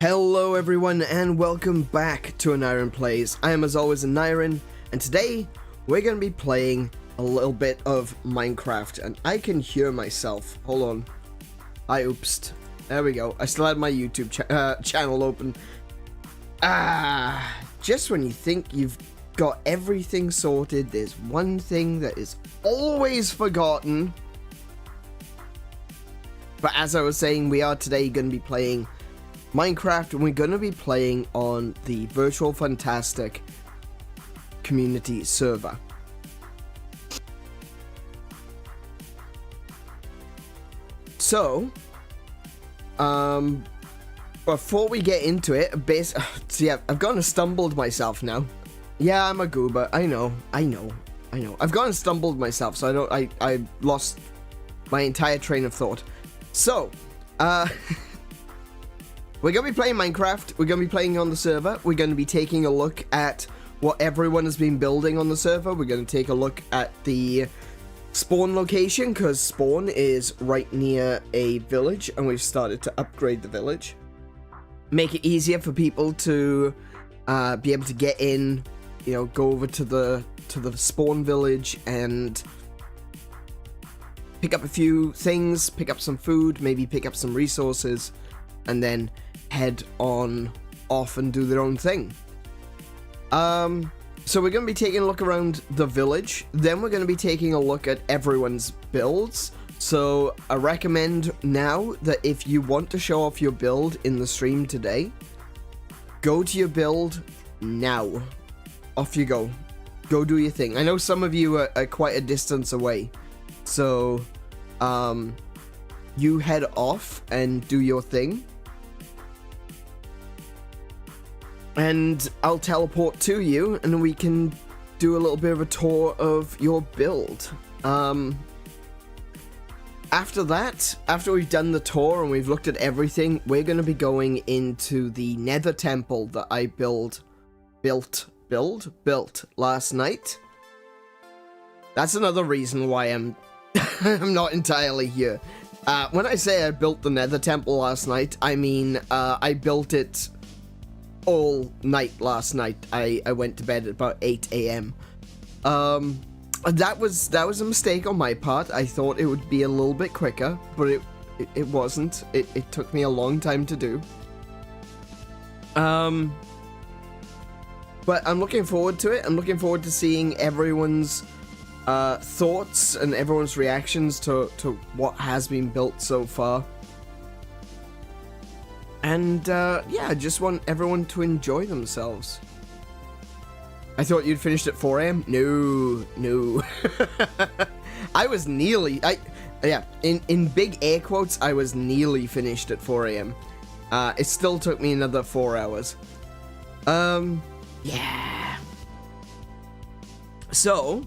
Hello everyone and welcome back to 𝗏𝗏 Plays. I am as always 𝗏𝗏, and today we're going to be playing a little bit of Minecraft, and I can hear myself. Hold on. I oopsed. There we go. I still had my YouTube channel open. Just when you think you've got everything sorted, there's one thing that is always forgotten. But as I was saying, we are today going to be playing Minecraft, and we're going to be playing on the Virtual Fantastic community server. So, before we get into it, see, I've gone and stumbled myself now. Yeah, I'm a goober. I know. I've gone and stumbled myself, so I lost my entire train of thought. So, we're going to be playing Minecraft, we're going to be playing on the server, we're going to be taking a look at what everyone has been building on the server, we're going to take a look at the spawn location, because spawn is right near a village, and we've started to upgrade the village. Make it easier for people to be able to get in, you know, go over to the spawn village and pick up a few things, pick up some food, maybe pick up some resources, and then head on off and do their own thing. So we're going to be taking a look around the village, then we're going to be taking a look at everyone's builds. So I recommend now that if you want to show off your build in the stream today, go to your build now. Off you go. Go do your thing. I know some of you are quite a distance away, so you head off and do your thing. And I'll teleport to you, and we can do a little bit of a tour of your build. After that, after we've done the tour and we've looked at everything, we're going to be going into the Nether temple that I built last night. That's another reason why I'm I'm not entirely here. When I say I built the Nether temple last night, I mean I built it all night last night. I went to bed at about 8 AM. That was a mistake on my part. I thought it would be a little bit quicker, but it wasn't. It took me a long time to do. But I'm looking forward to it. I'm looking forward to seeing everyone's thoughts and everyone's reactions to what has been built so far. And, yeah, I just want everyone to enjoy themselves. I thought you'd finished at 4 AM? No. I was nearly, in big air quotes, I was nearly finished at 4 AM. It still took me another 4 hours. Yeah. So,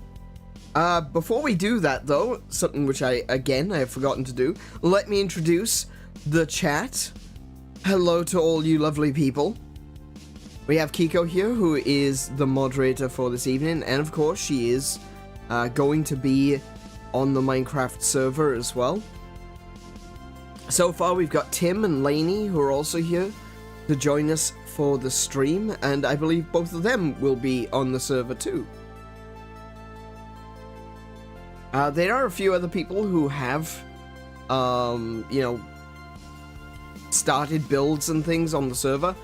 before we do that, though, something which I have forgotten to do, let me introduce the chat. Hello to all you lovely people. We have Kiko here, who is the moderator for this evening, and of course she is going to be on the Minecraft server as well. So far we've got Tim and Lainey, who are also here to join us for the stream, and I believe both of them will be on the server too. There are a few other people who have, you know, started builds and things on the server.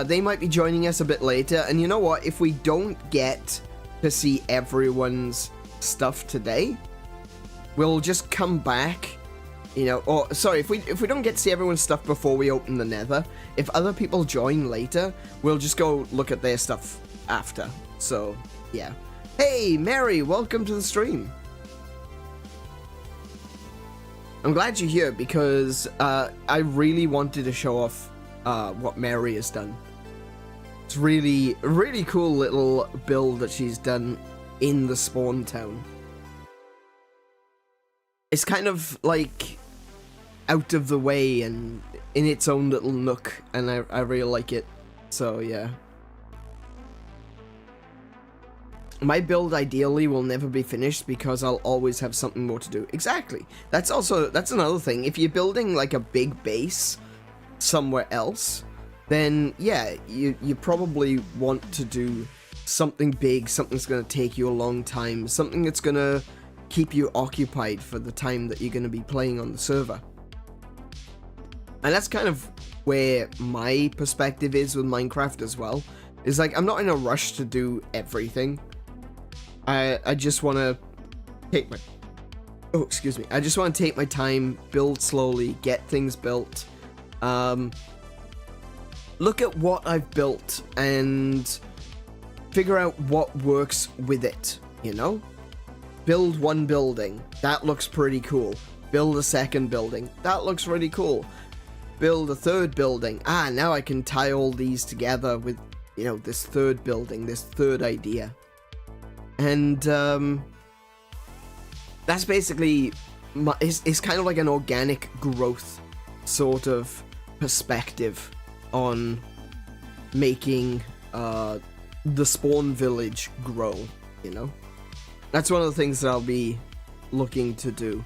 They might be joining us a bit later, and you know what, if we don't get to see everyone's stuff today, we'll just come back, you know, or sorry, if we don't get to see everyone's stuff before we open the Nether, if other people join later, we'll just go look at their stuff after. So yeah. Hey Mary, welcome to the stream. I'm glad you're here because I really wanted to show off what Mary has done. It's really cool little build that she's done in the spawn town. It's kind of like out of the way and in its own little nook, and I really like it. So yeah. My build ideally will never be finished because I'll always have something more to do. Exactly. That's another thing. If you're building like a big base somewhere else, then yeah, you probably want to do something big, something that's going to take you a long time, something that's going to keep you occupied for the time that you're going to be playing on the server. And that's kind of where my perspective is with Minecraft as well. Is like, I'm not in a rush to do everything. I just want to take my... Oh, excuse me. I just want to take my time, build slowly, get things built. Look at what I've built and figure out what works with it, you know? Build one building. That looks pretty cool. Build a second building. That looks really cool. Build a third building. Ah, now I can tie all these together with, you know, this third building, this third idea. And, that's basically, it's kind of like an organic growth sort of perspective on making, the spawn village grow, you know? That's one of the things that I'll be looking to do.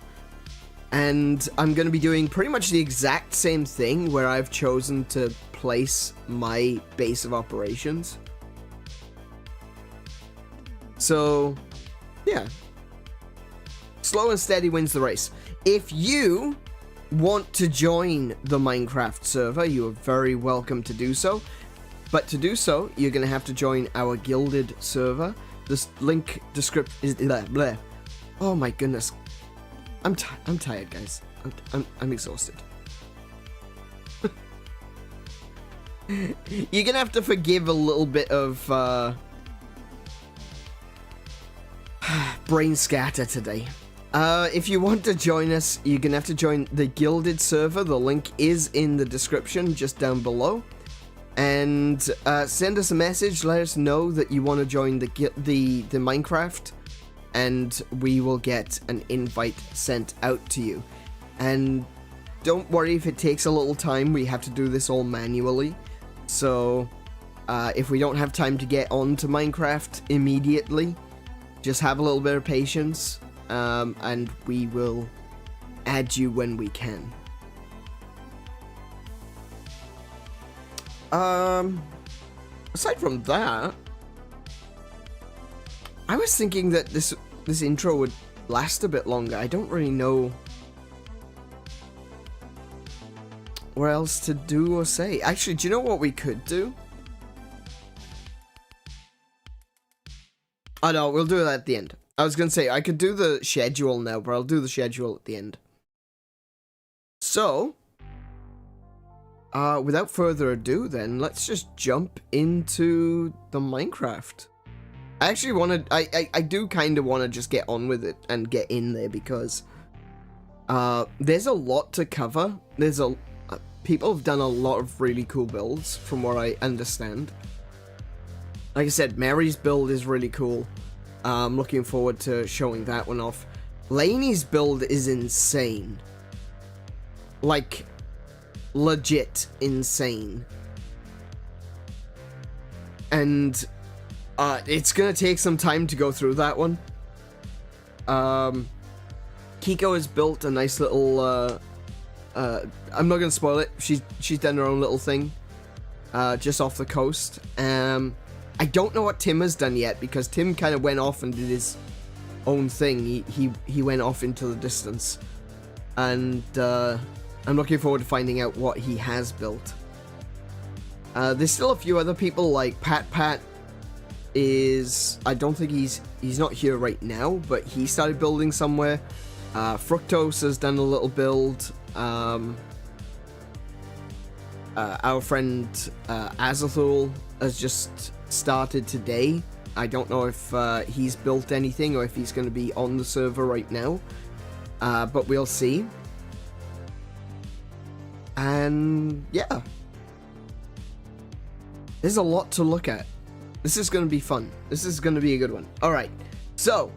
And I'm going to be doing pretty much the exact same thing where I've chosen to place my base of operations. So, yeah. Slow and steady wins the race. If you want to join the Minecraft server, you are very welcome to do so. But to do so, you're going to have to join our gilded server. This link description is blah, blah. Oh my goodness. I'm tired, guys. I'm exhausted. You're gonna have to forgive a little bit of brain scatter today. If you want to join us, you're gonna have to join the gilded server. The link is in the description just down below. And send us a message. Let us know that you want to join the Minecraft, and we will get an invite sent out to you. And don't worry if it takes a little time. We have to do this all manually. So if we don't have time to get onto Minecraft immediately, just have a little bit of patience, and we will add you when we can. Aside from that, I was thinking that this intro would last a bit longer. I don't really know what else to do or say. Actually, do you know what we could do? Oh no, we'll do that at the end. I was gonna say, I could do the schedule now, but I'll do the schedule at the end. So, without further ado then, let's just jump into the Minecraft. I actually want to, I do kind of want to just get on with it and get in there because, there's a lot to cover. There's people have done a lot of really cool builds from what I understand. Like I said, Mary's build is really cool. I'm looking forward to showing that one off. Lainey's build is insane. Like, legit insane. And it's gonna take some time to go through that one. Kiko has built a nice little I'm not gonna spoil it. She's done her own little thing just off the coast. I don't know what Tim has done yet because Tim kind of went off and did his own thing. He went off into the distance, and I'm looking forward to finding out what he has built. There's still a few other people, like Pat is, I don't think he's not here right now, but he started building somewhere. Fructose has done a little build. Our friend Azathoul has just started today. I don't know if he's built anything or if he's going to be on the server right now, but we'll see. And yeah, there's a lot to look at. This is going to be fun. This is going to be a good one. All right, so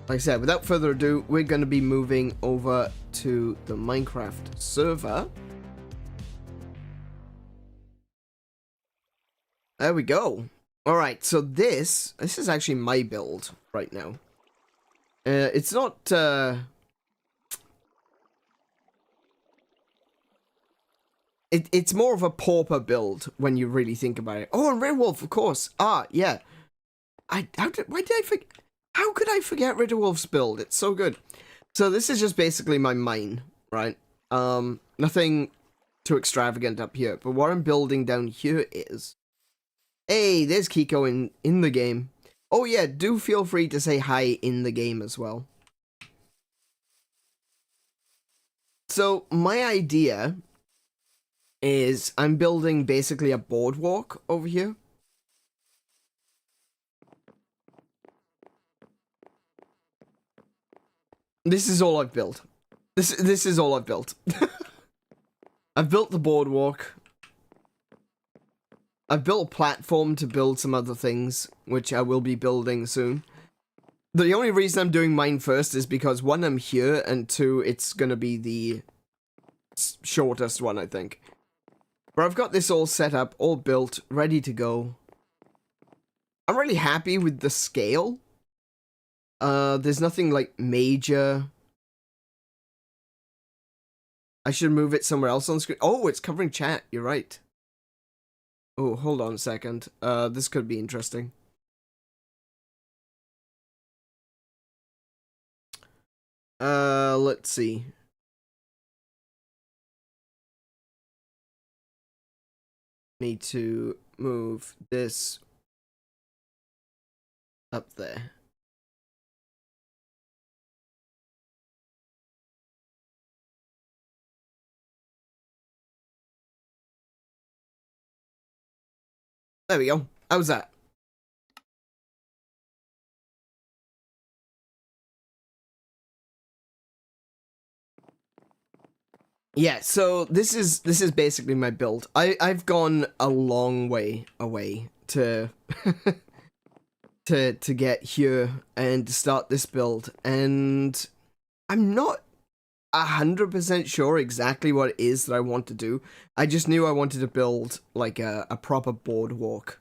like I said, without further ado, we're going to be moving over to the Minecraft server. There we go. Alright, so this is actually my build right now. It's not, it's more of a pauper build when you really think about it. Oh, and Red Wolf, of course. Ah, yeah. Why did I forget? How could I forget Red Wolf's build? It's so good. So this is just basically my mine, right? Nothing too extravagant up here. But what I'm building down here is... Hey, there's Kiko in the game. Oh yeah, do feel free to say hi in the game as well. So my idea is I'm building basically a boardwalk over here. This is all I've built. This is all I've built. I've built the boardwalk. I've built a platform to build some other things, which I will be building soon. The only reason I'm doing mine first is because, one, I'm here, and two, it's gonna be the shortest one, I think. But I've got this all set up, all built, ready to go. I'm really happy with the scale. There's nothing, like, major. I should move it somewhere else on the screen. Oh, it's covering chat, you're right. Oh, hold on a second. This could be interesting. Let's see. Need to move this up there. There we go. How's that? Yeah, so this is basically my build. I've gone a long way away to to get here and to start this build, and I'm not 100% sure exactly what it is that I want to do. I just knew I wanted to build like a proper boardwalk.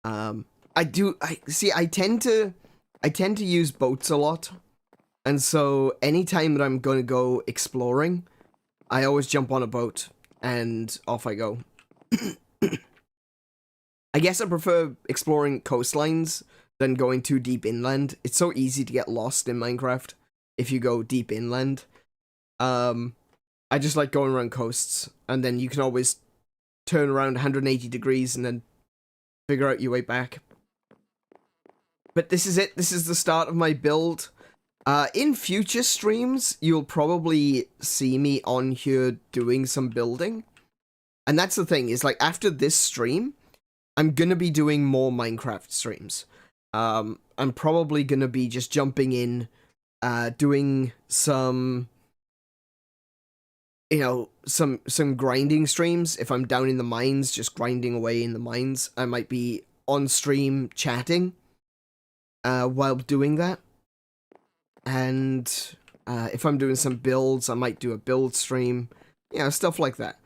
I tend to use boats a lot, and so anytime that I'm going to go exploring, I always jump on a boat, and off I go. I guess I prefer exploring coastlines than going too deep inland. It's so easy to get lost in Minecraft if you go deep inland. I just like going around coasts, and then you can always turn around 180 degrees and then figure out your way back. But this is it. This is the start of my build. In future streams, you'll probably see me on here doing some building. And that's the thing, is like after this stream, I'm gonna be doing more Minecraft streams. I'm probably gonna be just jumping in, doing some, you know, some grinding streams. If I'm down in the mines, just grinding away in the mines, I might be on stream chatting, while doing that. And if I'm doing some builds, I might do a build stream. You know, stuff like that.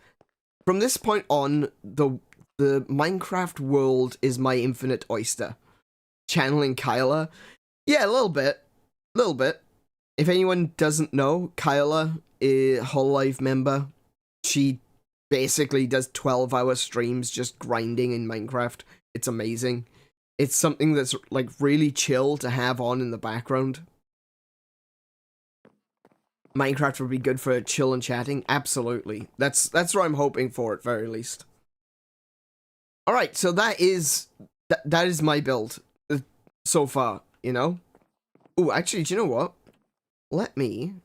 From this point on, the Minecraft world is my infinite oyster. Channeling Kyla. Yeah, a little bit. Little bit. If anyone doesn't know, Kyla is a Hololive member. She basically does 12-hour streams just grinding in Minecraft. It's amazing. It's something that's like really chill to have on in the background. Minecraft would be good for chill and chatting. Absolutely. That's what I'm hoping for at very least. All right, so that is my build so far, you know? Oh, actually, do you know what? Let me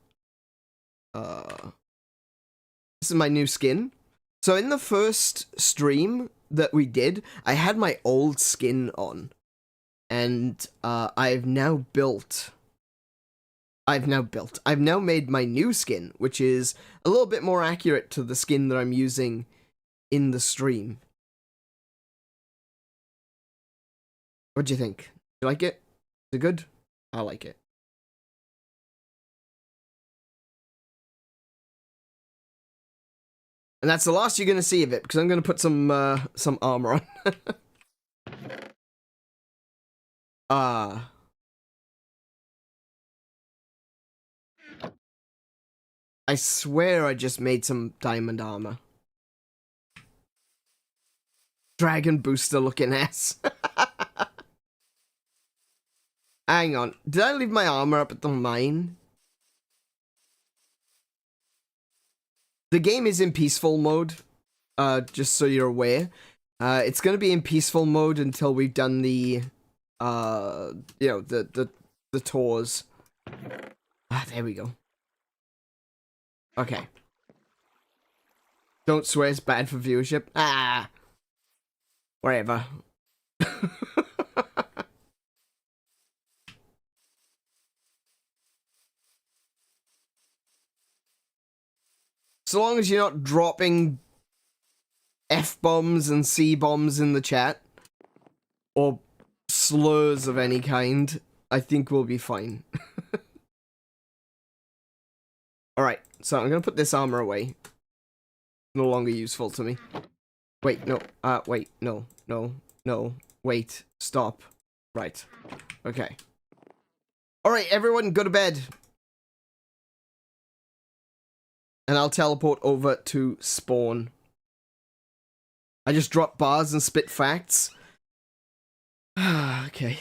this is my new skin. So in the first stream that we did, I had my old skin on. And I've now made my new skin, which is a little bit more accurate to the skin that I'm using in the stream. What do you think? You like it? Is it good? I like it. And that's the last you're gonna see of it, because I'm gonna put some armor on. I swear I just made some diamond armor. Dragon booster looking ass. Hang on. Did I leave my armor up at the mine? The game is in peaceful mode. Just so you're aware. It's gonna be in peaceful mode until we've done the, you know, the tours. Ah, there we go. Okay. Don't swear, it's bad for viewership. Ah! Whatever. So long as you're not dropping F-bombs and C-bombs in the chat, or slurs of any kind, I think we'll be fine. Alright, so I'm gonna put this armor away. No longer useful to me. Wait, no, wait, no, wait, stop. Right, okay. Alright, everyone, go to bed. And I'll teleport over to spawn. I just drop bars and spit facts. Okay.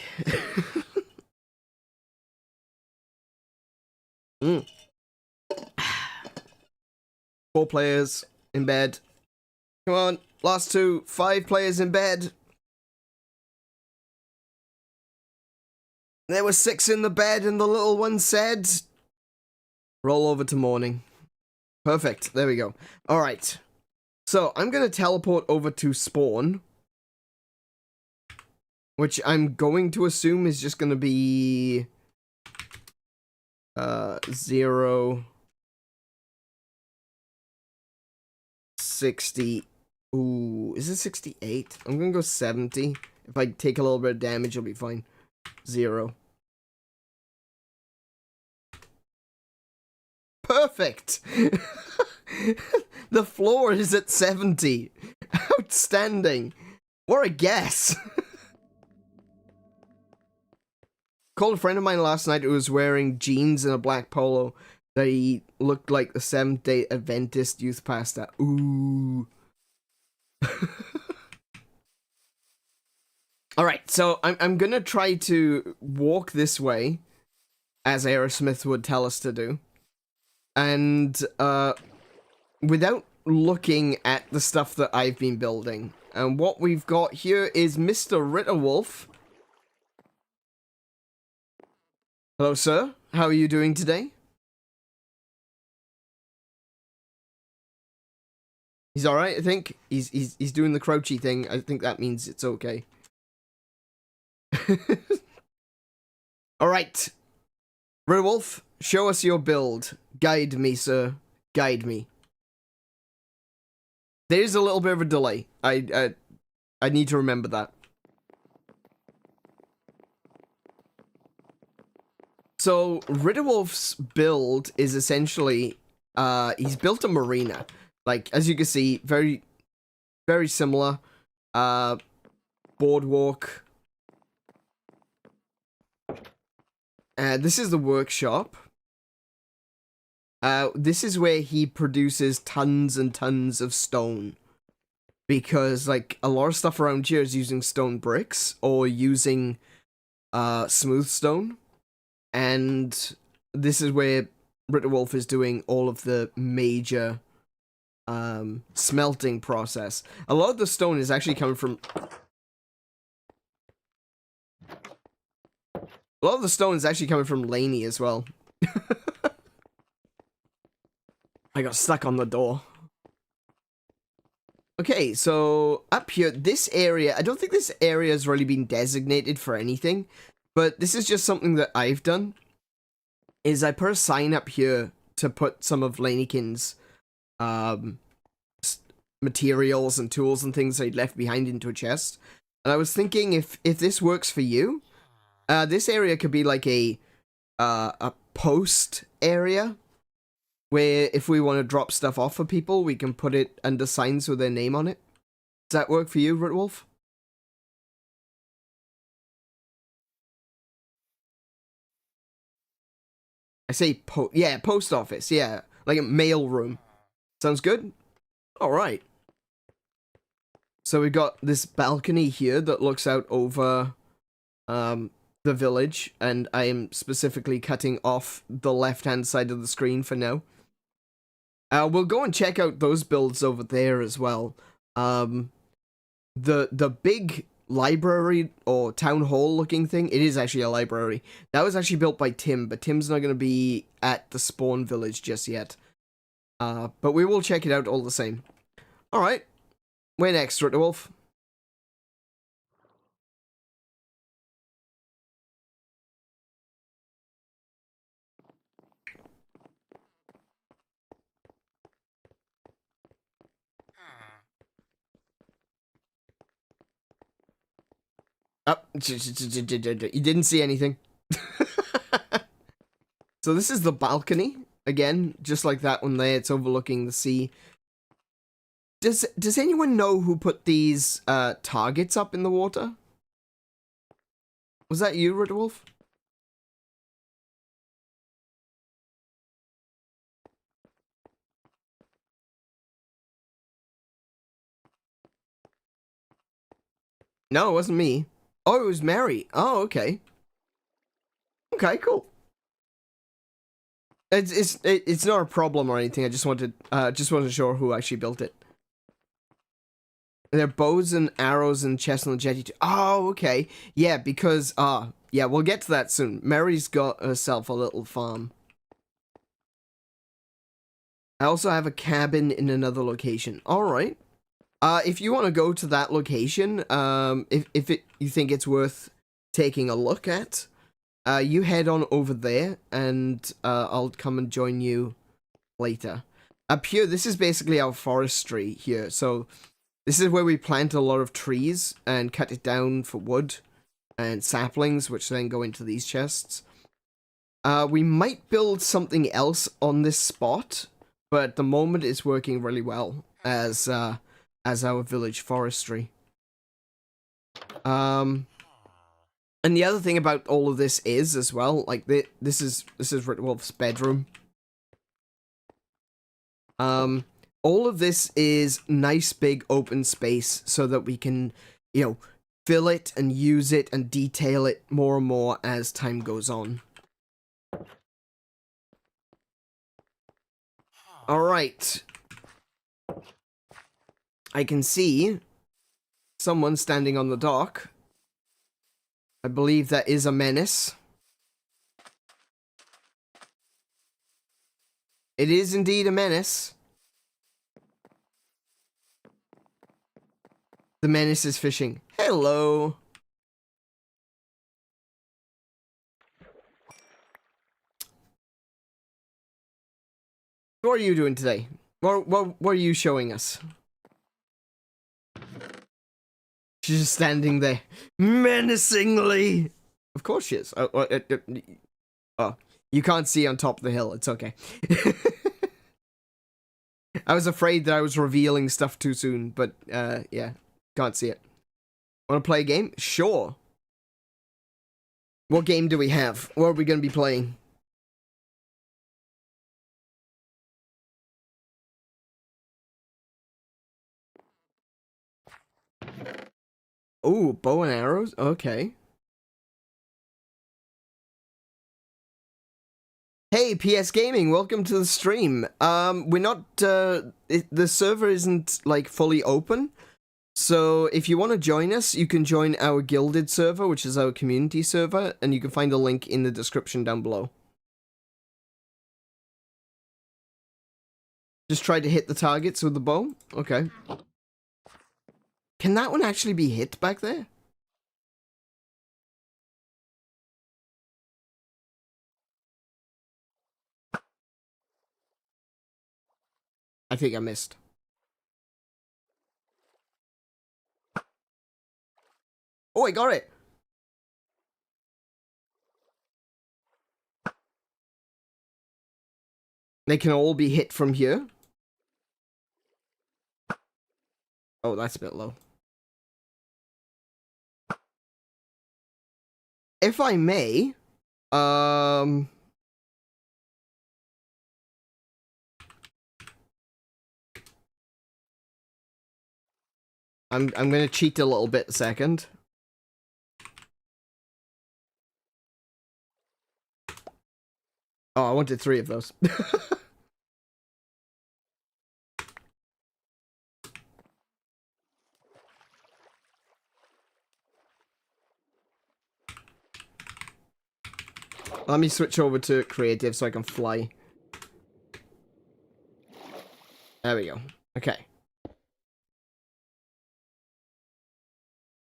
Mm. 4 players in bed. Come on, last 2, 5 players in bed. There were 6 in the bed and the little one said, roll over to morning. Perfect, there we go. Alright. So, I'm gonna teleport over to spawn. Which I'm going to assume is just gonna be... 0... 60... Ooh, is it 68? I'm gonna go 70. If I take a little bit of damage, it'll be fine. 0. Perfect! The floor is at 70. Outstanding. What a guess. Called a friend of mine last night who was wearing jeans and a black polo that he looked like the Seventh-day Adventist youth pastor. Ooh. Alright, so I'm gonna try to walk this way, as Aerosmith would tell us to do. And, without looking at the stuff that I've been building. And what we've got here is Mr. Ritterwolf. Hello, sir. How are you doing today? He's alright, I think. He's doing the crouchy thing. I think that means it's okay. Alright. Ritterwolf, show us your build. Guide me, sir. Guide me. There's a little bit of a delay. I need to remember that. So, Ritterwolf's build is essentially, he's built a marina. Like, as you can see, very, very similar. Boardwalk. This is the workshop. This is where he produces tons and tons of stone. Because, like, a lot of stuff around here is using stone bricks or using, smooth stone. And this is where Ritterwolf is doing all of the major, smelting process. A lot of the stone is actually coming from... A lot of the stone is actually coming from Laney as well. I got stuck on the door. Okay, so up here, this area, I don't think this area has really been designated for anything, but this is just something that I've done, is I put a sign up here to put some of Laneykin's materials and tools and things that he'd left behind into a chest. And I was thinking if this works for you, this area could be like a post area, where if we want to drop stuff off for people, we can put it under signs with their name on it. Does that work for you, Ritterwolf? I say yeah, post office, yeah. Like a mail room. Sounds good? Alright. So we got this balcony here that looks out over the village, and I am specifically cutting off the left-hand side of the screen for now. We'll go and check out those builds over there as well. The big library or town hall looking thing, it is actually a library. That was actually built by Tim, but Tim's not going to be at the spawn village just yet. But we will check it out all the same. Alright. Where next, 𝗦𝘄𝗶𝘁𝗰𝗵? Oh, you didn't see anything. So this is the balcony. Again, just like that one there, it's overlooking the sea. Does anyone know who put these targets up in the water? Was that you, 𝗦𝘄𝗶𝘁𝗰𝗵? No, it wasn't me. Oh, it was Mary. Oh, okay. Okay, cool. It's not a problem or anything. I just wasn't sure who actually built it. They're bows and arrows and chests on the jetty. Oh, okay. Yeah, because yeah, we'll get to that soon. Mary's got herself a little farm. I also have a cabin in another location. All right. If you want to go to that location, if you think it's worth taking a look at, you head on over there, and I'll come and join you later. Up here, this is basically our forestry here. So this is where we plant a lot of trees and cut it down for wood and saplings, which then go into these chests. We might build something else on this spot, but at the moment it's working really well as our village forestry. And the other thing about all of this is, as well, like, this is 𝗦𝘄𝗶𝘁𝗰𝗵's bedroom. All of this is nice big open space so that we can, you know, fill it and use it and detail it more and more as time goes on. Alright. I can see someone standing on the dock. I believe that is a menace. It is indeed a menace. The menace is fishing. Hello. What are you doing today? What are you showing us? She's just standing there, menacingly. Of course she is. Oh, you can't see on top of the hill. It's okay. I was afraid that I was revealing stuff too soon, but yeah, can't see it. Want to play a game? Sure. What game do we have? What are we going to be playing? Oh, bow and arrows? Okay. Hey, PS Gaming, welcome to the stream. We're not, the server isn't, like, fully open. So, if you want to join us, you can join our Guilded server, which is our community server, and you can find a link in the description down below. Just try to hit the targets with the bow? Okay. Can that one actually be hit back there? I think I missed. Oh, I got it! They can all be hit from here. Oh, that's a bit low. If I may, I'm gonna cheat a little bit a second. Oh, I wanted 3 of those. Let me switch over to creative so I can fly. There we go. Okay.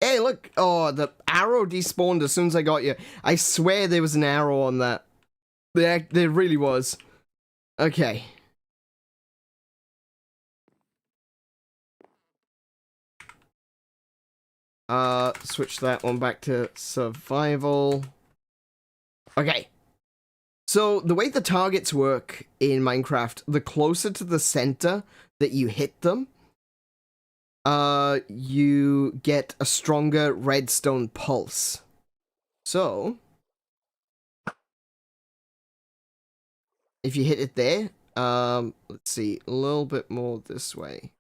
Hey, look! Oh, the arrow despawned as soon as I got you. I swear there was an arrow on that. There really was. Okay. Switch that one back to survival. Okay. So, the way the targets work in Minecraft, the closer to the center that you hit them, you get a stronger redstone pulse. So, if you hit it there, let's see, a little bit more this way.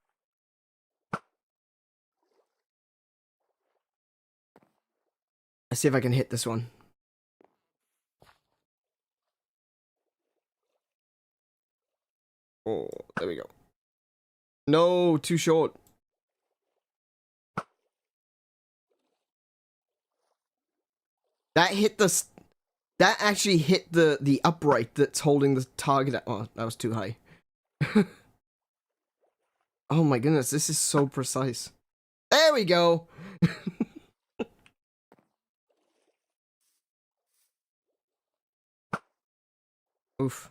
Let's see if I can hit this one. Oh, there we go. No, too short. That hit the... That actually hit the upright that's holding the target. Oh, that was too high. Oh my goodness, this is so precise. There we go! Oof.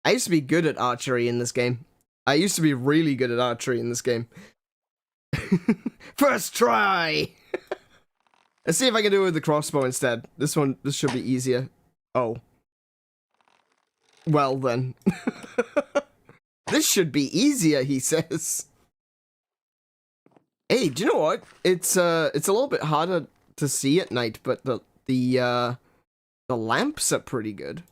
I used to be good at archery in this game. I used to be really good at archery in this game. First try! Let's see if I can do it with the crossbow instead. This should be easier. Oh. Well then. This should be easier, he says. Hey, do you know what? It's a little bit harder to see at night, but the lamps are pretty good.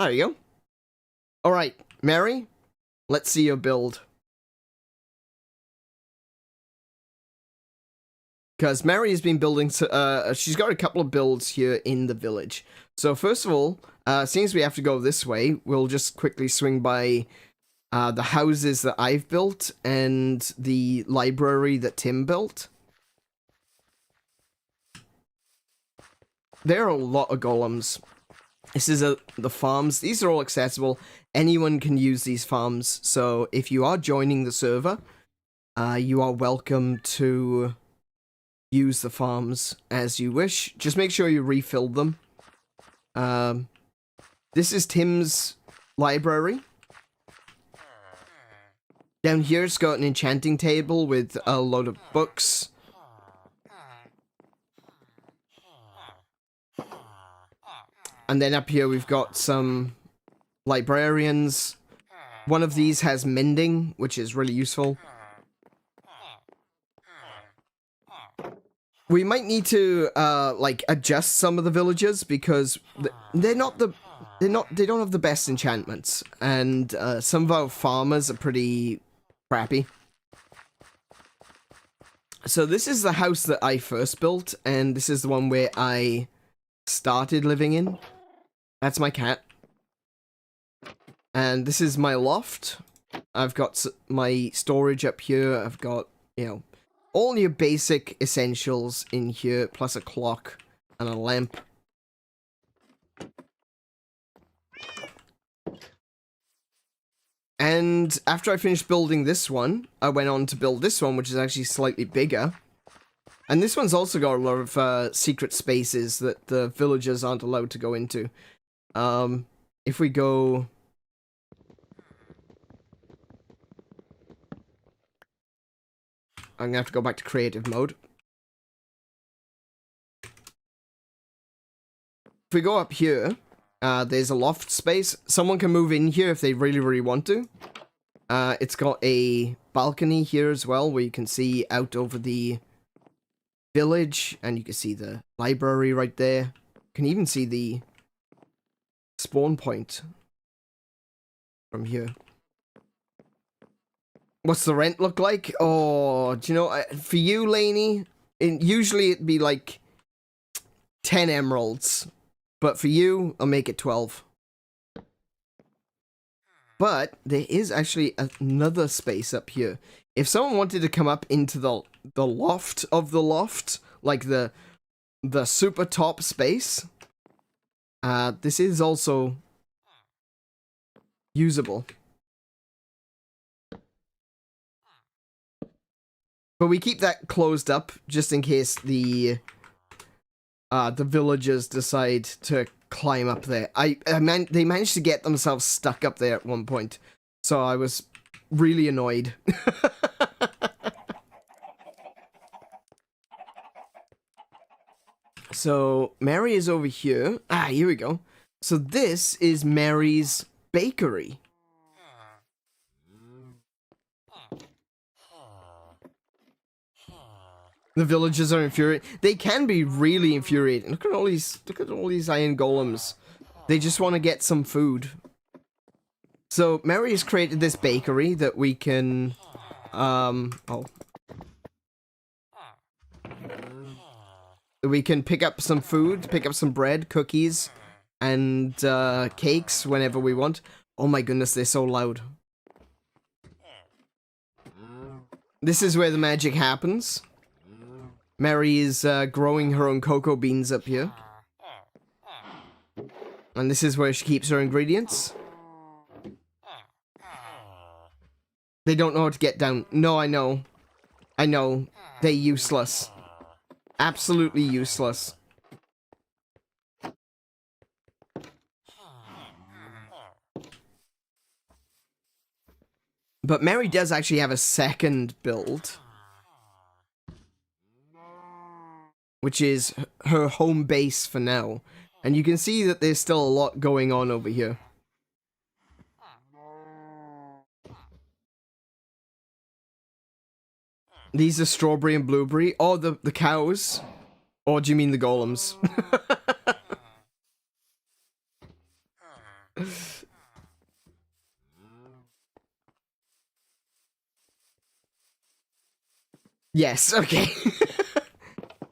There you go. Alright, Mary, let's see your build. Because Mary has been building, she's got a couple of builds here in the village. So first of all, seeing as we have to go this way, we'll just quickly swing by the houses that I've built and the library that Tim built. There are a lot of golems. This is the farms. These are all accessible. Anyone can use these farms. So if you are joining the server, you are welcome to use the farms as you wish. Just make sure you refill them. This is Tim's library. Down here it's got an enchanting table with a load of books. And then up here we've got some librarians. One of these has mending, which is really useful. We might need to like adjust some of the villagers because they don't have the best enchantments, and some of our farmers are pretty crappy. So this is the house that I first built, and this is the one where I started living in. That's my cat. And this is my loft. I've got my storage up here. I've got, you know, all your basic essentials in here, plus a clock and a lamp. And after I finished building this one, I went on to build this one, which is actually slightly bigger. And this one's also got a lot of secret spaces that the villagers aren't allowed to go into. If we go... I'm gonna have to go back to creative mode. If we go up here, there's a loft space. Someone can move in here if they really, really want to. It's got a balcony here as well, where you can see out over the village, and you can see the library right there. You can even see the spawn point from here. What's the rent look like? Oh, do you know, for you, Lainey, usually it'd be like 10 emeralds. But for you, I'll make it 12. But there is actually another space up here. If someone wanted to come up into the loft of the loft, like the super top space, this is also usable. But we keep that closed up just in case the villagers decide to climb up there. They managed to get themselves stuck up there at one point, so I was really annoyed. So Mary is over here. Ah, here we go. So this is Mary's bakery. The villagers are infuriated. They can be really infuriating. Look at all these iron golems. They just want to get some food. So Mary has created this bakery that we can we can pick up some food, pick up some bread, cookies, and cakes whenever we want. Oh my goodness, they're so loud. This is where the magic happens. Mary is growing her own cocoa beans up here. And this is where she keeps her ingredients. They don't know how to get down. No, I know. I know. They're useless. Absolutely useless. But Mary does actually have a second build, which is her home base for now. And you can see that there's still a lot going on over here. These are strawberry and blueberry. Oh, the cows. Or do you mean the golems? Yes, okay.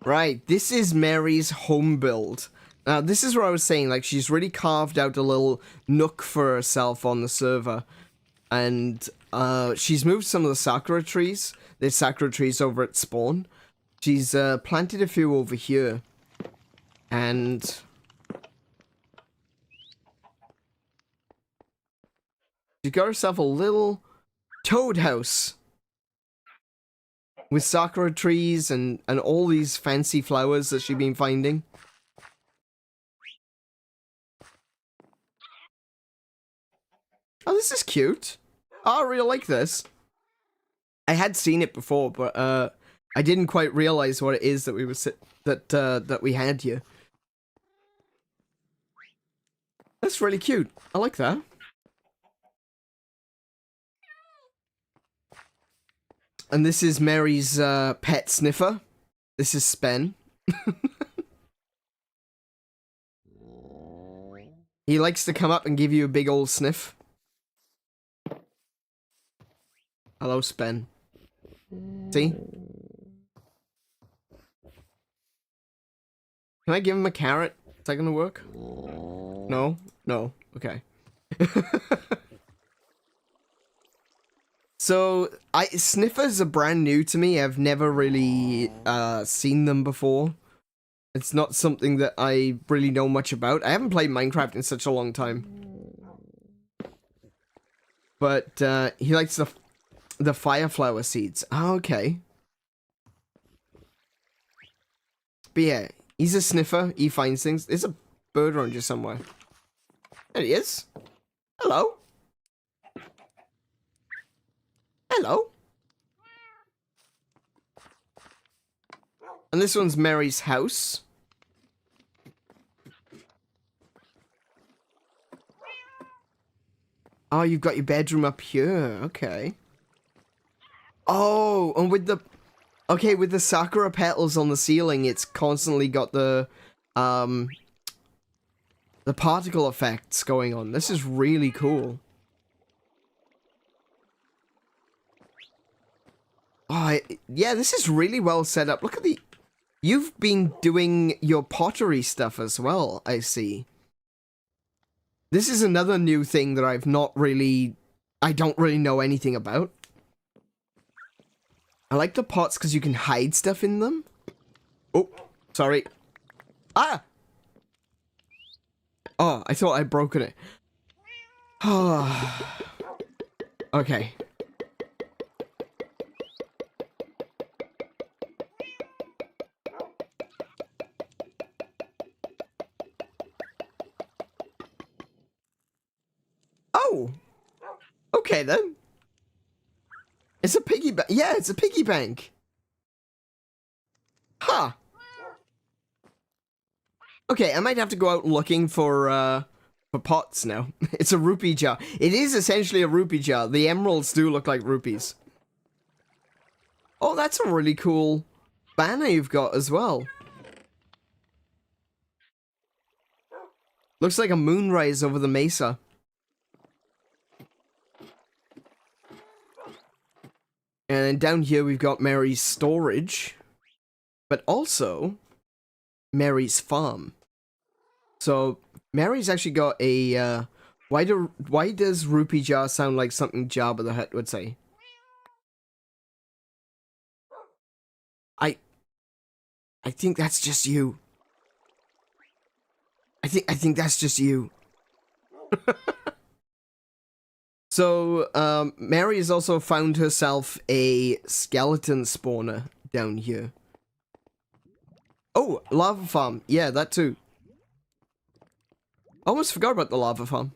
Right, this is Mary's home build. Now, this is what I was saying, like, she's really carved out a little nook for herself on the server. And, she's moved some of the sakura trees. There's sakura trees over at spawn. She's, planted a few over here. And she got herself a little toad house with sakura trees and all these fancy flowers that she's been finding. Oh, this is cute. Oh, I really like this. I had seen it before, but I didn't quite realize what it is that we were that we had here. That's really cute. I like that. And this is Mary's pet sniffer. This is Spen. He likes to come up and give you a big old sniff. Hello, Spen. See? Can I give him a carrot? Is that gonna work? No? No. Okay. So, sniffers are brand new to me. I've never really seen them before. It's not something that I really know much about. I haven't played Minecraft in such a long time. But he likes the fire flower seeds. Oh, okay. But yeah, he's a sniffer. He finds things. There's a bird around here somewhere. There he is. Hello. Hello. And this one's Mary's house. Oh, you've got your bedroom up here. Okay. Oh, and with the... Okay, with the sakura petals on the ceiling, it's constantly got the the particle effects going on. This is really cool. Oh, yeah, this is really well set up. Look at the... You've been doing your pottery stuff as well, I see. This is another new thing that I don't really know anything about. I like the pots because you can hide stuff in them. Oh, sorry. Ah! Oh, I thought I'd broken it. Okay. Oh! Okay then. It's a piggy bank. Yeah, it's a piggy bank. Huh. Okay, I might have to go out looking for pots now. It's a rupee jar. It is essentially a rupee jar. The emeralds do look like rupees. Oh, that's a really cool banner you've got as well. Looks like a moonrise over the mesa. And then down here we've got Mary's storage, but also Mary's farm. So Mary's actually got a why does rupee jar sound like something Jabba the Hutt would say? I think that's just you. I think that's just you. So, Mary has also found herself a skeleton spawner down here. Oh, lava farm. Yeah, that too. Almost forgot about the lava farm.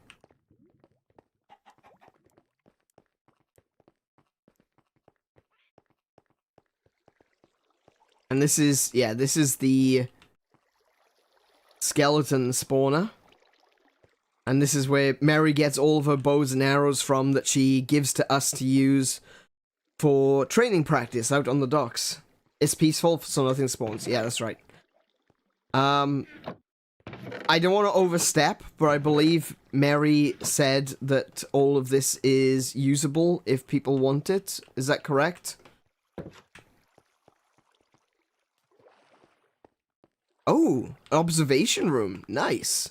And this is, yeah, this is the skeleton spawner. And this is where Mary gets all of her bows and arrows from that she gives to us to use for training practice out on the docks. It's peaceful, so nothing spawns. Yeah, that's right. I don't want to overstep, but I believe Mary said that all of this is usable if people want it. Is that correct? Oh, observation room. Nice.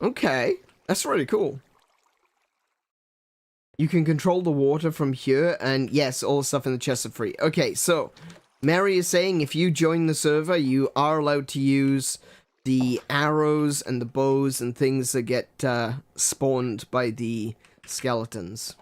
Okay, that's really cool. You can control the water from here, and yes, all the stuff in the chest are free. Okay, so, Mary is saying if you join the server, you are allowed to use the arrows and the bows and things that get spawned by the skeletons.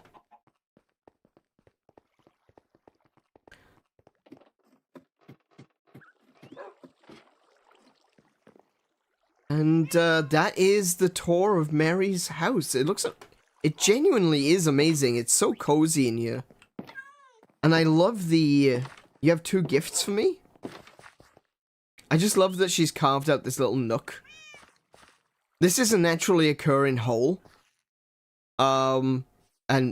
And that is the tour of Mary's house. It genuinely is amazing. It's so cozy in here. And I love the... You have 2 gifts for me? I just love that she's carved out this little nook. This is a naturally occurring hole. And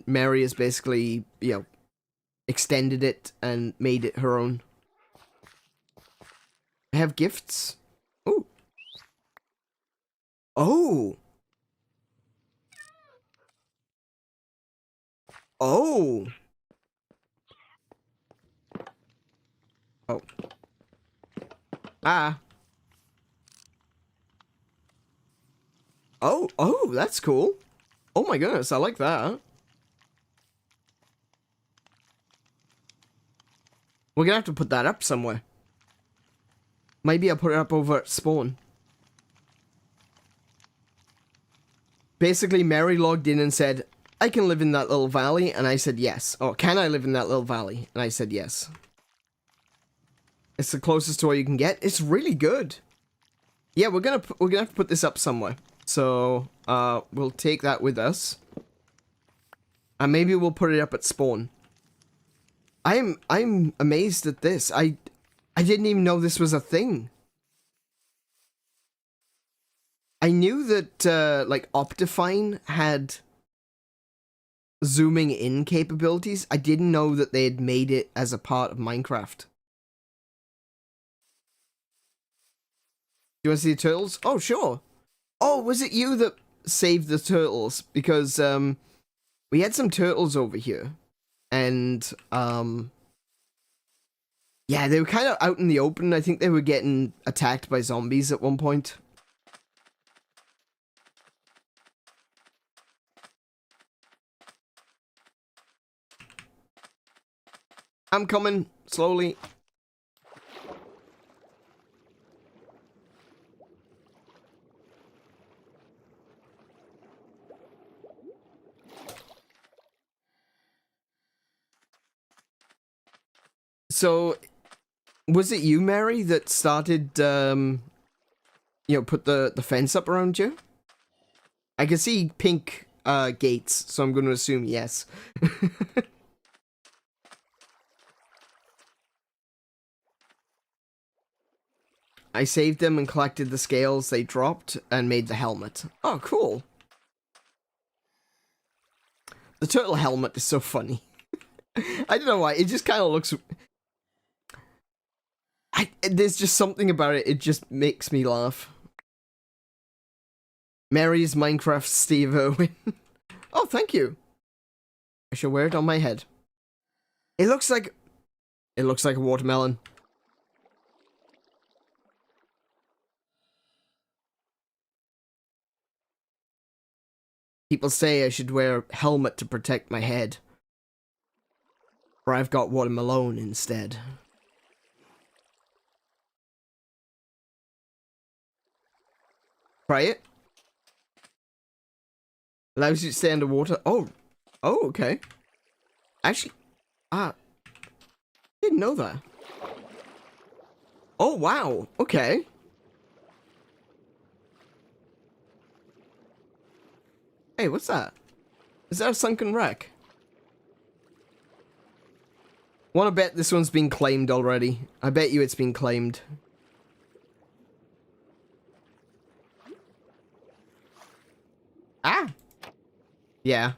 Mary has basically, you know, extended it and made it her own. I have gifts. Ooh. Oh. Oh. Oh. Ah. Oh, that's cool. Oh my goodness, I like that. We're gonna have to put that up somewhere. Maybe I'll put it up over at spawn. Basically, Mary logged in and said, I can live in that little valley, and I said yes. Oh, can I live in that little valley? And I said yes. It's the closest to what you can get. It's really good. Yeah, we're gonna have to put this up somewhere. So, we'll take that with us. And maybe we'll put it up at spawn. I'm amazed at this. I didn't even know this was a thing. I knew that, like, Optifine had zooming in capabilities. I didn't know that they had made it as a part of Minecraft. Do you want to see the turtles? Oh, sure. Oh, was it you that saved the turtles? Because, we had some turtles over here. And, yeah, they were kind of out in the open. I think they were getting attacked by zombies at one point. I'm coming, slowly. So, was it you, Mary, that started, you know, put the fence up around you? I can see pink, gates, so I'm going to assume yes. I saved them and collected the scales they dropped and made the helmet. Oh, cool. The turtle helmet is so funny. I don't know why, it just kind of looks... there's just something about it, it just makes me laugh. Mary's Minecraft Steve Irwin. Oh, thank you. I shall wear it on my head. It looks like a watermelon. People say I should wear a helmet to protect my head. Or I've got watermelon instead. Try it. Allows you to stay underwater. Oh. Oh, okay. Actually, didn't know that. Oh, wow. Okay. Hey, what's that? Is that a sunken wreck? Wanna bet this one's been claimed already. I bet you it's been claimed. Ah! Yeah.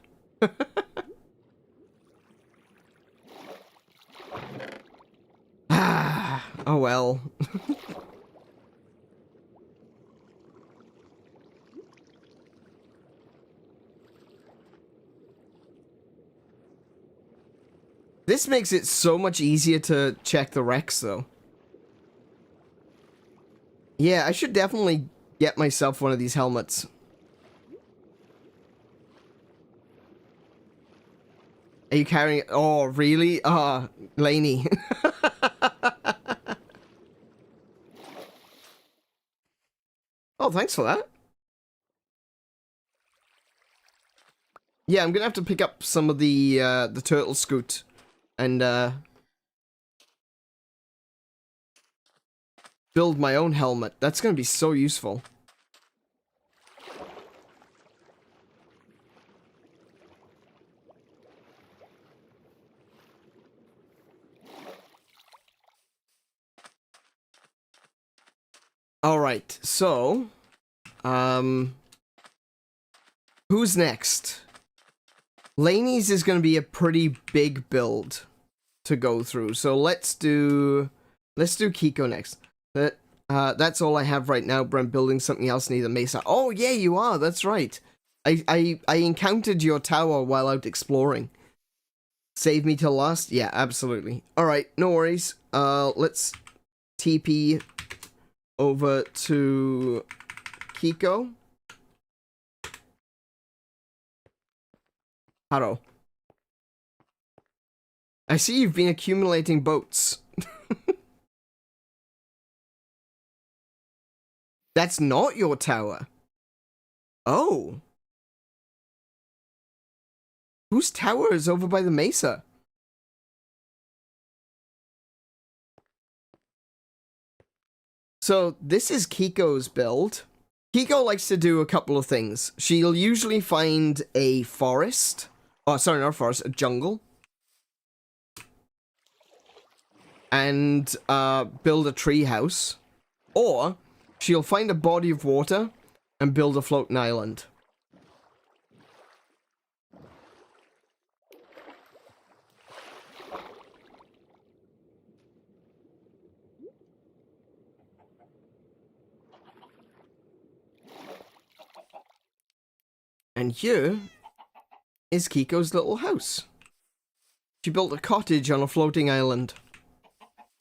Ah, oh well. This makes it so much easier to check the wrecks, though. Yeah, I should definitely get myself one of these helmets. Are you carrying it? Oh, really? Ah, Lainey. Oh, thanks for that. Yeah, I'm gonna have to pick up some of the turtle scoot and build my own helmet. That's gonna be so useful. Alright, so who's next? Lainey's is gonna be a pretty big build to go through, so let's do Kiko next. That's all I have right now, but I'm building something else near the mesa. Oh yeah, you are, that's right. I encountered your tower while out exploring. Save me till last? Yeah, absolutely. Alright, no worries. Let's TP over to Kiko. Hello. I see you've been accumulating boats. That's not your tower. Oh. Whose tower is over by the mesa? So, this is Kiko's build. Kiko likes to do a couple of things. She'll usually find a forest. Oh, sorry, not a forest, a jungle. And, build a tree house. Or, she'll find a body of water and build a floating island. And here is Kiko's little house. She built a cottage on a floating island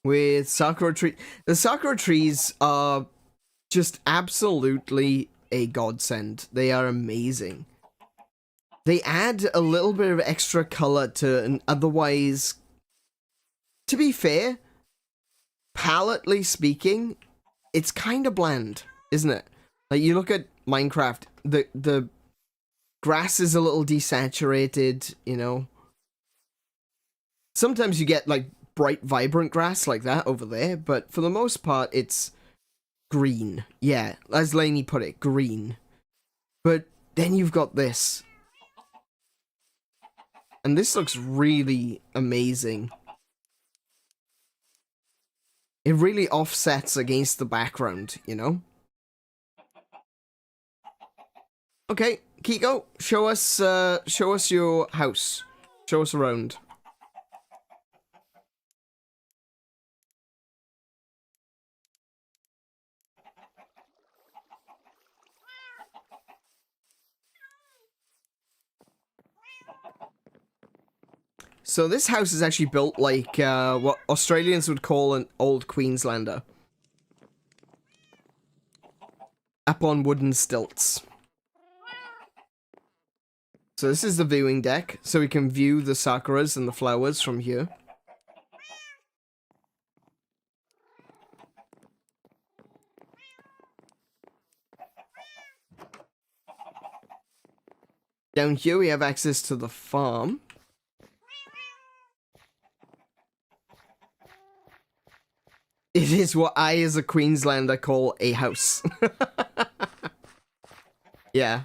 with sakura tree. The sakura trees are just absolutely a godsend. They are amazing. They add a little bit of extra color to an otherwise, to be fair, palately speaking, it's kind of bland, isn't it? Like, you look at Minecraft, the grass is a little desaturated, you know. Sometimes you get, like, bright, vibrant grass like that over there, but for the most part, it's green. Yeah, as Lainey put it, green. But then you've got this. And this looks really amazing. It really offsets against the background, you know? Okay, Kiko, show us your house. Show us around. So this house is actually built like what Australians would call an old Queenslander. Up on wooden stilts. So this is the viewing deck, so we can view the sakuras and the flowers from here. Down here we have access to the farm. It is what I, as a Queenslander, call a house. Yeah.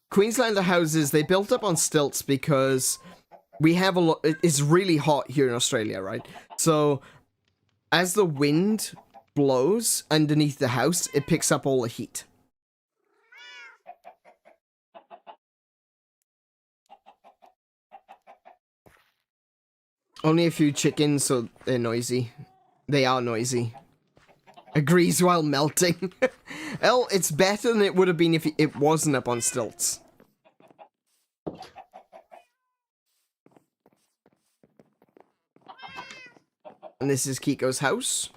Queenslander houses, they built up on stilts because we have a lot... It's really hot here in Australia, right? So, as the wind blows underneath the house, it picks up all the heat. Only a few chickens, so they're noisy. They are noisy. Agrees while melting. Well, it's better than it would have been if it wasn't up on stilts. And this is Kiko's house.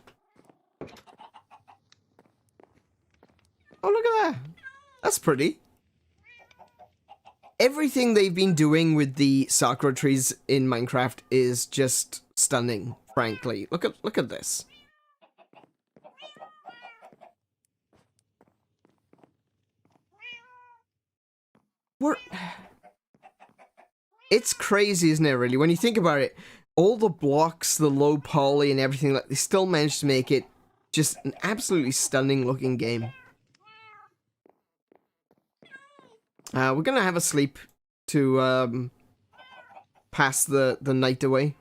Oh, look at that. That's pretty. Everything they've been doing with the sakura trees in Minecraft is just stunning, frankly. Look at this. It's crazy, isn't it, really? When you think about it, all the blocks, the low poly and everything, like, they still managed to make it just an absolutely stunning looking game. We're gonna have a sleep to pass the night away.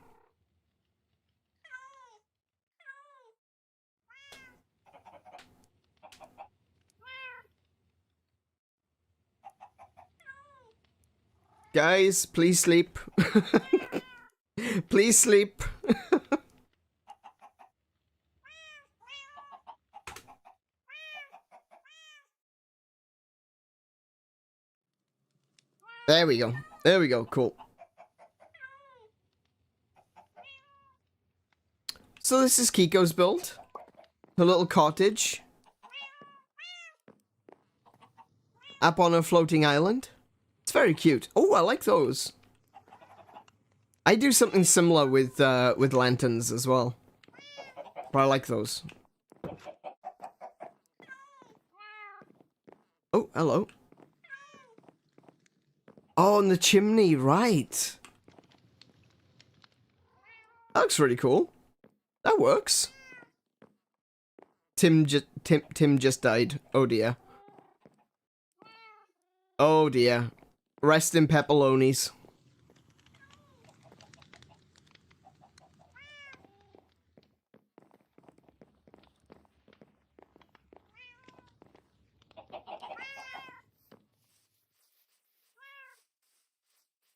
Guys, please sleep. Please sleep. There we go. There we go. Cool. So this is Kiko's build. Her little cottage. Up on a floating island. It's very cute. Oh, I like those. I do something similar with lanterns as well. But I like those. Oh, hello. Oh, and the chimney, right. That looks really cool. That works. Tim just died. Oh dear. Oh dear. Rest in pepperonis.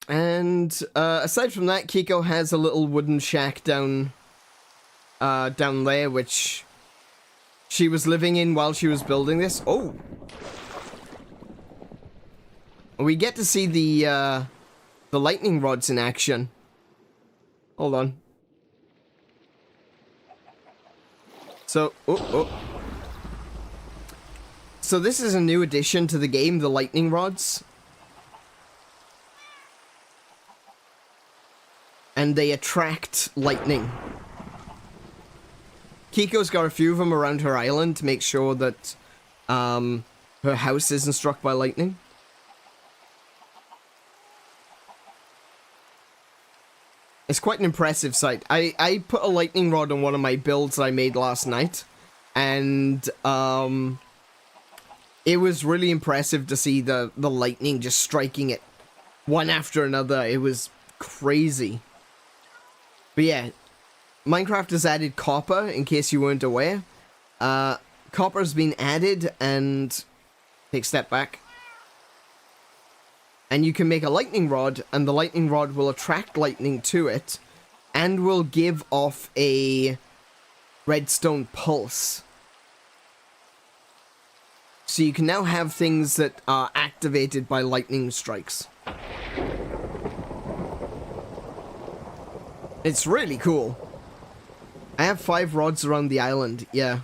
And aside from that, Kiko has a little wooden shack down there, which she was living in while she was building this. Oh We get to see the lightning rods in action. Hold on. So, So this is a new addition to the game, the lightning rods. And they attract lightning. Kiko's got a few of them around her island to make sure that her house isn't struck by lightning. It's quite an impressive sight. I put a lightning rod on one of my builds that I made last night. And it was really impressive to see the lightning just striking it one after another. It was crazy. But yeah, Minecraft has added copper, in case you weren't aware. Copper's been added, and take a step back. And you can make a lightning rod, and the lightning rod will attract lightning to it, and will give off a redstone pulse. So you can now have things that are activated by lightning strikes. It's really cool. I have 5 rods around the island, yeah.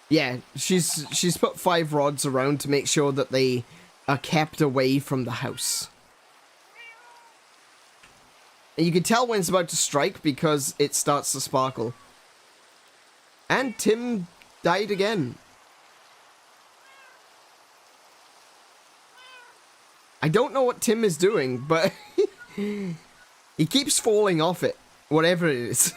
Yeah, she's put 5 rods around to make sure that they are kept away from the house. And you can tell when it's about to strike because it starts to sparkle. And Tim died again. I don't know what Tim is doing, but he keeps falling off it, whatever it is.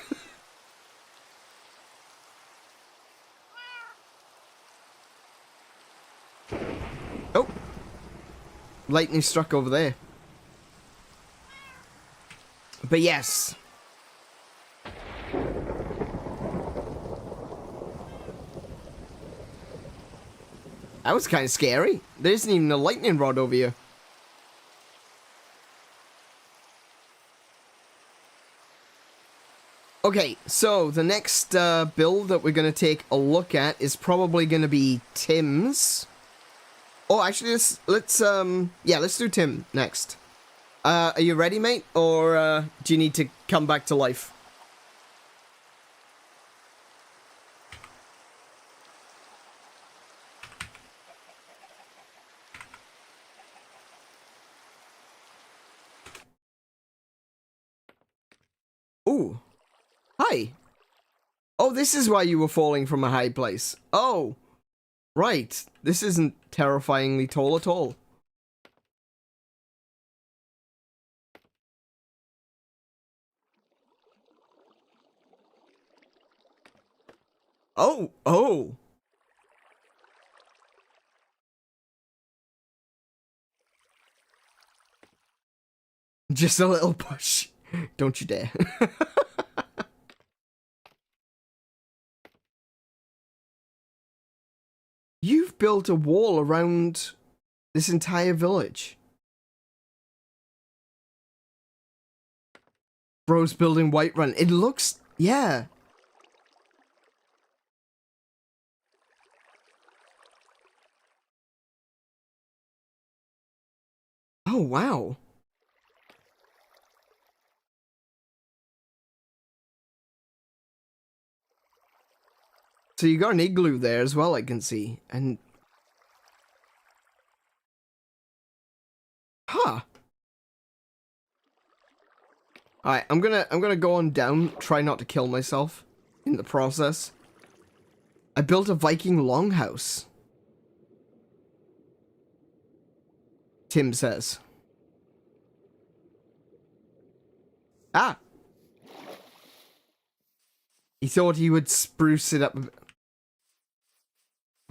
Oh, lightning struck over there. But yes. That was kind of scary. There isn't even a lightning rod over here. Okay, so the next build that we're going to take a look at is probably going to be Tim's. Oh, actually, let's do Tim next. Are you ready, mate? Or do you need to come back to life? Ooh. Hi. Oh, this is why you were falling from a high place. Oh. Right. This isn't terrifyingly tall at all. Oh. Oh. Just a little push. Don't you dare. You've built a wall around this entire village. Bro's building Whiterun. It looks... yeah. Oh, wow. So you got an igloo there as well, I can see. And... huh. Alright, I'm gonna go on down, try not to kill myself in the process. I built a Viking longhouse. Tim says. Ah! He thought he would spruce it up a bit.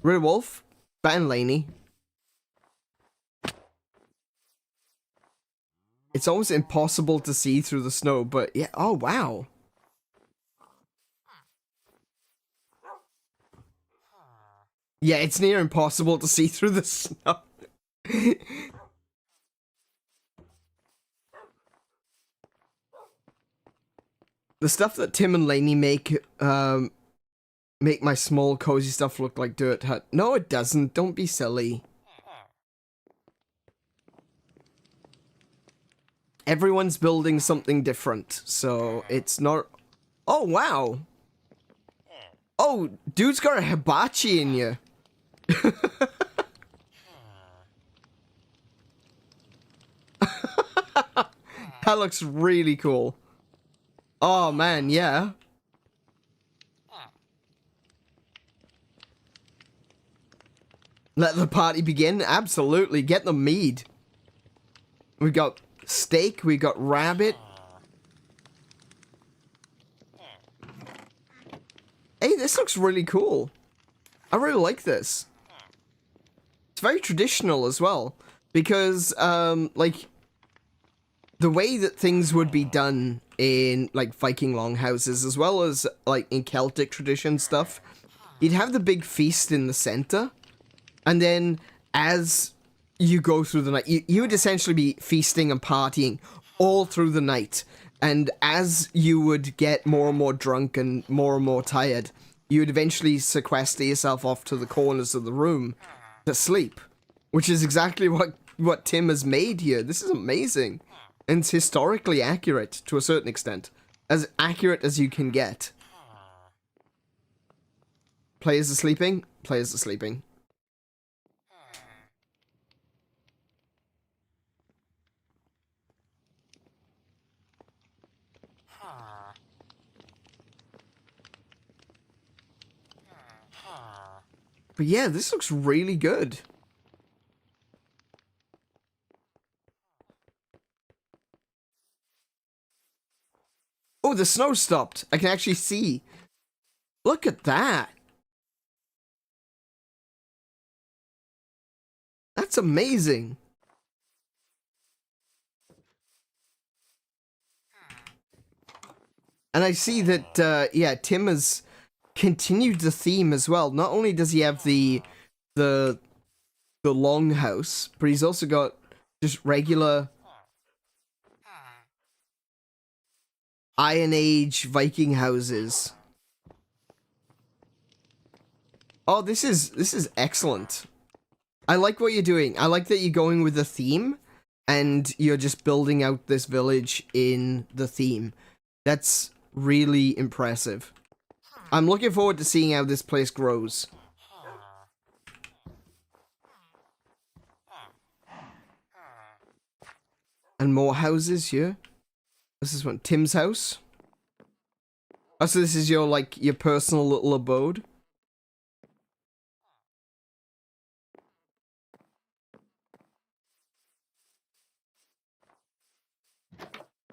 Red Wolf, Ben Laney. It's almost impossible to see through the snow, but yeah, oh wow. Yeah, it's near impossible to see through the snow. The stuff that Tim and Laney make my small cozy stuff look like dirt hut. No, it doesn't. Don't be silly. everyone's building something different, so it's not... Oh, wow! Oh, dude's got a hibachi in you. That looks really cool. Oh, man, yeah. Let the party begin? Absolutely. Get the mead. We got steak, we got rabbit. Hey, this looks really cool. I really like this. It's very traditional as well. Because, like, the way that things would be done in, like, Viking longhouses, as well as, like, in Celtic tradition stuff, you'd have the big feast in the center. And then, as you go through the night, you would essentially be feasting and partying all through the night. And as you would get more and more drunk and more tired, you would eventually sequester yourself off to the corners of the room to sleep. Which is exactly what Tim has made here. This is amazing. And it's historically accurate to a certain extent. As accurate as you can get. Players are sleeping. Players are sleeping. But yeah, this looks really good. Oh, the snow stopped. I can actually see. Look at that. That's amazing. And I see that, yeah, Tim has continued the theme as well. Not only does he have the longhouse, but he's also got just regular Iron Age Viking houses. Oh, this is excellent. I like what you're doing. I like that you're going with the theme and you're just building out this village in the theme. That's really impressive. I'm looking forward to seeing how this place grows. And more houses here. This is what, Tim's house? Oh, so this is your, like, your personal little abode?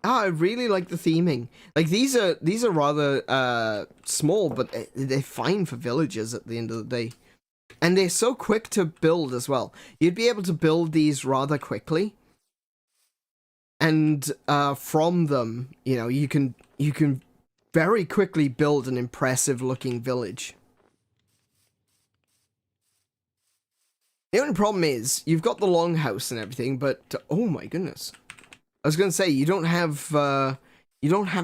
Ah, I really like the theming. Like, these are rather, small, but they're fine for villagers at the end of the day. And they're so quick to build as well. You'd be able to build these rather quickly. And, from them, you know, you can very quickly build an impressive looking village. The only problem is, you've got the longhouse and everything, but, oh my goodness. I was gonna say, you don't have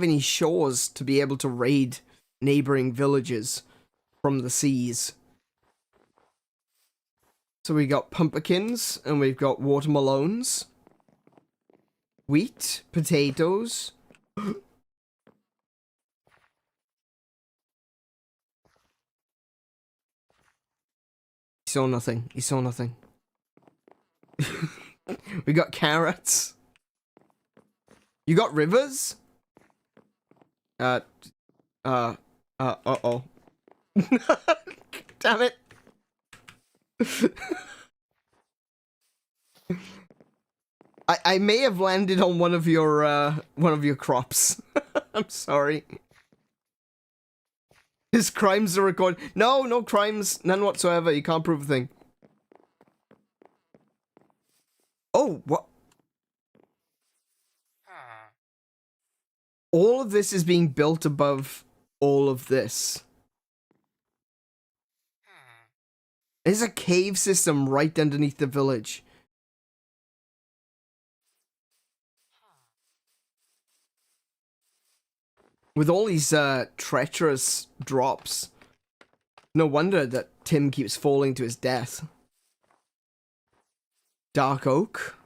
any shores to be able to raid neighboring villages from the seas. So we got pumpkins, and we've got watermelons, wheat, potatoes. He saw nothing. He saw nothing. We got carrots. You got rivers? Uh-oh. Damn it. I may have landed on one of your crops. I'm sorry. His crimes are recorded. No, no crimes. None whatsoever. You can't prove a thing. Oh, what? All of this is being built above all of this. There's a cave system right underneath the village. With all these treacherous drops. No wonder that Tim keeps falling to his death. Dark oak.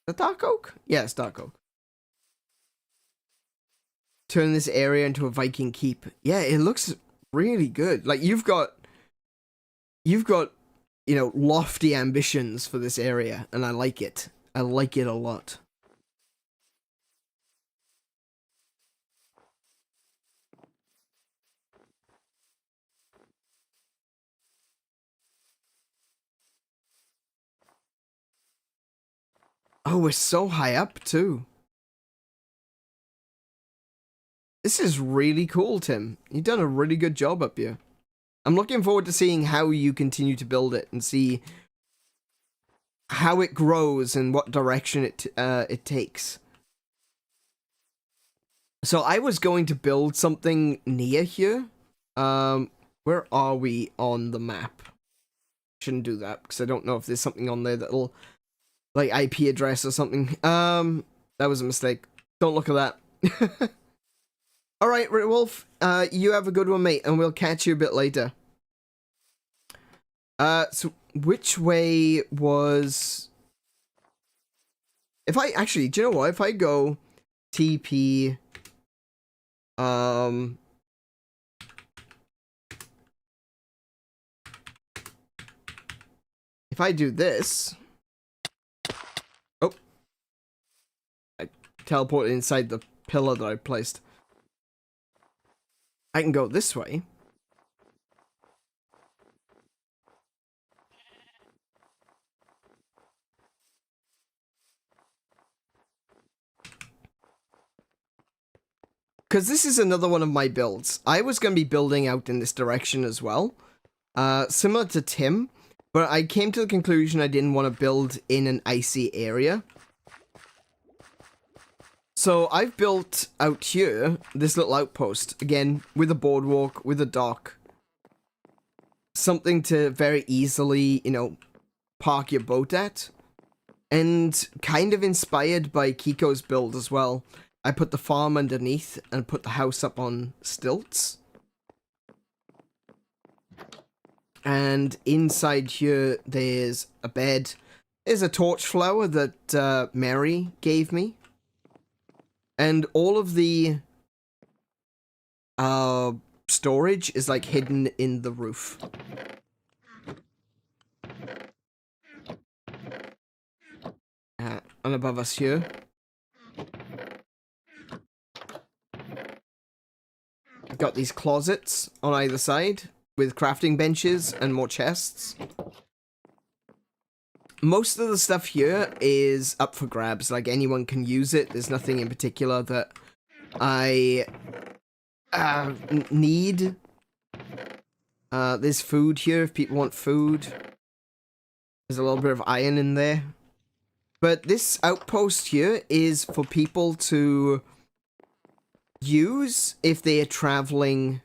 The dark oak? Yeah, it's dark oak. Turn this area into a Viking keep. Yeah, it looks really good. Like, you've got, you know, lofty ambitions for this area, and I like it. I like it a lot. Oh, we're so high up, too. This is really cool, Tim. You've done a really good job up here. I'm looking forward to seeing how you continue to build it and see how it grows and what direction it takes. So I was going to build something near here. Where are we on the map? Shouldn't do that because I don't know if there's something on there that'll, like, IP address or something. That was a mistake. Don't look at that. Alright, Wolf, you have a good one, mate, and we'll catch you a bit later. So which way was... If I, actually, do you know what? If I go TP, if I do this... Oh. I teleported inside the pillar that I placed. I can go this way. Because this is another one of my builds. I was going to be building out in this direction as well. Similar to Tim. But I came to the conclusion I didn't want to build in an icy area. So I've built out here this little outpost. Again, with a boardwalk, with a dock. Something to very easily, you know, park your boat at. And kind of inspired by Kiko's build as well. I put the farm underneath and put the house up on stilts. And inside here, there's a bed. There's a torch flower that Mary gave me. And all of the storage is like hidden in the roof. And above us here. I've got these closets on either side with crafting benches and more chests. Most of the stuff here is up for grabs, like anyone can use it. There's nothing in particular that I need. There's food here if people want food. There's a little bit of iron in there. But this outpost here is for people to use if they are traveling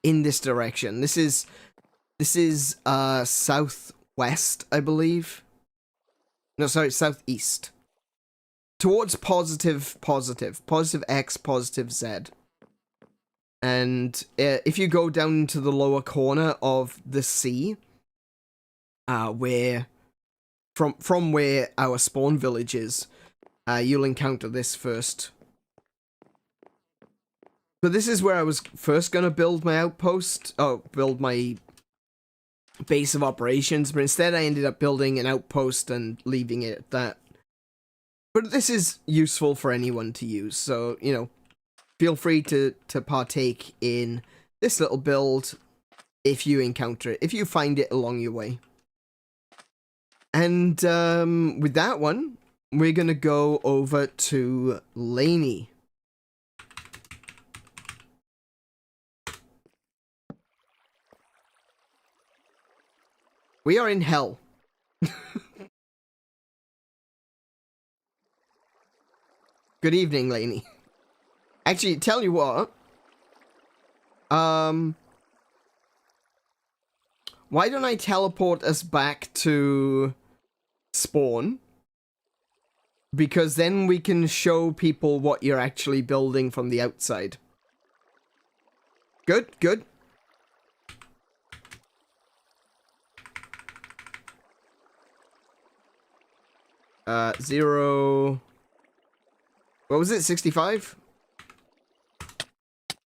in this direction. This is southwest, I believe. No, sorry, southeast. Towards positive X, positive Z. And if you go down into the lower corner of the sea, where from where our spawn village is, you'll encounter this first. But this is where I was first gonna build my outpost, build my base of operations, but instead I ended up building an outpost and leaving it at that. But this is useful for anyone to use, so, you know, feel free to partake in this little build if you encounter it, if you find it along your way. And with that one, we're gonna go over to Laney. We are in hell. Good evening, Laney. Actually, tell you what. Why don't I teleport us back to spawn? Because then we can show people what you're actually building from the outside. Good, good. 0... What was it? 65?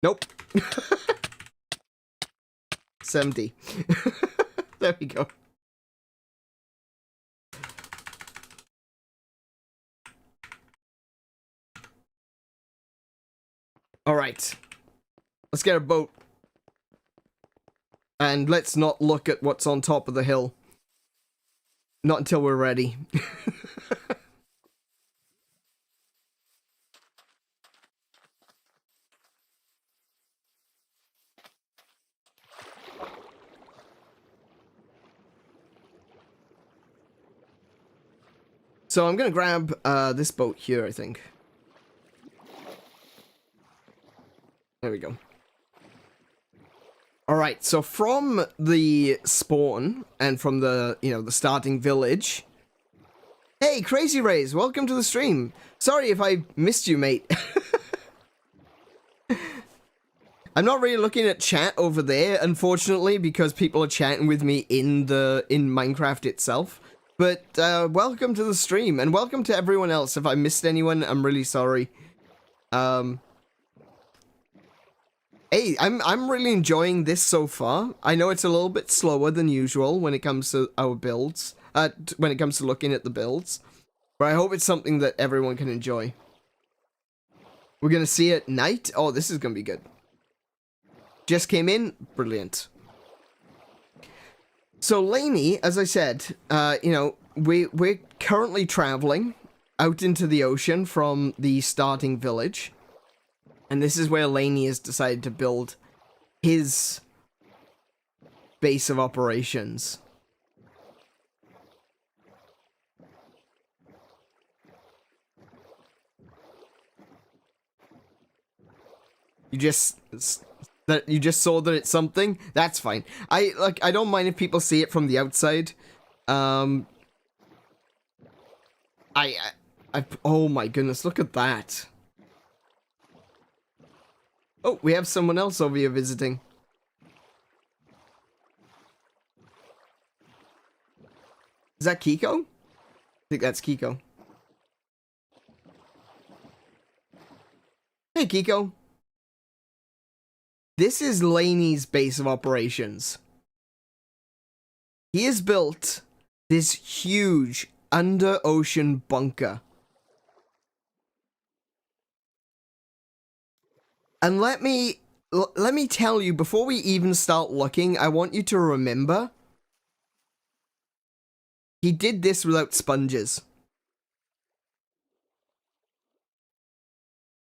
Nope. 70. There we go. Alright. Let's get a boat. And let's not look at what's on top of the hill. Not until we're ready. So I'm gonna grab this boat here, I think. There we go. Alright, so from the spawn, and from the, you know, the starting village... Hey, Crazy Rays, welcome to the stream! Sorry if I missed you, mate. I'm not really looking at chat over there, unfortunately, because people are chatting with me in Minecraft itself. But, welcome to the stream, and welcome to everyone else. If I missed anyone, I'm really sorry. Hey, I'm really enjoying this so far. I know it's a little bit slower than usual when it comes to our builds, when it comes to looking at the builds. But I hope it's something that everyone can enjoy. We're gonna see it at night? Oh, this is gonna be good. Just came in? Brilliant. So, Lainey, as I said, you know, we're currently traveling out into the ocean from the starting village. And this is where Lainey has decided to build his base of operations. You just saw that it's something? That's fine. I don't mind if people see it from the outside. Oh my goodness, look at that. Oh, we have someone else over here visiting. Is that Kiko? I think that's Kiko. Hey, Kiko. This is Lainey's base of operations. He has built this huge under-ocean bunker. And let me tell you, before we even start looking, I want you to remember, he did this without sponges.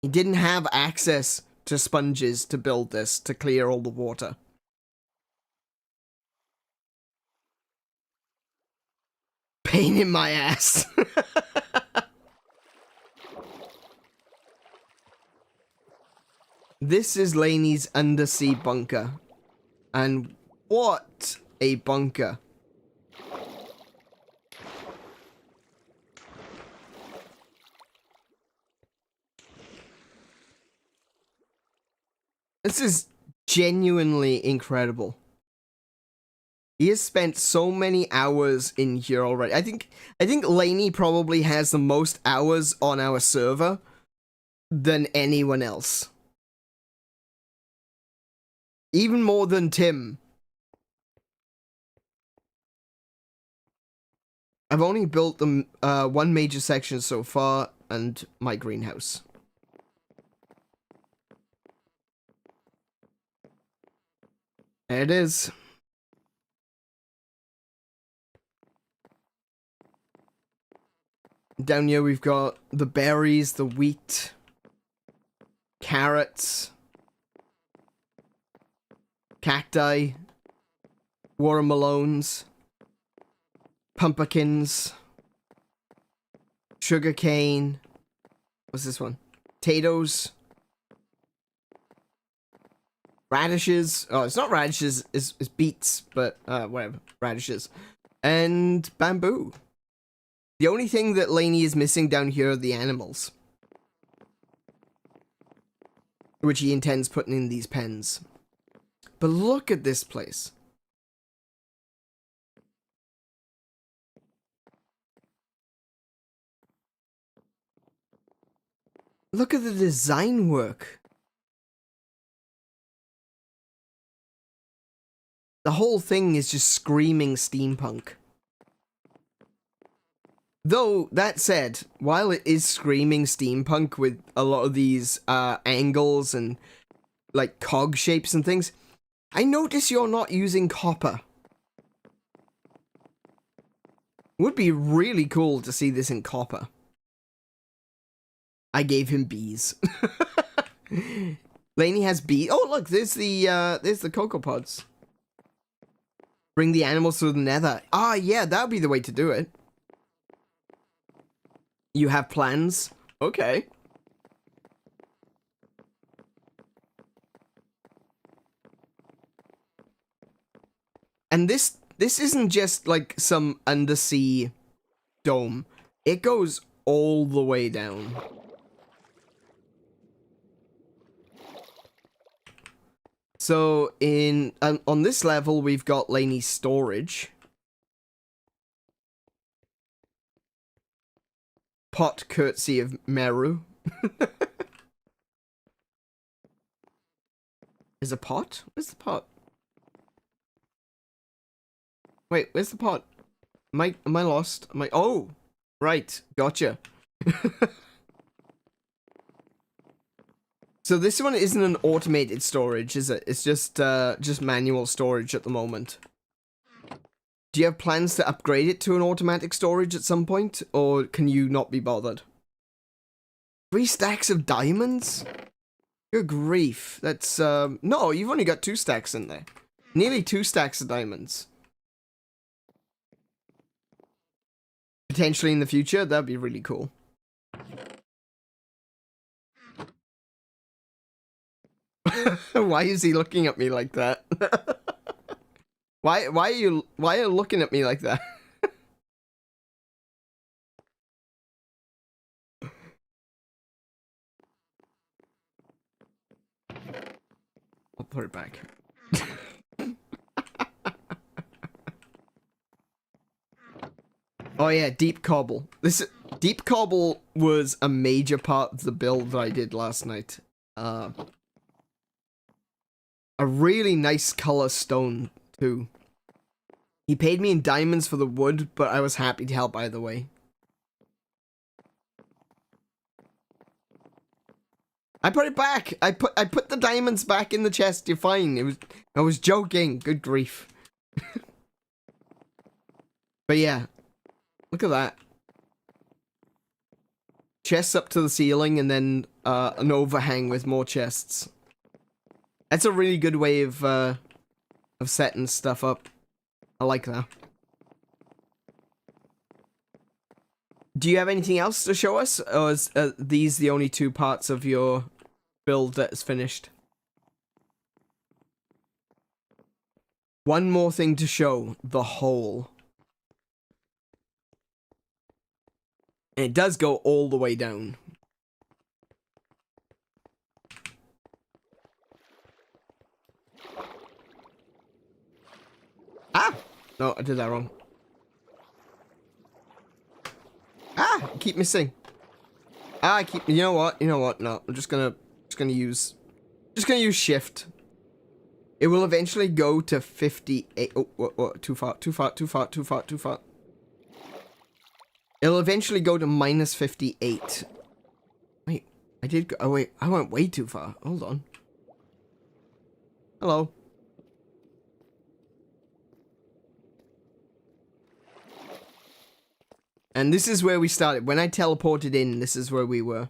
He didn't have access to sponges to build this, to clear all the water. Pain in my ass. This is Lainey's undersea bunker. And what a bunker. This is genuinely incredible. He has spent so many hours in here already. I think Lainey probably has the most hours on our server than anyone else. Even more than Tim. I've only built them one major section so far, and my greenhouse. There it is. Down here we've got the berries, the wheat, carrots, cacti, watermelons, pumpkins, sugarcane. What's this one? Potatoes. Radishes. Oh, it's not radishes, it's beets, but whatever. Radishes. And bamboo. The only thing that Lainey is missing down here are the animals, which he intends putting in these pens. But look at this place. Look at the design work. The whole thing is just screaming steampunk. Though, that said, while it is screaming steampunk with a lot of these angles and like cog shapes and things, I notice you're not using copper. Would be really cool to see this in copper. I gave him bees. Lainey has bees. Oh look, there's the cocoa pods. Bring the animals to the Nether. Ah, yeah, that would be the way to do it. You have plans? Okay. And this isn't just like some undersea dome. It goes all the way down. So in on this level, we've got Lainey's storage. Pot courtesy of Meru. Is a pot? Where's the pot? Wait, where's the pot? Am I lost? Am I? Oh, right, gotcha. So this one isn't an automated storage, is it? It's just manual storage at the moment. Do you have plans to upgrade it to an automatic storage at some point, or can you not be bothered? 3 stacks of diamonds? Good grief. That's, no, you've only got 2 stacks in there. Nearly 2 stacks of diamonds. Potentially in the future, that'd be really cool. Why is he looking at me like that? Why are you looking at me like that? I'll put it back. Oh yeah, deep cobble. This deep cobble was a major part of the build that I did last night. A really nice color stone too. He paid me in diamonds for the wood, but I was happy to help either way. I put it back. I put the diamonds back in the chest. You're fine. I was joking. Good grief. But yeah, look at that. Chests up to the ceiling, and then an overhang with more chests. That's a really good way of setting stuff up. I like that. Do you have anything else to show us, or is these the only 2 parts of your build that is finished? One more thing to show, the hole. And it does go all the way down. Ah! No, I did that wrong. Ah! I keep missing. Ah, you know what? No, I'm just gonna use shift. It will eventually go to 58. Oh, what? Too far. It'll eventually go to minus 58. Wait, I did go. Oh wait, I went way too far. Hold on. Hello. And this is where we started. When I teleported in, this is where we were.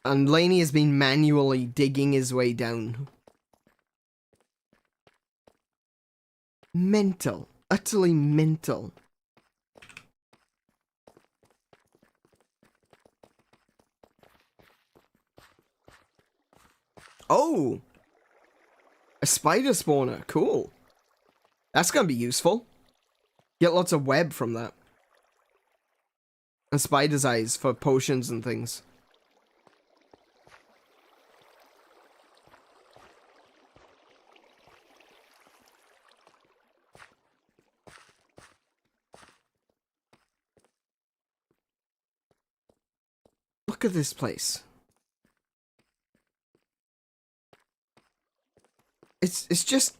And Laney has been manually digging his way down. Mental. Utterly mental. Oh! A spider spawner. Cool. That's gonna be useful. Get lots of web from that. And spider's eyes for potions and things. Look at this place. It's just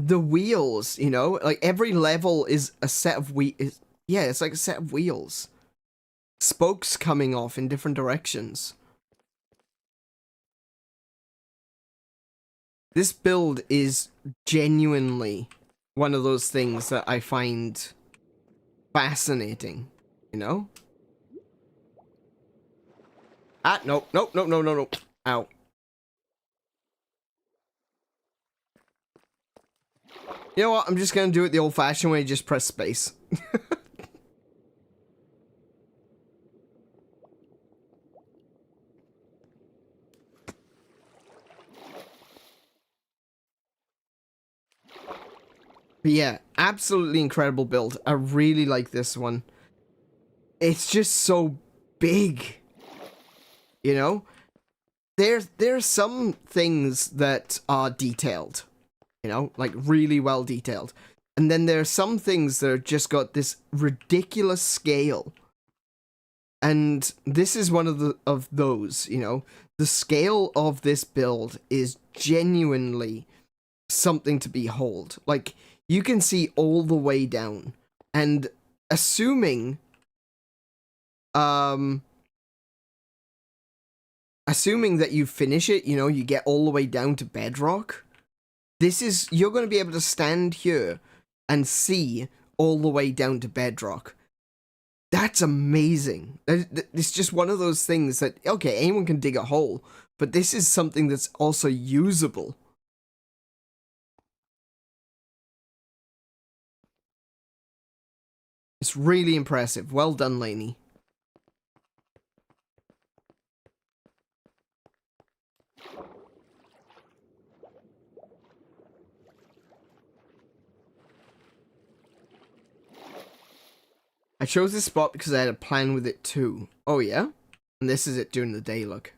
the wheels, you know? Like, every level is a set of yeah, it's like a set of wheels. Spokes coming off in different directions. This build is genuinely one of those things that I find fascinating, you know? Ah, no, no, no, no, no, no. Ow. You know what? I'm just gonna do it the old-fashioned way, just press space. But yeah, absolutely incredible build. I really like this one. It's just so big. You know? There's some things that are detailed. You know? Like, really well detailed. And then there are some things that are just got this ridiculous scale. And this is one of those, you know? The scale of this build is genuinely something to behold. Like, you can see all the way down. And assuming that you finish it, you know, you get all the way down to bedrock, you're going to be able to stand here and see all the way down to bedrock. That's amazing. It's just one of those things that, okay, anyone can dig a hole, but this is something that's also usable. It's really impressive. Well done, Lainey. I chose this spot because I had a plan with it too. Oh yeah? And this is it during the day, look.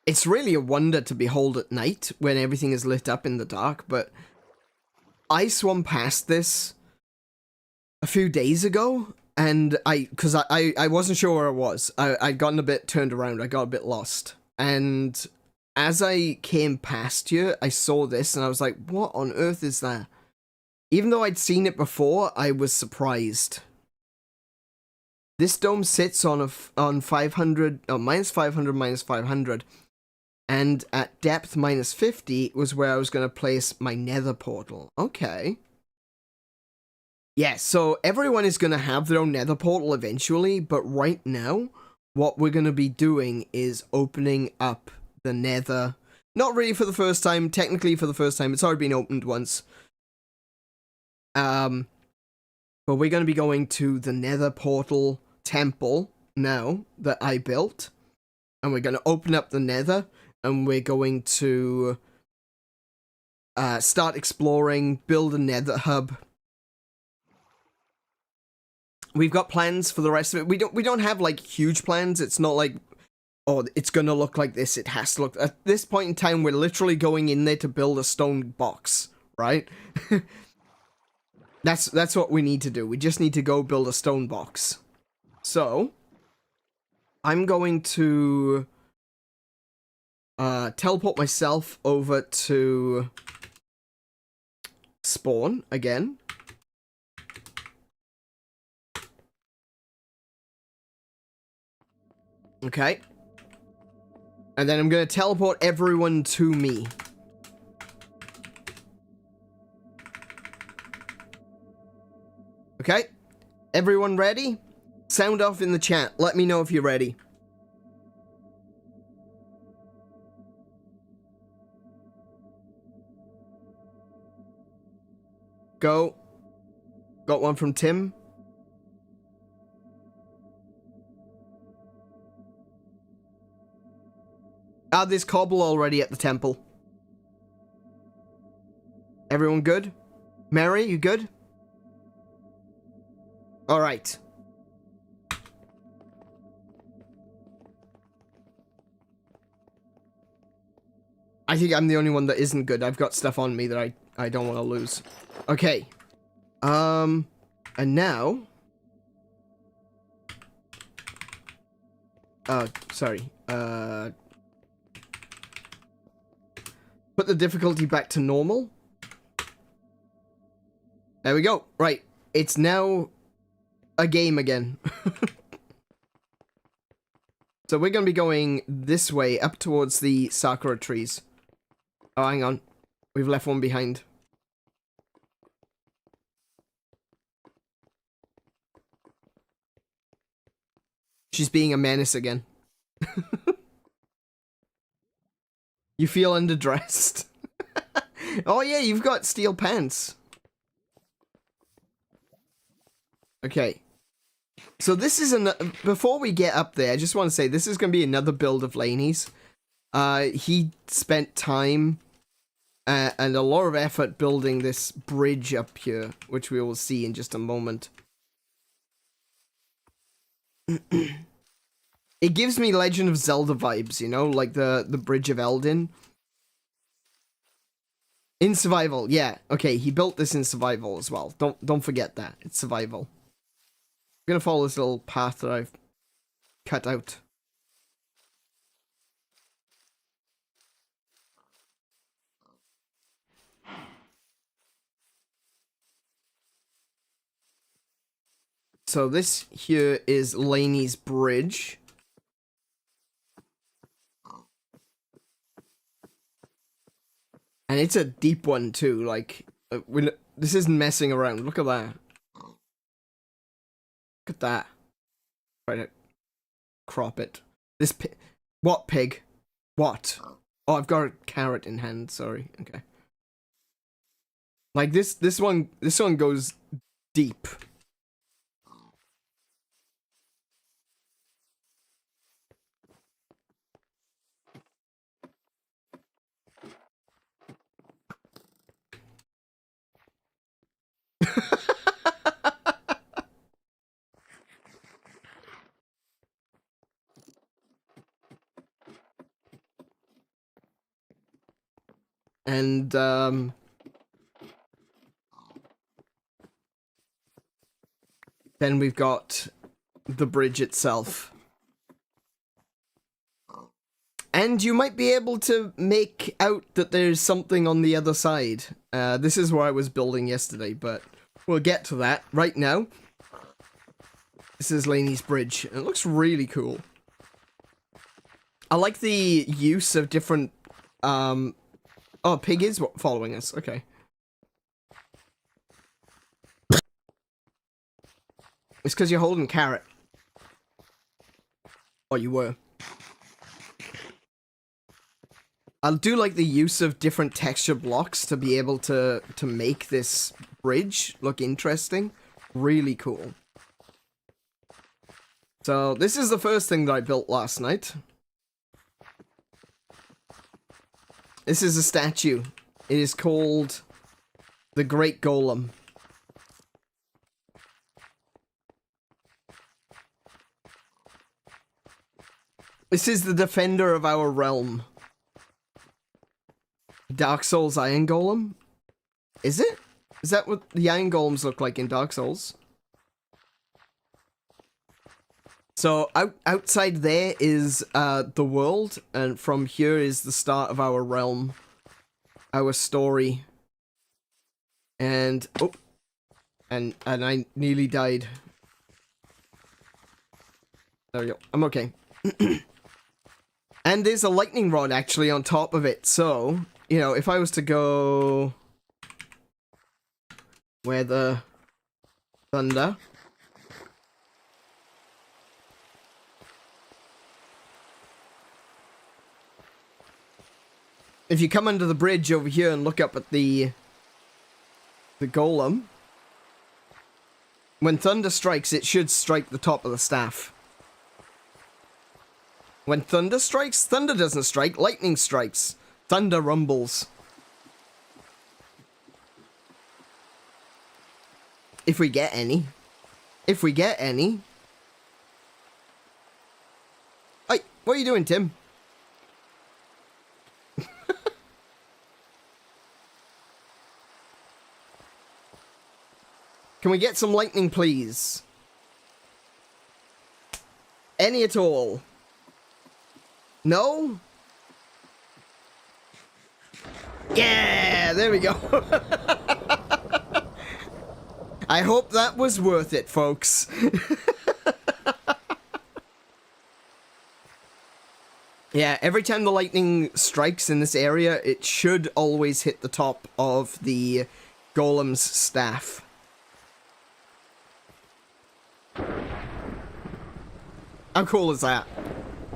It's really a wonder to behold at night when everything is lit up in the dark, but I swam past this a few days ago, and because I wasn't sure where I was. I'd gotten a bit turned around, I got a bit lost. And as I came past you, I saw this, and I was like, what on earth is that? Even though I'd seen it before, I was surprised. This dome sits on 500, oh, minus 500, minus 500. And at depth minus 50 was where I was going to place my nether portal. Okay. Yeah, so everyone is going to have their own nether portal eventually, but right now, what we're going to be doing is opening up the nether. Not really for the first time, technically for the first time. It's already been opened once. But we're going to be going to the nether portal temple now that I built. And we're going to open up the nether. And we're going to start exploring, build a nether hub. We've got plans for the rest of it. We don't have like huge plans. It's not like, oh, it's gonna look like this. It has to look. At this point in time, we're literally going in there to build a stone box, right? That's what we need to do. We just need to go build a stone box. So I'm going to teleport myself over to spawn again. Okay. And then I'm going to teleport everyone to me. Okay. Everyone ready? Sound off in the chat. Let me know if you're ready. Go. Got one from Tim. Ah, there's cobble already at the temple. Everyone good? Mary, you good? Alright. I think I'm the only one that isn't good. I've got stuff on me that I don't want to lose. Okay. And now... sorry. Put the difficulty back to normal. There we go. Right. It's now a game again. So we're going to be going this way, up towards the sakura trees. Oh, hang on. We've left one behind. She's being a menace again. You feel underdressed. Oh yeah, you've got steel pants. Okay. So this is before we get up there, I just want to say this is going to be another build of Laney's. He spent time and a lot of effort building this bridge up here, which we will see in just a moment. It gives me Legend of Zelda vibes, you know, like the Bridge of Eldin. In survival, yeah. Okay, he built this in survival as well. Don't forget that. It's survival. I'm gonna follow this little path that I've cut out. So this here is Laney's bridge. And it's a deep one too, like, this isn't messing around. Look at that. Look at that. Try to crop it. This pig. What pig? What? Oh, I've got a carrot in hand, sorry. Okay. Like, this one goes deep. And, then we've got the bridge itself. And you might be able to make out that there's something on the other side. This is where I was building yesterday, but we'll get to that right now. This is Laney's bridge. It looks really cool. I like the use of different, oh, pig is following us. Okay. It's because you're holding carrot. Oh, you were. I do like the use of different texture blocks to be able to make this bridge look interesting. Really cool. So, this is the first thing that I built last night. This is a statue. It is called the Great Golem. This is the defender of our realm. Dark Souls Iron Golem? Is it? Is that what the Iron Golems look like in Dark Souls? So, outside there is the world, and from here is the start of our realm. Our story. And, oh. And I nearly died. There we go. I'm okay. And there's a lightning rod actually on top of it, so, you know, if I was to go where the thunder, if you come under the bridge over here and look up at the golem, when thunder strikes, it should strike the top of the staff. When thunder strikes, thunder doesn't strike, lightning strikes. Thunder rumbles. If we get any. If we get any. Hey, what are you doing, Tim? Can we get some lightning, please? Any at all? No? Yeah, there we go. I hope that was worth it, folks. Yeah, every time the lightning strikes in this area, it should always hit the top of the golem's staff. How cool is that?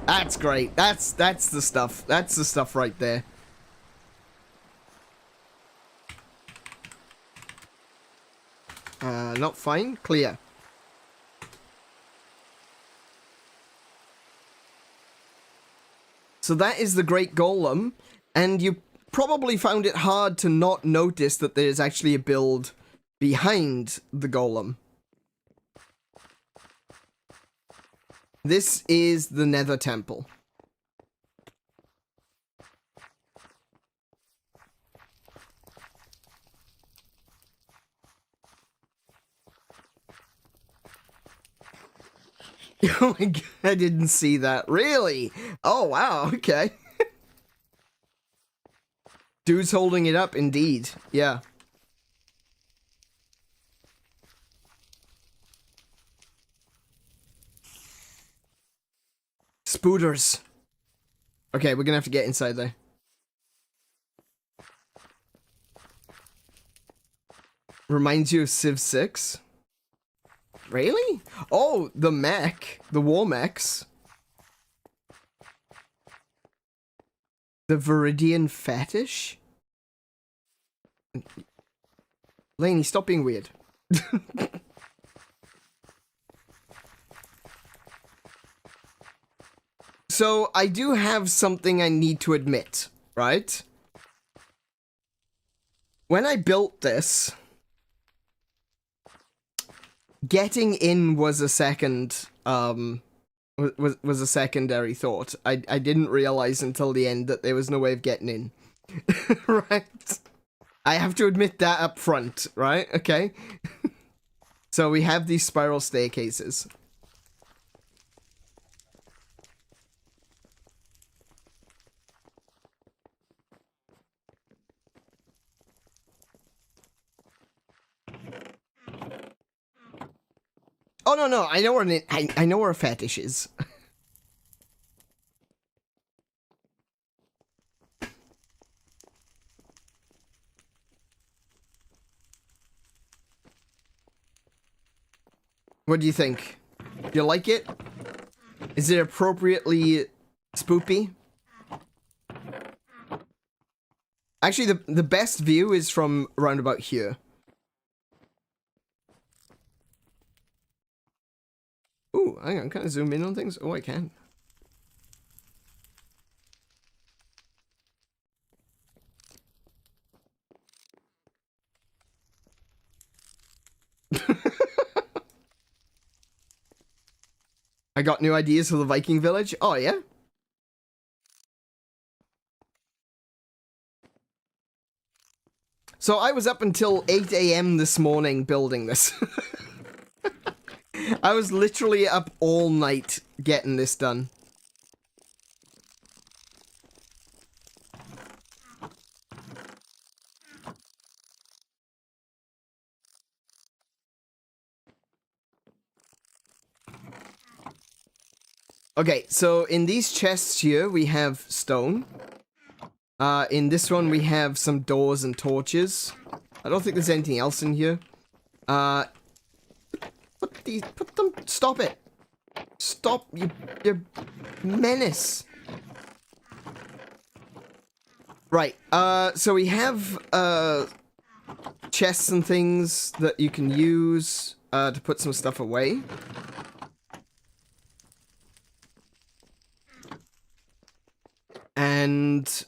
That's great. That's the stuff. That's the stuff right there. Not fine. Clear. So that is the Great Golem, and you probably found it hard to not notice that there's actually a build behind the Golem. This is the Nether Temple. Oh my god, I didn't see that. Really? Oh wow, okay. Dude's holding it up, indeed. Yeah. Spooters. Okay, we're gonna have to get inside there. Reminds you of Civ 6? Really? Oh, the mech. The war mechs. The Viridian Fetish? Lainey, stop being weird. So, I do have something I need to admit, right? When I built this, getting in was a second, was a secondary thought. I didn't realize until the end that there was no way of getting in. Right? I have to admit that up front, right? Okay. So we have these spiral staircases. Oh no, I know where I know where a fetish is. What do you think? Do you like it? Is it appropriately spoopy? Actually, the best view is from around about here. Ooh, hang on, can I zoom in on things? Oh, I can. I got new ideas for the Viking village. Oh, yeah? So I was up until 8 AM this morning building this. I was literally up all night getting this done. Okay, so in these chests here, we have stone. In this one, we have some doors and torches. I don't think there's anything else in here. Put them, stop it. Stop, you menace. Right, so we have, chests and things that you can use, to put some stuff away. And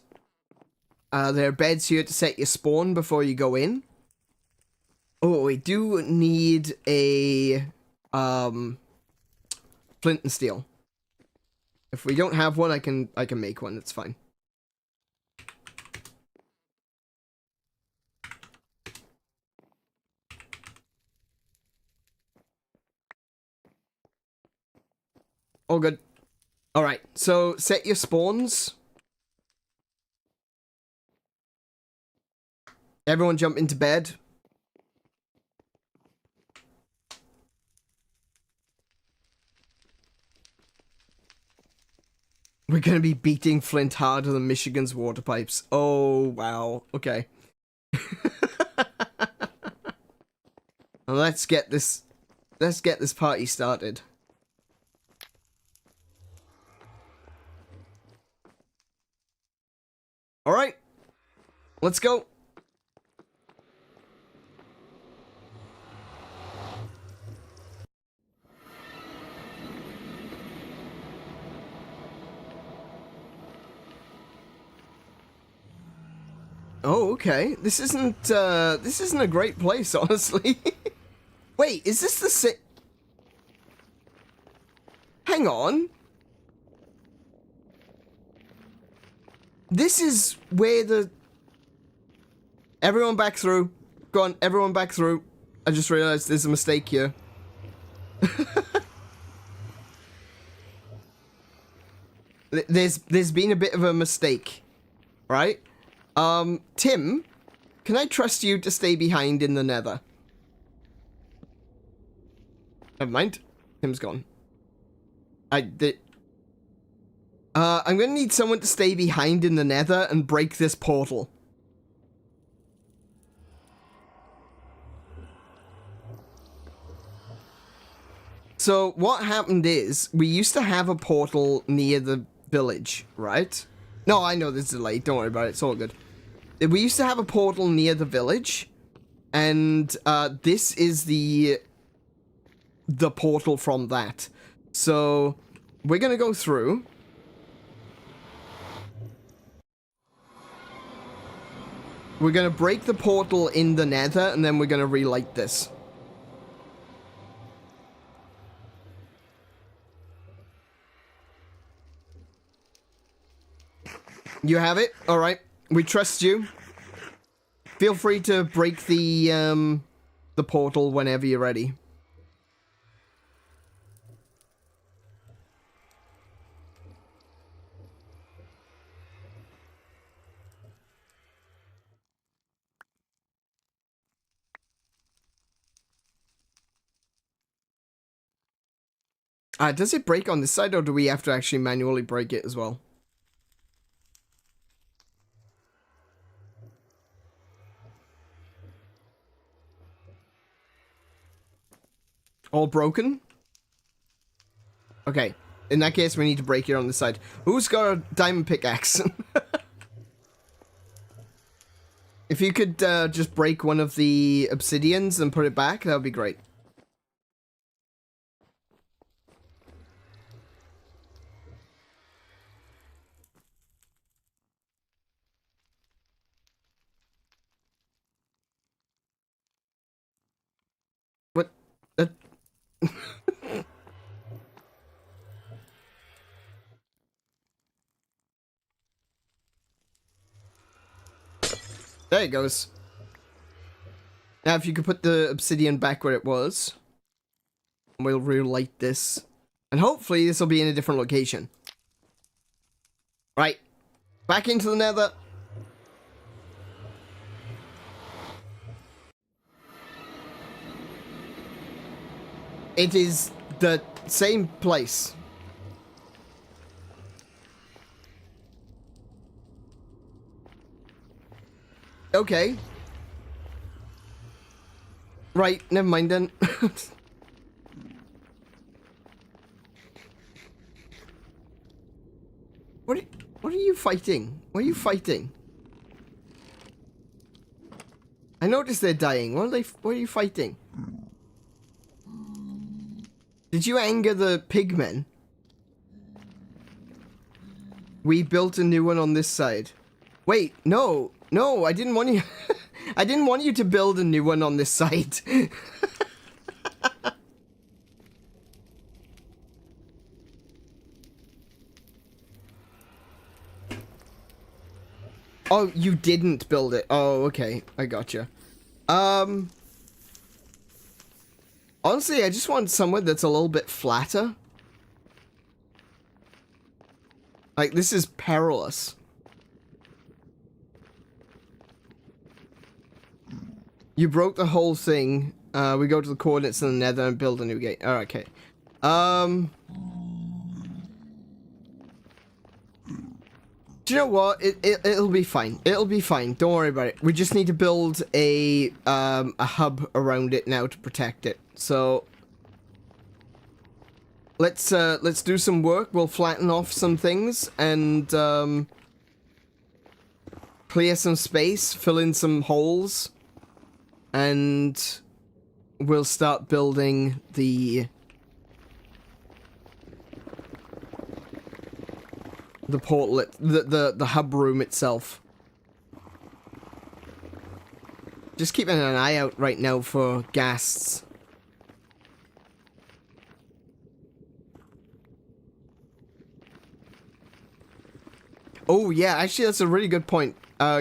there are beds here to set your spawn before you go in. Oh, we do need a flint and steel. If we don't have one, I can make one. It's fine. all good. Alright, so set your spawns. Everyone jump into bed. We're gonna be beating Flint harder than Michigan's water pipes. Oh, wow. Okay. Let's get this party started. Alright. Let's go. Oh, okay. This isn't a great place, honestly. Wait, is this the Hang on. This is where the... Everyone back through. Go on, everyone back through. I just realized there's a mistake here. There's been a bit of a mistake. Right? Tim, can I trust you to stay behind in the Nether? Never mind. Tim's gone. I'm gonna need someone to stay behind in the Nether and break this portal. So, what happened is, we used to have a portal near the village, right? No, I know there's a delay. Don't worry about it. It's all good. We used to have a portal near the village, and this is the portal from that. So, we're gonna go through. We're gonna break the portal in the Nether, and then we're gonna relight this. You have it? Alright. We trust you. Feel free to break the portal whenever you're ready. Does it break on this side, or do we have to actually manually break it as well? All broken? Okay. In that case, we need to break it on this side. Who's got a diamond pickaxe? If you could just break one of the obsidians and put it back, that would be great. What? There it goes. Now, if you could put the obsidian back where it was, we'll relight this. And hopefully this will be in a different location. Right. Back into the Nether. It is the same place. Okay. Right, never mind then. What are you fighting? What are you fighting? I noticed they're dying. What are you fighting? Did you anger the pigmen? We built a new one on this side. Wait, no. No, I didn't want you... I didn't want you to build a new one on this side. Oh, you didn't build it. Oh, okay. I gotcha. Honestly, I just want somewhere that's a little bit flatter. Like, this is perilous. You broke the whole thing. We go to the coordinates in the Nether and build a new gate. Oh, okay. Do you know what? It'll be fine. It'll be fine. Don't worry about it. We just need to build a hub around it now to protect it. So let's do some work. We'll flatten off some things and clear some space, fill in some holes, and we'll start building the portal, the hub room itself. Just keeping an eye out right now for ghasts. Oh yeah, actually that's a really good point.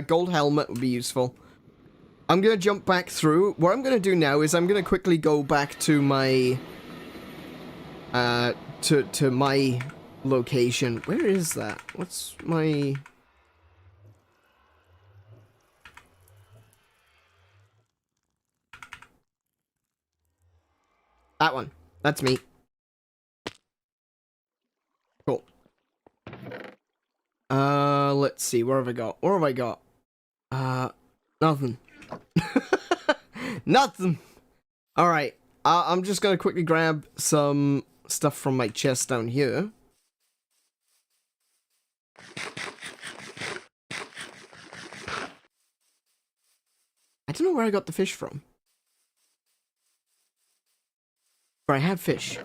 Gold helmet would be useful. I'm gonna jump back through. What I'm gonna do now is I'm gonna quickly go back to my to my location. Where is that? What's my... That one. That's me. Cool. Let's see. What have I got? What have I got? Nothing. Nothing. Alright. I'm just gonna quickly grab some stuff from my chest down here. I don't know where I got the fish from. But I have fish.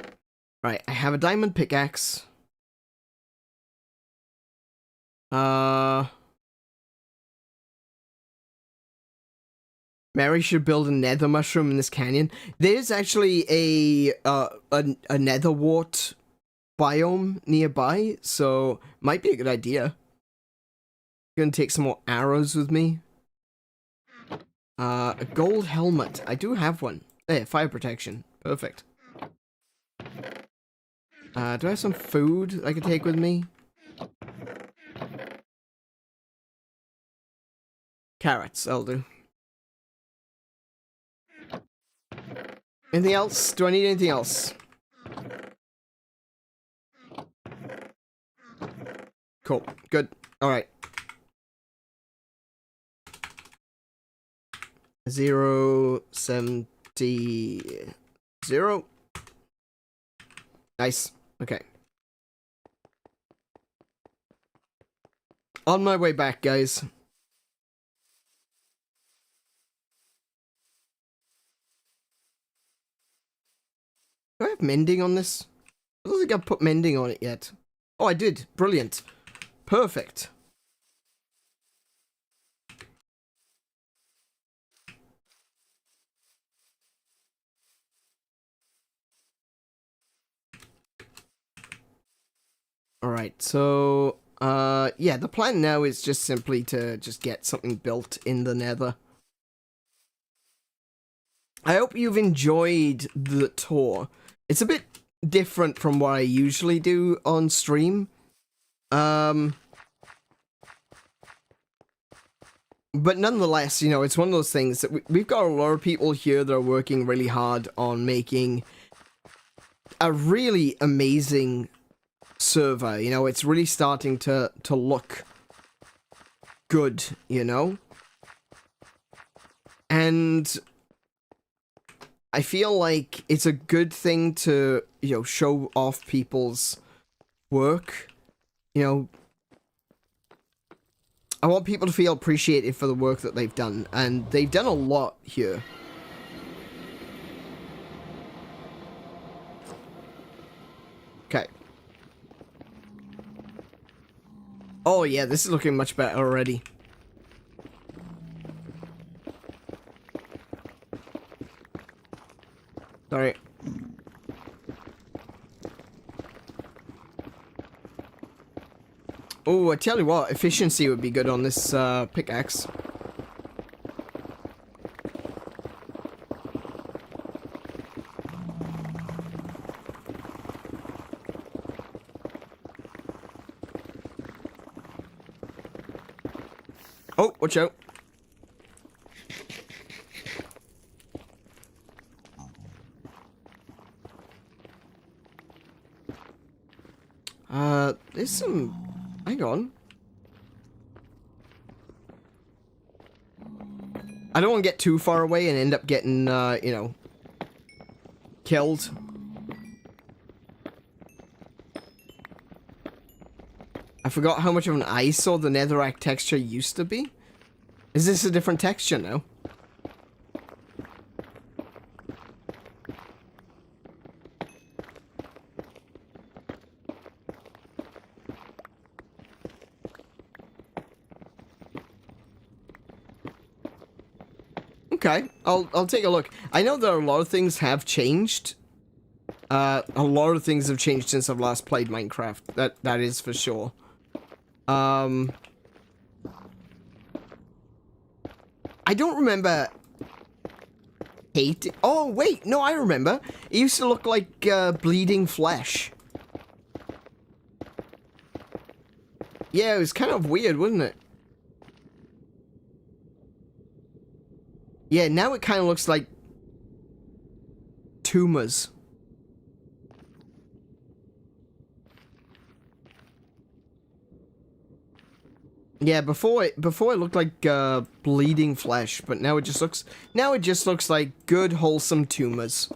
Right, I have a diamond pickaxe. Mary should build a nether mushroom in this canyon. There's actually a nether wart biome nearby, so might be a good idea. Gonna take some more arrows with me. A gold helmet. I do have one. There, fire protection. Perfect. Do I have some food I could take with me? Carrots, I'll do. Anything else? Do I need anything else? Cool. Good. Alright. 070. Nice. Okay. On my way back, guys. Do I have mending on this? I don't think I've put mending on it yet. Oh, I did. Brilliant. Perfect. Alright, so, yeah, the plan now is just simply to just get something built in the Nether. I hope you've enjoyed the tour. It's a bit different from what I usually do on stream. But nonetheless, you know, it's one of those things that we've got a lot of people here that are working really hard on making a really amazing server. You know, it's really starting to look good, you know? And I feel like it's a good thing to, you know, show off people's work. You know, I want people to feel appreciated for the work that they've done, and they've done a lot here. Okay. Oh yeah, this is looking much better already. Sorry. Oh, I tell you what, efficiency would be good on this pickaxe. Oh, watch out. There's some... Hang on. I don't want to get too far away and end up getting, you know, killed. I forgot how much of an eyesore the netherrack texture used to be. Is this a different texture now? Okay, I'll take a look. I know that a lot of things have changed. A lot of things have changed since I've last played Minecraft. That is for sure. I don't remember hating. Oh wait, no, I remember. It used to look like bleeding flesh. Yeah, it was kind of weird, wasn't it? Yeah, now it kind of looks like tumors. Yeah, before it looked like bleeding flesh, but now it just looks like good wholesome tumors.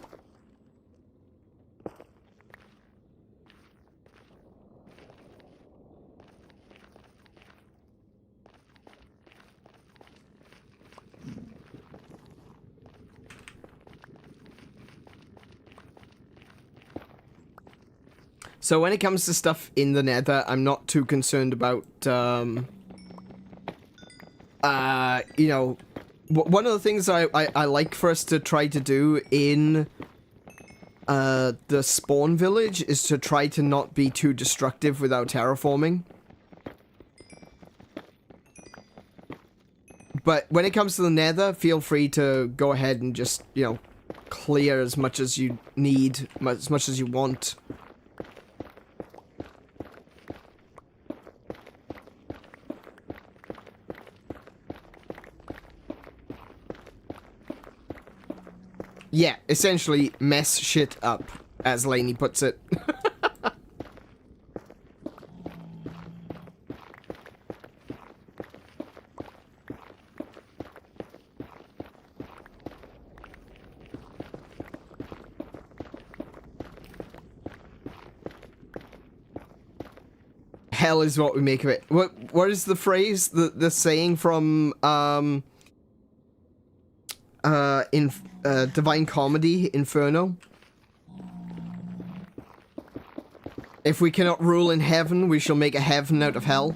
So when it comes to stuff in the Nether, I'm not too concerned about, you know, one of the things I like for us to try to do in, the spawn village is to try to not be too destructive without terraforming. But when it comes to the Nether, feel free to go ahead and just, you know, clear as much as you need, as much as you want. Yeah, essentially mess shit up, as Lainey puts it. Hell is what we make of it. What is the phrase, the saying from in Divine Comedy, Inferno? If we cannot rule in heaven, we shall make a heaven out of hell.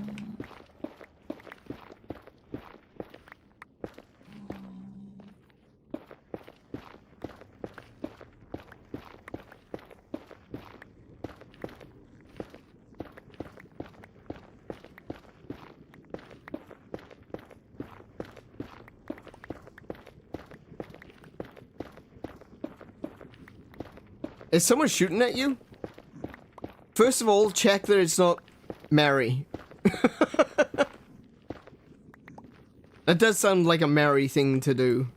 Is someone shooting at you? First of all, check that it's not Mary. That does sound like a Mary thing to do.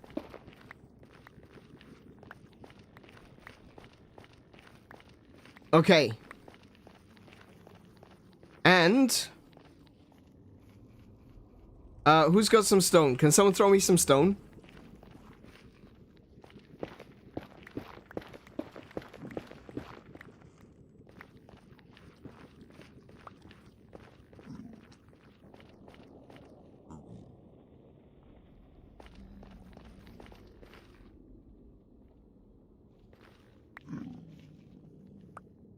Okay. And... who's got some stone? Can someone throw me some stone?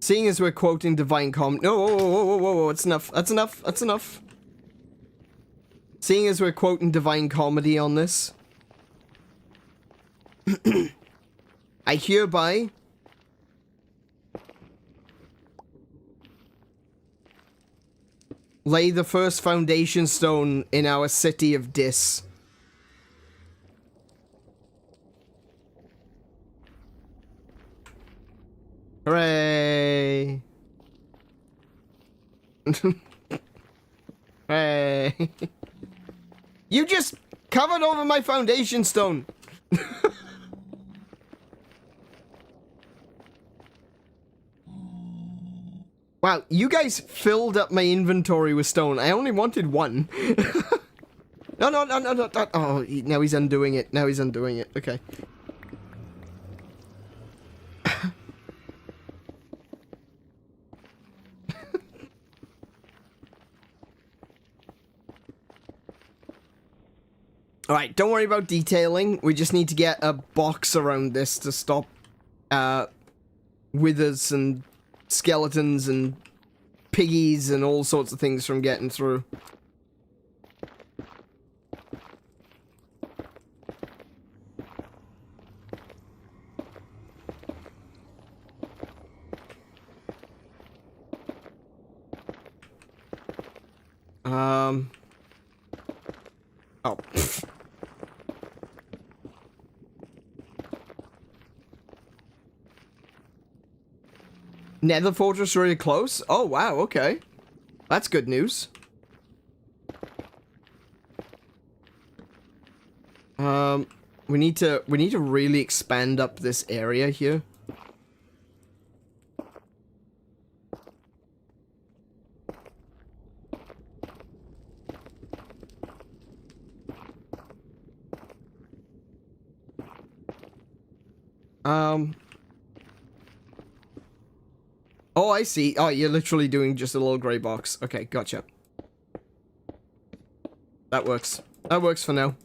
Seeing as we're quoting Divine Comedy... No, whoa, that's enough. That's enough. That's enough. Seeing as we're quoting Divine Comedy on this... I hereby... lay the first foundation stone in our city of Dis. Hooray! Hooray! You just covered over my foundation stone. Wow, you guys filled up my inventory with stone. I only wanted one. No. Oh, now he's undoing it. Now he's undoing it. Okay. Alright, don't worry about detailing. We just need to get a box around this to stop withers and skeletons and piggies and all sorts of things from getting through. Oh. Nether Fortress really close? Oh, wow, okay. That's good news. We need to really expand up this area here. Oh, I see. Oh, you're literally doing just a little grey box. Okay, gotcha. That works. That works for now.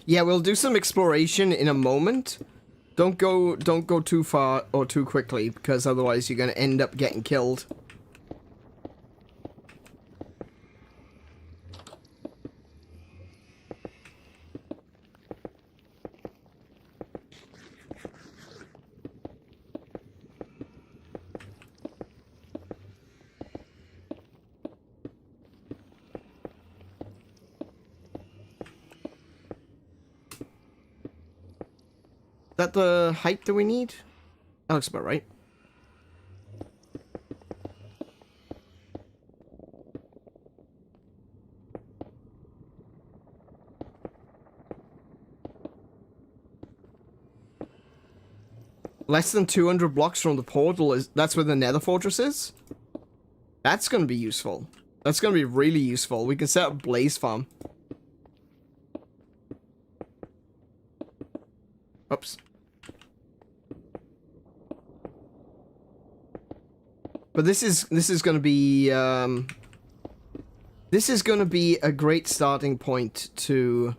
Yeah, we'll do some exploration in a moment. Don't go too far or too quickly, because otherwise you're gonna end up getting killed. Is that the height that we need? That looks about right. Less than 200 blocks from the portal is... That's where the Nether Fortress is? That's gonna be useful. That's gonna be really useful. We can set up Blaze Farm. Oops. But this is gonna be this is gonna be a great starting point to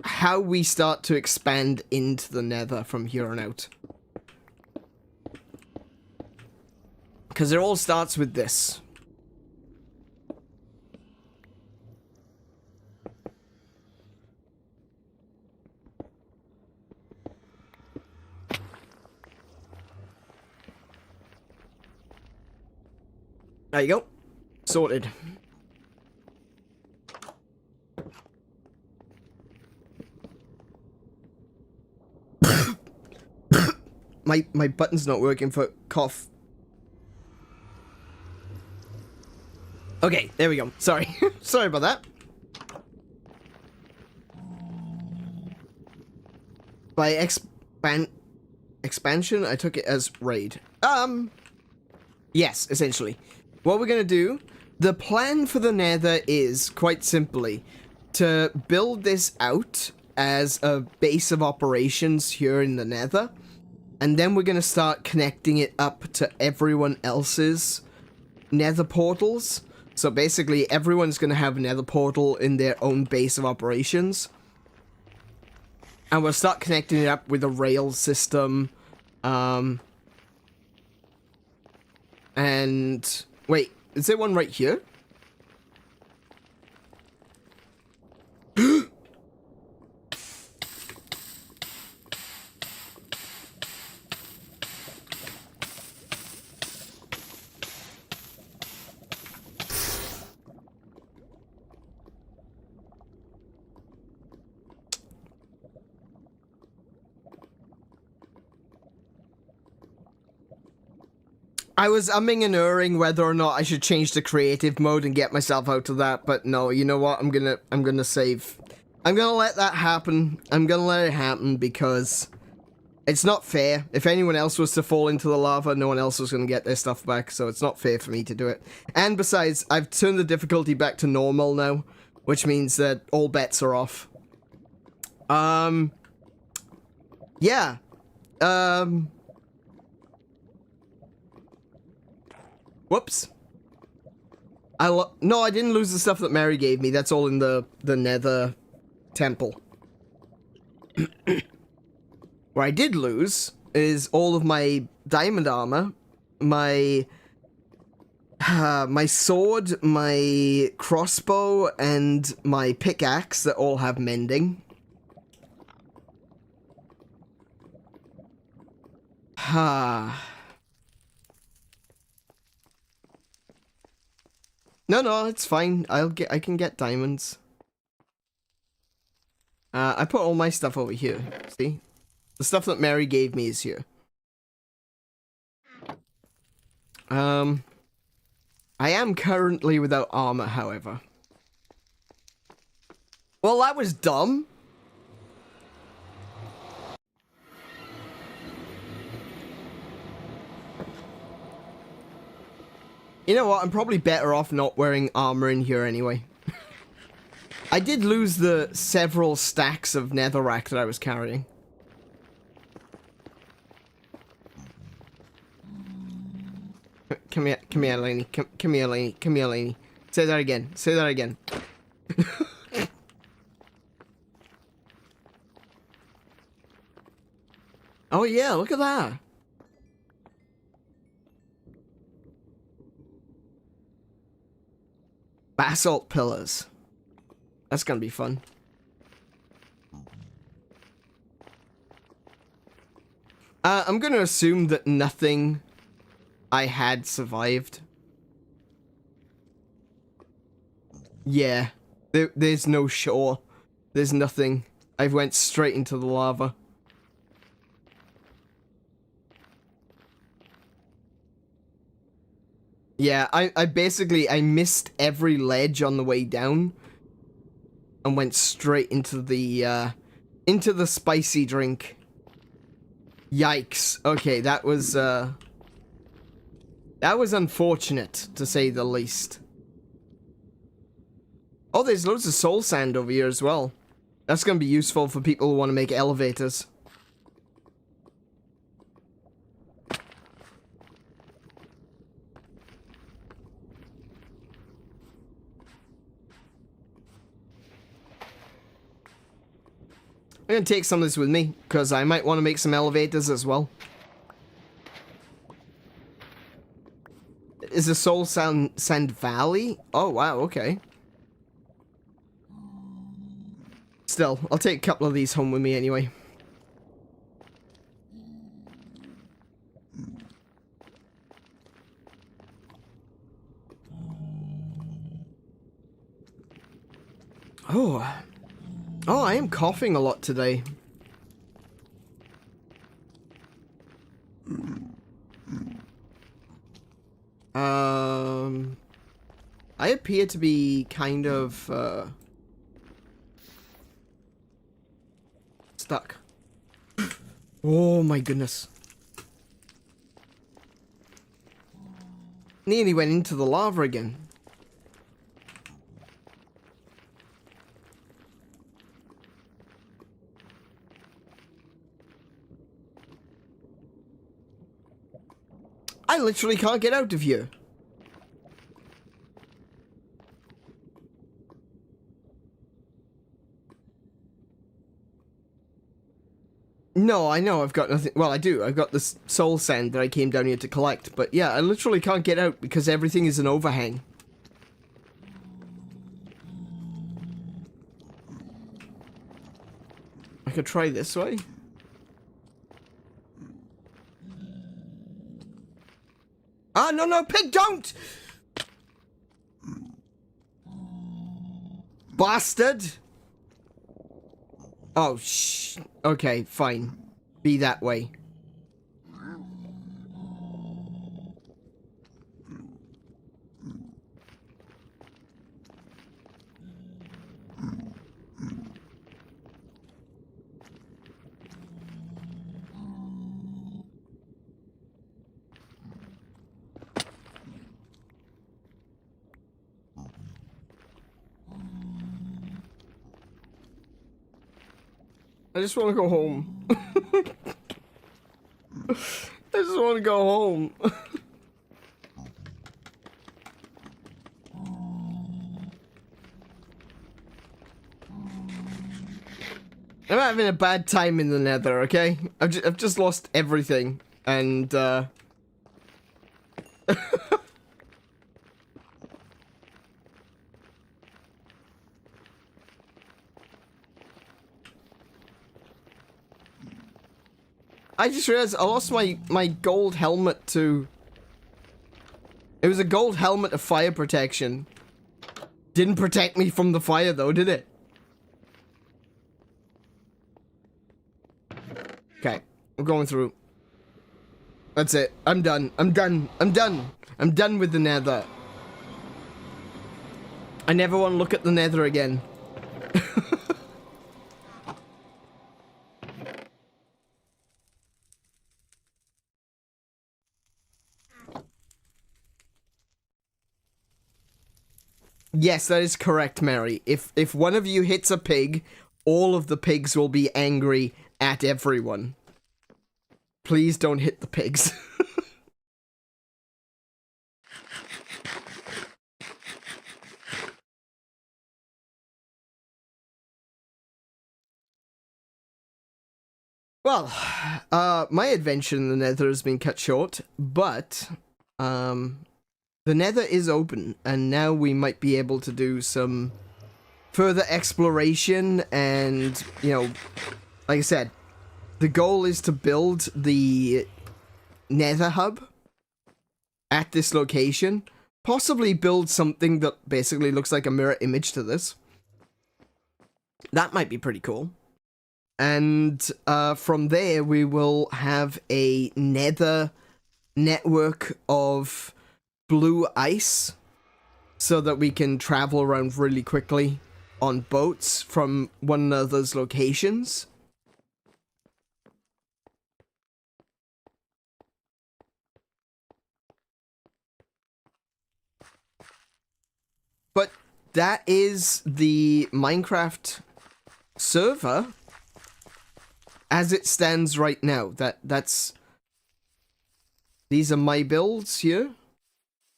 how we start to expand into the Nether from here on out. Because it all starts with this. There you go. Sorted. My button's not working for cough. Okay, there we go. Sorry. Sorry about that. By expansion, I took it as raid. Yes, essentially. What we're gonna do, the plan for the Nether is, quite simply, to build this out as a base of operations here in the Nether, and then we're gonna start connecting it up to everyone else's Nether portals. So basically, everyone's gonna have a Nether portal in their own base of operations. And we'll start connecting it up with a rail system, and... Wait, is there one right here? I was umming and erring whether or not I should change to creative mode and get myself out of that, but no, you know what? I'm gonna save. I'm gonna let that happen. I'm gonna let it happen because it's not fair. If anyone else was to fall into the lava, no one else was gonna get their stuff back, so it's not fair for me to do it. And besides, I've turned the difficulty back to normal now, which means that all bets are off. Yeah. Whoops. No, I didn't lose the stuff that Mary gave me. That's all in the Nether temple. Where I did lose is all of my diamond armor, my my sword, my crossbow, and my pickaxe that all have mending. Ha. No, it's fine. I can get diamonds. I put all my stuff over here. See? The stuff that Mary gave me is here. I am currently without armor, however. Well, that was dumb. You know what? I'm probably better off not wearing armor in here anyway. I did lose the several stacks of netherrack that I was carrying. Come here, Lainey. Come here, Lainey. Come here, Lainey. Say that again. Say that again. Oh yeah, look at that. Basalt pillars. That's gonna be fun. I'm gonna assume that nothing I had survived. Yeah. There's no shore. There's nothing. I went straight into the lava. Yeah, I basically, I missed every ledge on the way down. And went straight into the spicy drink. Yikes. Okay, that was unfortunate, to say the least. Oh, there's loads of soul sand over here as well. That's gonna be useful for people who want to make elevators. I'm gonna take some of this with me, because I might want to make some elevators as well. Is a soul sand valley? Oh, wow, okay. Still, I'll take a couple of these home with me anyway. Oh, I am coughing a lot today. I appear to be kind of, stuck. Oh my goodness. Nearly went into the lava again. I literally can't get out of here. No, I know I've got nothing. Well, I do. I've got this soul sand that I came down here to collect. But yeah, I literally can't get out because everything is an overhang. I could try this way. Ah, no, pig, don't! Bastard! Oh, shh. Okay, fine. Be that way. I just want to go home. I just want to go home. I'm having a bad time in the Nether, okay? I've just lost everything, and I just realized I lost my gold helmet to... It was a gold helmet of fire protection. Didn't protect me from the fire though, did it? Okay, I'm going through. That's it. I'm done. I'm done. I'm done. I'm done with the Nether. I never want to look at the Nether again. Yes, that is correct, Mary. If one of you hits a pig, all of the pigs will be angry at everyone. Please don't hit the pigs. Well, my adventure in the Nether has been cut short, but the Nether is open, and now we might be able to do some further exploration, and, you know, like I said, the goal is to build the Nether hub at this location, possibly build something that basically looks like a mirror image to this. That might be pretty cool. And from there, we will have a Nether network of blue ice so that we can travel around really quickly on boats from one another's locations. But that is the Minecraft server as it stands right now. These are my builds here.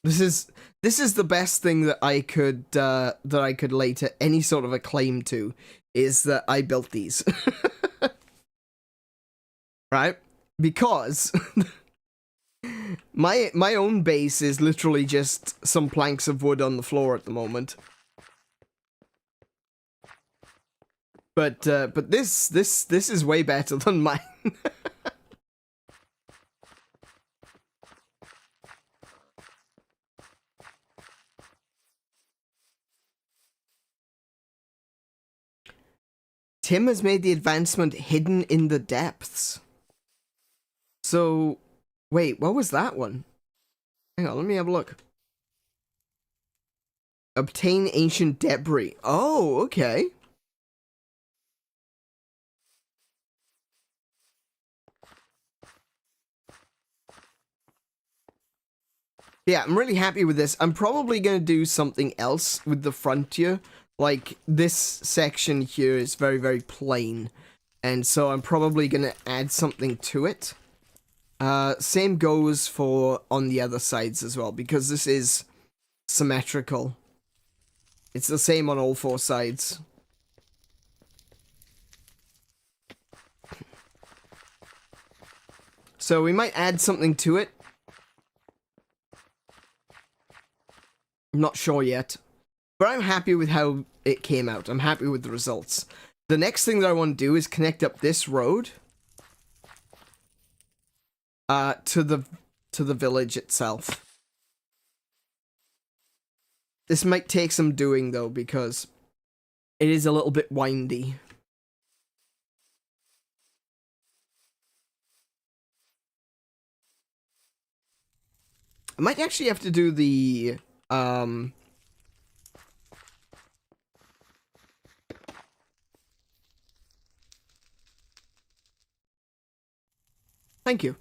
This is the best thing that I could lay to any sort of a claim to, is that I built these. Right? Because my own base is literally just some planks of wood on the floor at the moment. But this is way better than mine. Tim has made the advancement hidden in the depths. So, wait, what was that one? Hang on, let me have a look. Obtain ancient debris. Oh, okay. Yeah, I'm really happy with this. I'm probably going to do something else with the frontier. Like, this section here is very, very plain. And so I'm probably going to add something to it. Same goes for on the other sides as well, because this is symmetrical. It's the same on all four sides. So we might add something to it. I'm not sure yet. But I'm happy with how it came out. I'm happy with the results. The next thing that I want to do is connect up this road to the village itself. This might take some doing though, because it is a little bit windy. I might actually have to do the thank you.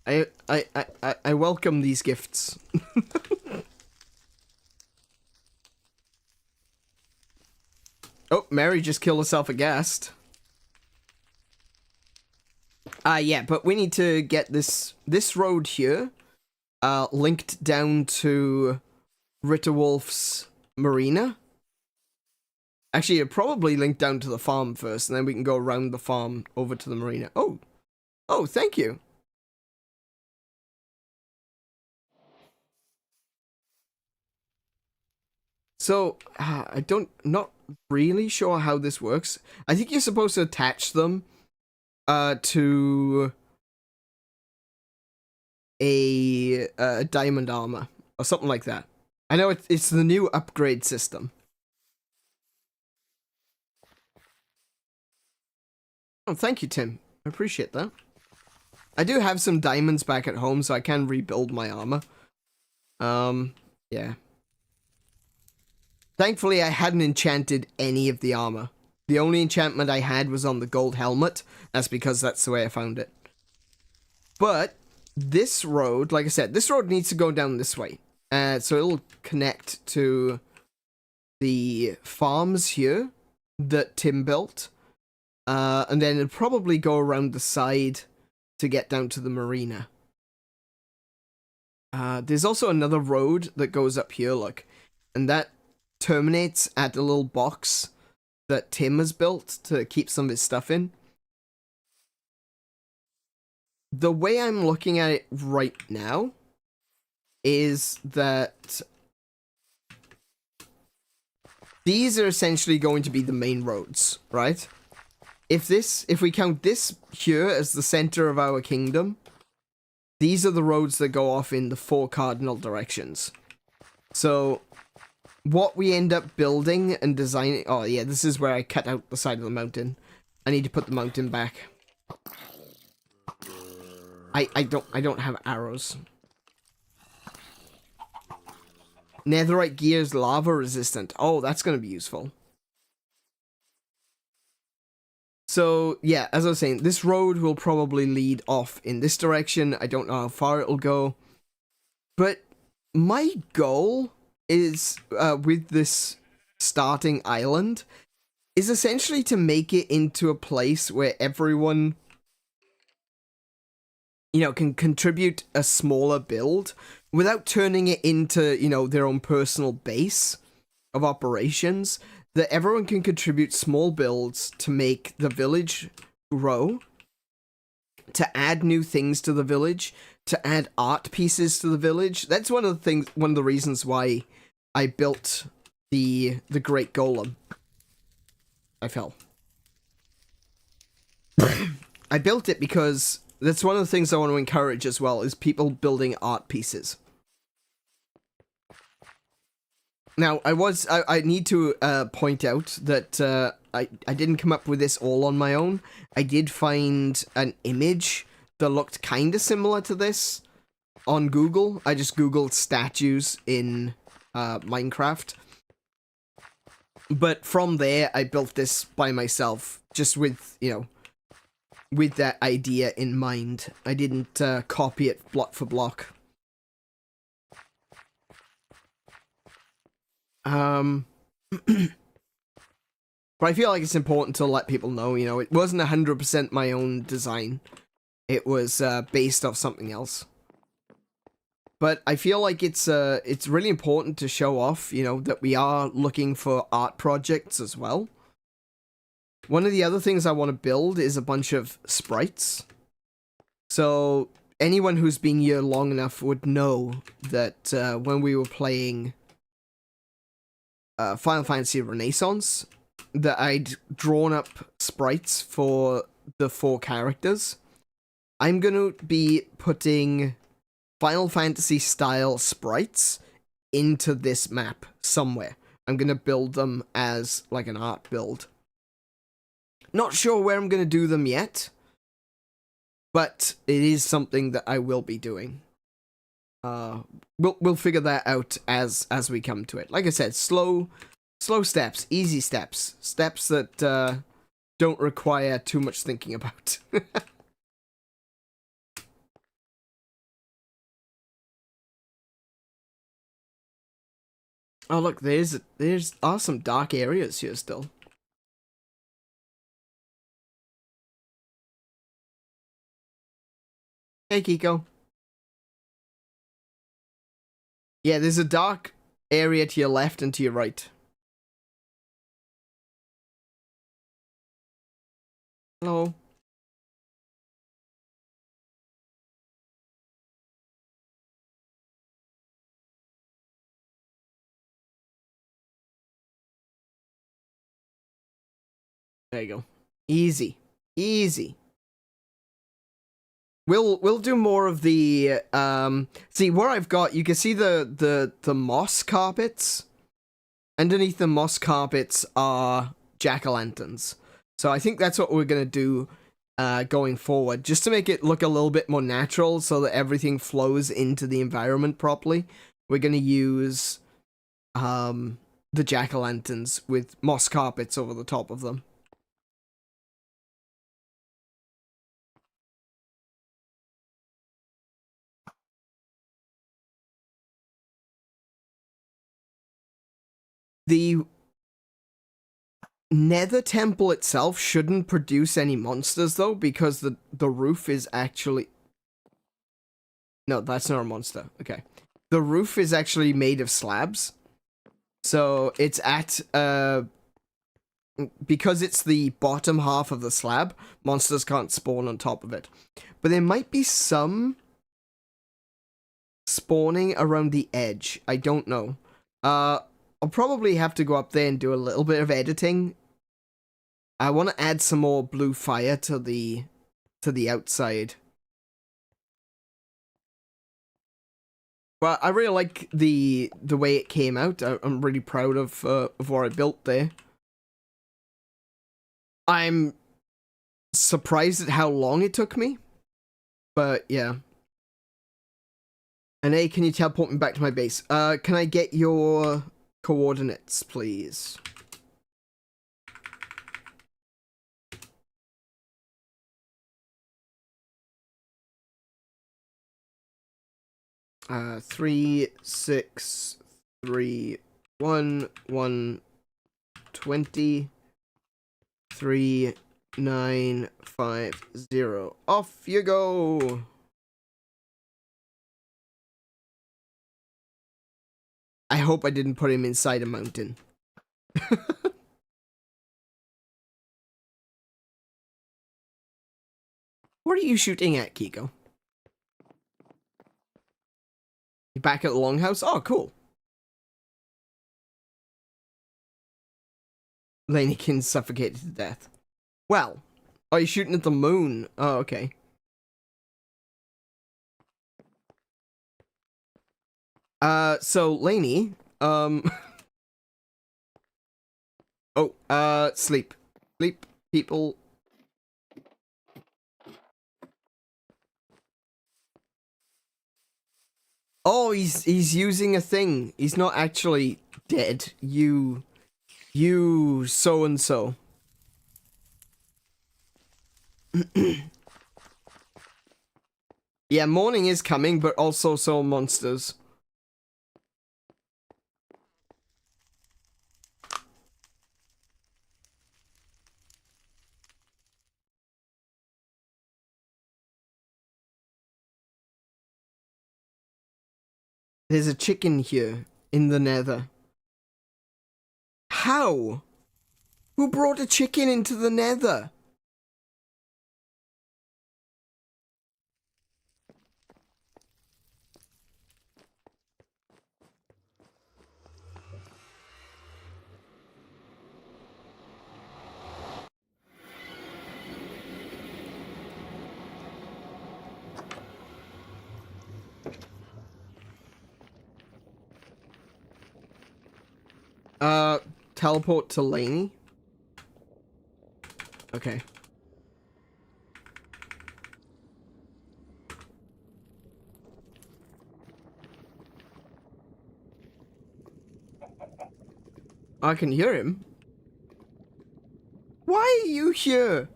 I welcome these gifts. Oh, Mary just killed herself a ghast. Yeah, but we need to get this road here linked down to Ritterwolf's marina. Actually, it probably linked down to the farm first, and then we can go around the farm over to the marina. Oh, thank you. So, not really sure how this works. I think you're supposed to attach them to a diamond armor or something like that. I know it's the new upgrade system. Oh, thank you, Tim. I appreciate that. I do have some diamonds back at home, so I can rebuild my armor. Yeah. Thankfully, I hadn't enchanted any of the armor. The only enchantment I had was on the gold helmet. That's because that's the way I found it. But this road, like I said, this road needs to go down this way. So it'll connect to the farms here that Tim built. And then it'll probably go around the side to get down to the marina. There's also another road that goes up here, look. And that terminates at a little box that Tim has built to keep some of his stuff in. The way I'm looking at it right now is that these are essentially going to be the main roads, right? If we count this here as the center of our kingdom, these are the roads that go off in the 4 cardinal directions. So what we end up building and designing... Oh, yeah, this is where I cut out the side of the mountain. I need to put the mountain back. I don't have arrows. Netherite gear is lava resistant. Oh, that's going to be useful. So, yeah, as I was saying, this road will probably lead off in this direction. I don't know how far it'll go. But my goal is, with this starting island, is essentially to make it into a place where everyone, you know, can contribute a smaller build without turning it into, you know, their own personal base of operations. That everyone can contribute small builds to make the village grow, to add new things to the village, to add art pieces to the village. That's one of the reasons why I built the Great Golem. I fell. I built it because that's one of the things I want to encourage as well, is people building art pieces. Now, I need to point out that I didn't come up with this all on my own. I did find an image that looked kind of similar to this on Google. I just Googled statues in Minecraft. But from there, I built this by myself, just with, you know, with that idea in mind. I didn't copy it block for block. But I feel like it's important to let people know, you know, it wasn't 100% my own design. It was based off something else. But I feel like it's really important to show off, you know, that we are looking for art projects as well. One of the other things I want to build is a bunch of sprites. So anyone who's been here long enough would know that when we were playing Final Fantasy Renaissance, that I'd drawn up sprites for the 4 characters. I'm going to be putting Final Fantasy style sprites into this map somewhere. I'm going to build them as like an art build. Not sure where I'm going to do them yet, but it is something that I will be doing. We'll figure that out as we come to it. Like I said, slow steps, easy steps, steps that don't require too much thinking about. Oh look, there's some dark areas here still. Hey, Kiko. Yeah, there's a dark area to your left and to your right. Hello. There you go. Easy. Easy. We'll do more of the see where I've got, you can see the moss carpets. Underneath the moss carpets are jack-o'-lanterns. So I think that's what we're gonna do going forward, just to make it look a little bit more natural so that everything flows into the environment properly. We're gonna use the jack-o'-lanterns with moss carpets over the top of them. The Nether temple itself shouldn't produce any monsters though, because the roof is actually... No, that's not a monster. Okay. The roof is actually made of slabs. So it's at because it's the bottom half of the slab, monsters can't spawn on top of it. But there might be some spawning around the edge. I don't know. I'll probably have to go up there and do a little bit of editing. I want to add some more blue fire to the outside. But I really like the way it came out. I'm really proud of what I built there. I'm surprised at how long it took me. But yeah. And hey, can you teleport me back to my base? Can I get your coordinates, please? Uh, 3, 6, 3, 1, 1, 20, 3, 9, 5, 0. Off you go! I hope I didn't put him inside a mountain. What are you shooting at, Kiko? You back at the longhouse? Oh, cool. Laneykin's suffocated to death. Well, oh, you're shooting at the moon. Oh, okay. So, Laney, oh, sleep. Sleep, people. Oh, he's using a thing. He's not actually dead. You so-and-so. Yeah, morning is coming, but also so monsters. There's a chicken here in the Nether. How? Who brought a chicken into the Nether? Teleport to Laney? Okay. I can hear him. Why are you here?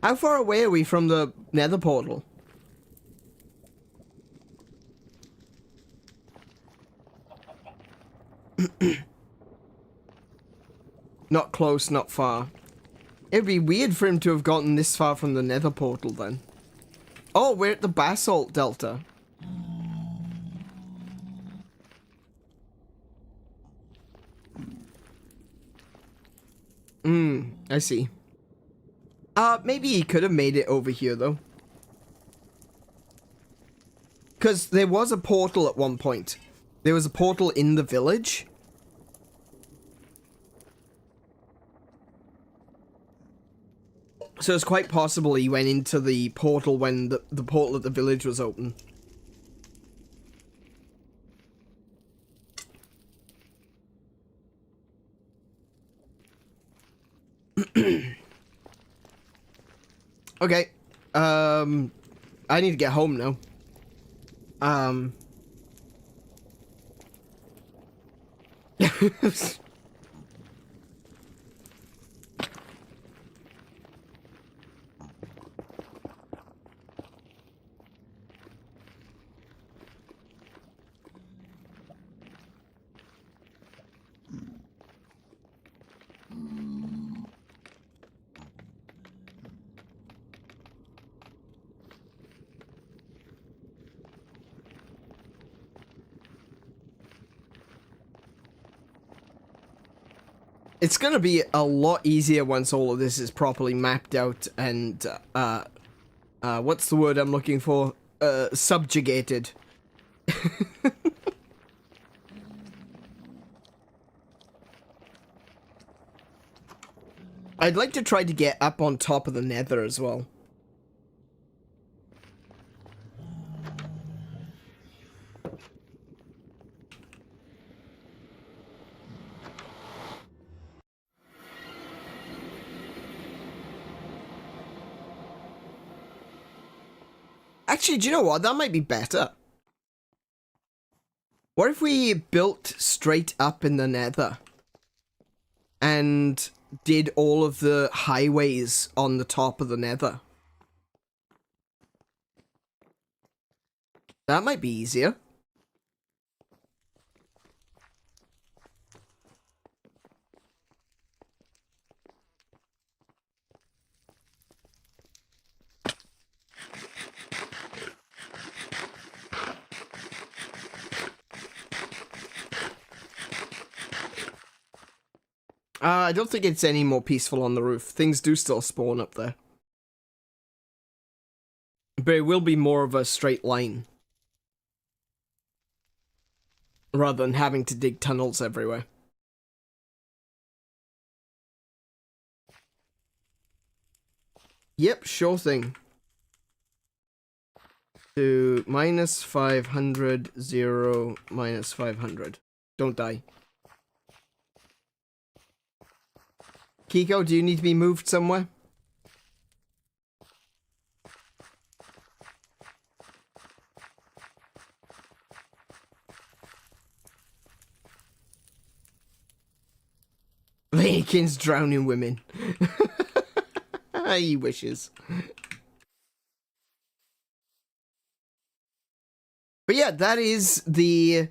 How far away are we from the Nether portal? Not close, not far. It'd be weird for him to have gotten this far from the Nether portal then. Oh, we're at the Basalt Delta. I see. Maybe he could have made it over here though. Because there was a portal at one point. There was a portal in the village. So it's quite possible he went into the portal when the portal at the village was open. Okay. I need to get home now. It's gonna be a lot easier once all of this is properly mapped out and, what's the word I'm looking for? Subjugated. I'd like to try to get up on top of the Nether as well. Actually, do you know what? That might be better. What if we built straight up in the Nether and did all of the highways on the top of the Nether? That might be easier. I don't think it's any more peaceful on the roof. Things do still spawn up there. But it will be more of a straight line. Rather than having to dig tunnels everywhere. Yep, sure thing. To -500, 0, -500. Don't die. Kiko, do you need to be moved somewhere? Lincoln's drowning women. He wishes. But yeah, that is the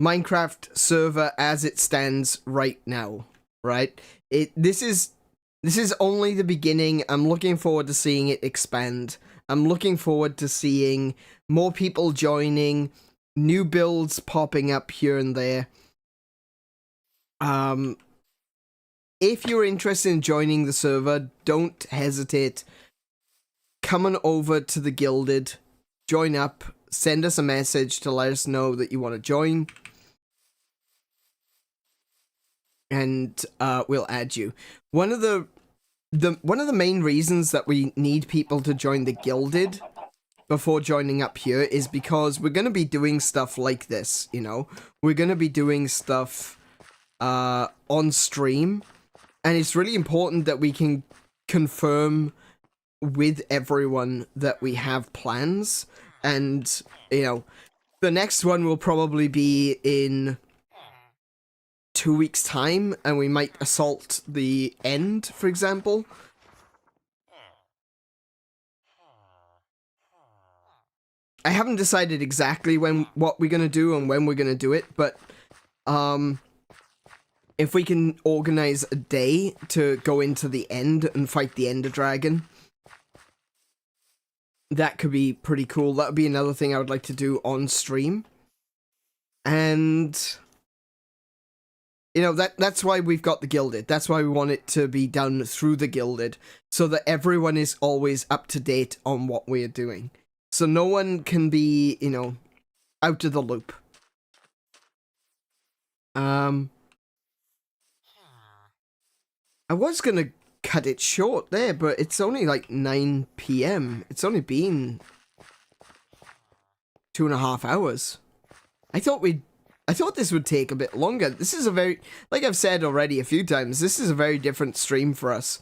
Minecraft server as it stands right now, right? This is only the beginning. I'm looking forward to seeing it expand. I'm looking forward to seeing more people joining, new builds popping up here and there. If you're interested in joining the server, don't hesitate. Come on over to the Gilded, join up, send us a message to let us know that you want to join. And we'll add you. One of the main reasons that we need people to join the Gilded before joining up here is because we're going to be doing stuff like this, you know? We're going to be doing stuff on stream, and it's really important that we can confirm with everyone that we have plans. And, you know, the next one will probably be in 2 weeks' time, and we might assault the end, for example. I haven't decided exactly what we're gonna do and when we're gonna do it, but if we can organize a day to go into the end and fight the Ender Dragon, that could be pretty cool. That would be another thing I would like to do on stream. And you know, that's why we've got the Gilded. That's why we want it to be done through the Gilded, so that everyone is always up to date on what we're doing. So no one can be, you know, out of the loop. I was gonna cut it short there, but it's only like 9 PM. It's only been 2.5 hours. I thought this would take a bit longer. This is a very, like I've said already a few times, this is a very different stream for us.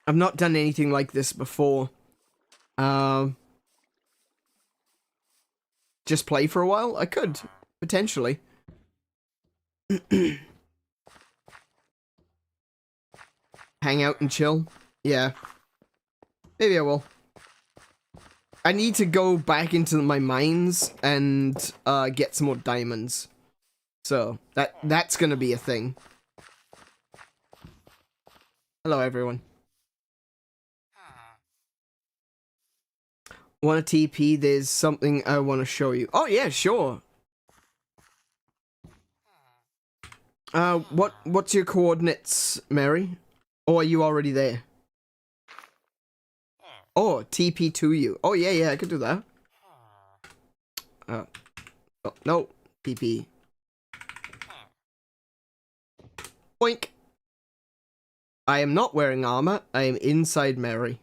I've not done anything like this before. Just play for a while? I could, potentially. Hang out and chill? Yeah. Maybe I will. I need to go back into my mines and get some more diamonds. So, that's gonna be a thing. Hello, everyone. Want a TP? There's something I want to show you. Oh, yeah, sure. What's your coordinates, Mary? Or are you already there? Oh, TP to you. Oh, yeah, I could do that. Oh, no. TP. Boink. I am not wearing armor. I am inside Mary.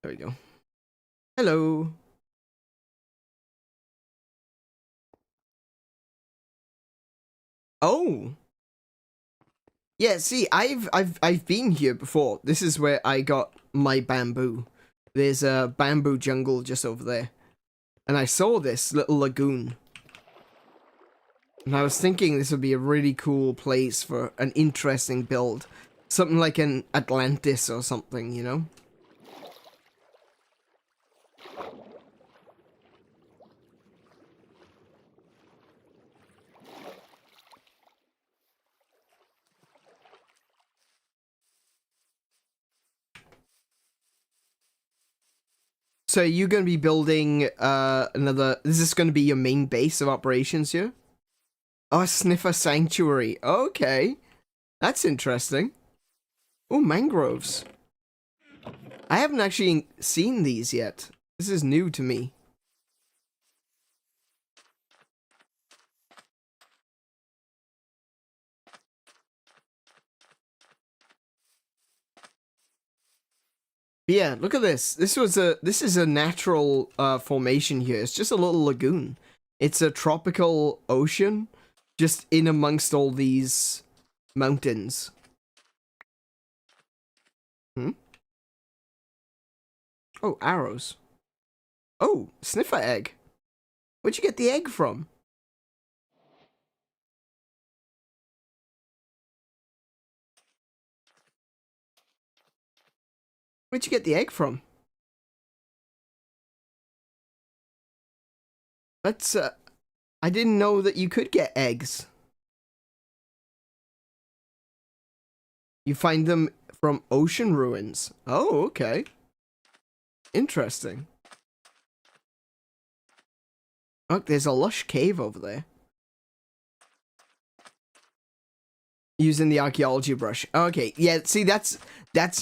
There we go. Hello. Oh. Yeah, see, I've been here before. This is where I got my bamboo. There's a bamboo jungle just over there. And I saw this little lagoon. And I was thinking this would be a really cool place for an interesting build. Something like an Atlantis or something, you know? So are you going to be building another... Is this going to be your main base of operations here? Oh, Sniffer Sanctuary. Okay. That's interesting. Oh, mangroves. I haven't actually seen these yet. This is new to me. Yeah, look at this. This is a natural formation here. It's just a little lagoon. It's a tropical ocean just in amongst all these mountains. Oh, arrows. Oh, sniffer egg. Where'd you get the egg from? Where'd you get the egg from? That's, I didn't know that you could get eggs. You find them from ocean ruins. Oh, okay. Interesting. Look, there's a lush cave over there. Using the archaeology brush. Okay, yeah, see, that's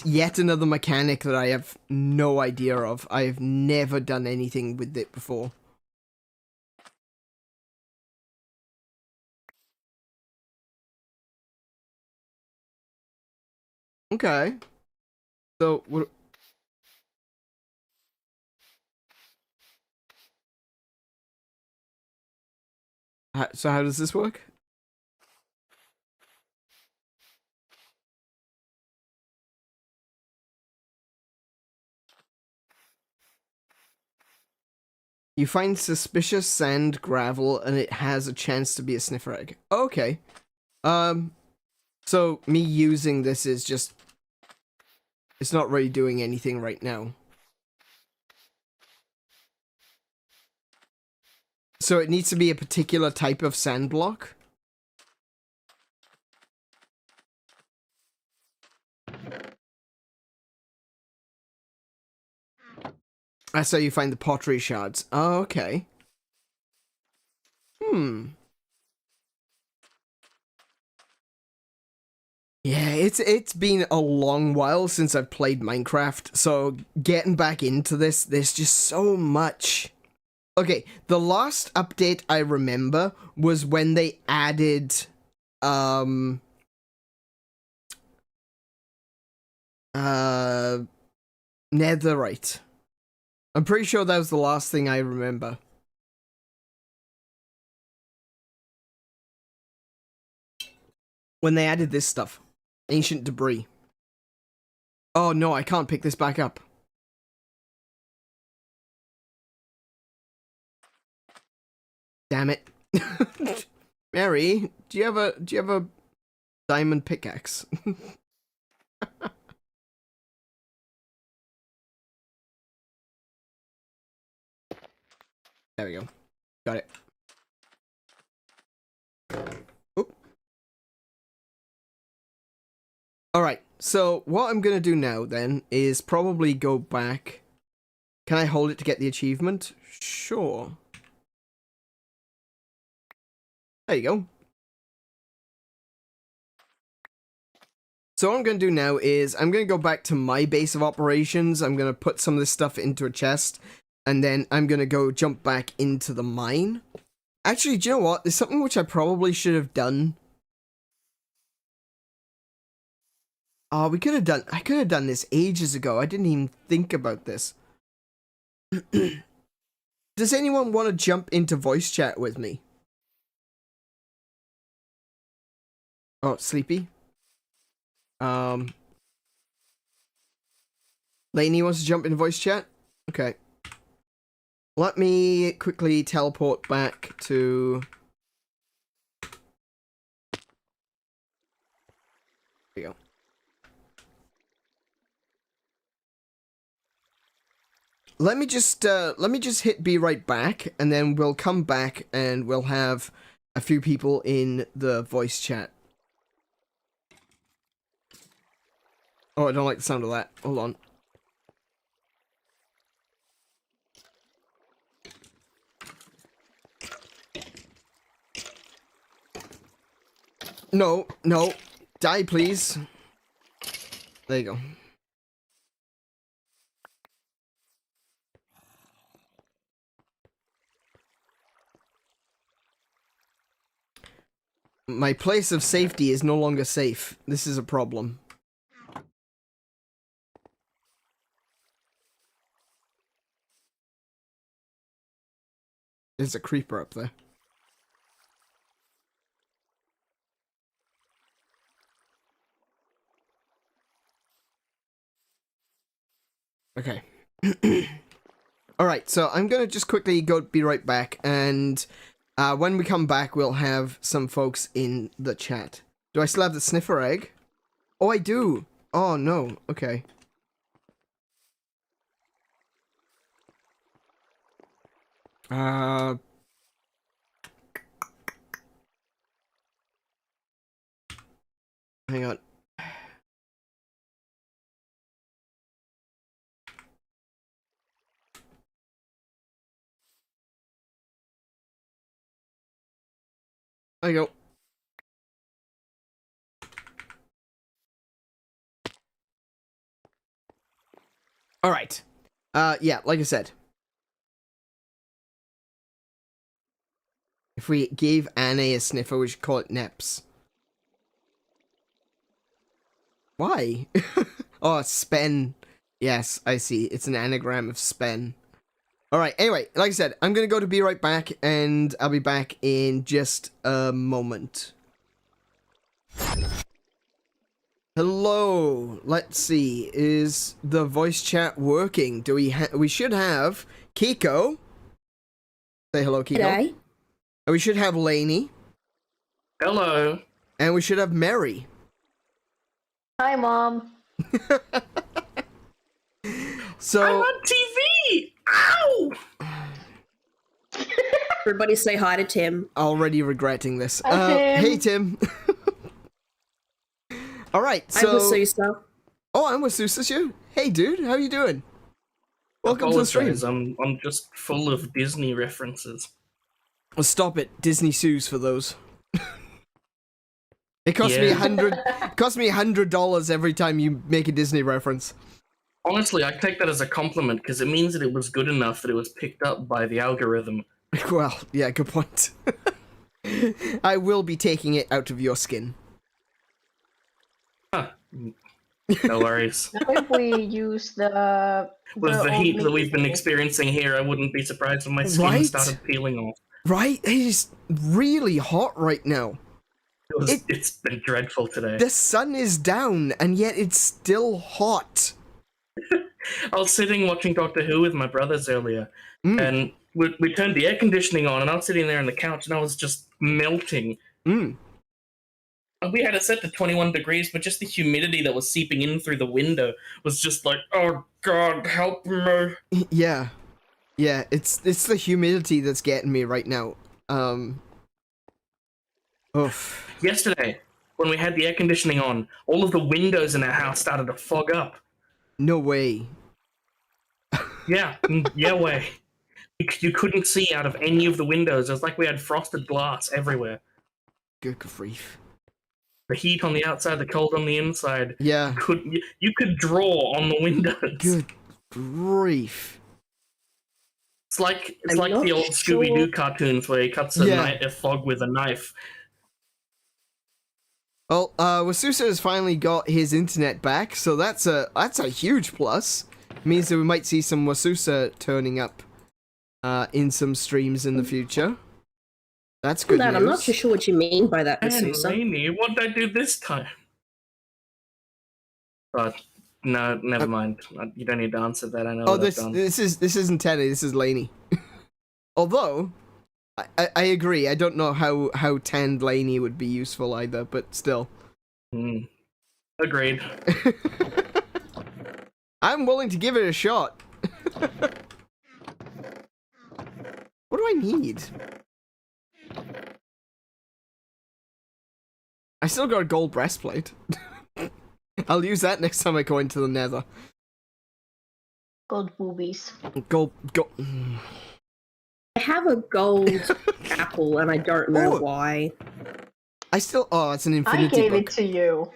yet another mechanic that I have no idea of. I have never done anything with it before. Okay. So, what... So how does this work? You find suspicious sand, gravel, and it has a chance to be a sniffer egg. Okay. So me using this is just... It's not really doing anything right now. So it needs to be a particular type of sand block? That's how you find the pottery shards. Oh, okay. Yeah, it's been a long while since I've played Minecraft, so getting back into this, there's just so much. Okay, the last update I remember was when they added, netherite. I'm pretty sure that was the last thing I remember. When they added this stuff. Ancient debris. Oh no, I can't pick this back up. Damn it. Mary, do you have a diamond pickaxe? There we go. Got it. Oop. Alright, so what I'm gonna do now then is probably go back. Can I hold it to get the achievement? Sure. There you go. So what I'm going to do now is I'm going to go back to my base of operations. I'm going to put some of this stuff into a chest. And then I'm going to go jump back into the mine. Actually, do you know what? There's something which I probably should have done. Oh, I could have done this ages ago. I didn't even think about this. Does anyone want to jump into voice chat with me? Oh, sleepy? Lainey wants to jump in voice chat? Okay. Let me quickly teleport back to... There we go. Let me just hit be right back, and then we'll come back and we'll have a few people in the voice chat. Oh, I don't like the sound of that. Hold on. No, no. Die, please. There you go. My place of safety is no longer safe. This is a problem. There's a creeper up there. Okay. Alright, so I'm gonna just quickly be right back, and when we come back, we'll have some folks in the chat. Do I still have the sniffer egg? Oh, I do! Oh, no. Okay. Hang on. There you go. Alright. Yeah, like I said. If we gave Anne a sniffer, we should call it Neps. Why? Oh, Spen. Yes, I see. It's an anagram of Spen. Alright, anyway, like I said, I'm gonna go to be right back, and I'll be back in just a moment. Hello. Let's see. Is the voice chat working? Do we should have Kiko. Say hello, Kiko. G'day. And we should have Lainey. Hello. And we should have Mary. Hi, Mom. So I'm on TV! Ow! Everybody say hi to Tim. already regretting this. Hi, Tim. Hey, Tim. All right, so... I'm with Susa. Oh, I'm with Susa. Hey, dude. How you doing? Welcome to the stream. Apologize, I'm just full of Disney references. Well, stop it. Disney sues for those. It costs me Yeah. $100 every time you make a Disney reference. Honestly, I take that as a compliment because it means that it was good enough that it was picked up by the algorithm. Well, yeah, good point. I will be taking it out of your skin. Huh. No worries. Now if we use the With the heat that old we've been meat- experiencing here, I wouldn't be surprised if my skin Right? started peeling off. Right? It is really hot right now. It's been dreadful today. The sun is down, and yet it's still hot. I was sitting watching Doctor Who with my brothers earlier, Mm. and we turned the air conditioning on, and I was sitting there on the couch, and I was just melting. Mm. We had it set to 21 degrees, but just the humidity that was seeping in through the window was just like, oh god, help me. Yeah. Yeah, it's the humidity that's getting me right now. Oof. Yesterday, when we had the air conditioning on, all of the windows in our house started to fog up. No way. Yeah, yeah way. You couldn't see out of any of the windows. It was like we had frosted glass everywhere. Good grief. The heat on the outside, the cold on the inside. Yeah. You could draw on the windows. Good grief. It's like I'm the not old sure. Scooby-Doo cartoons where he cuts a fog with a knife. Well, Wasusa has finally got his internet back, so that's a huge plus. Means that we might see some Wasusa turning up in some streams in the future. That's good That, news. I'm not too sure what you mean by that, Man, Susa. Lainey, what did I do this time? But no, never mind. You don't need to answer that. I know. Oh, what I've done. this isn't Teddy. This is Lainey. Although, I agree. I don't know how tanned Lainey would be useful either, but still. Agreed. I'm willing to give it a shot. What do I need? I still got a gold breastplate. I'll use that next time I go into the Nether. Gold boobies. Gold. I have a gold apple, and I don't know Oh. why. I still. Oh, it's an I infinity gave book. it to you.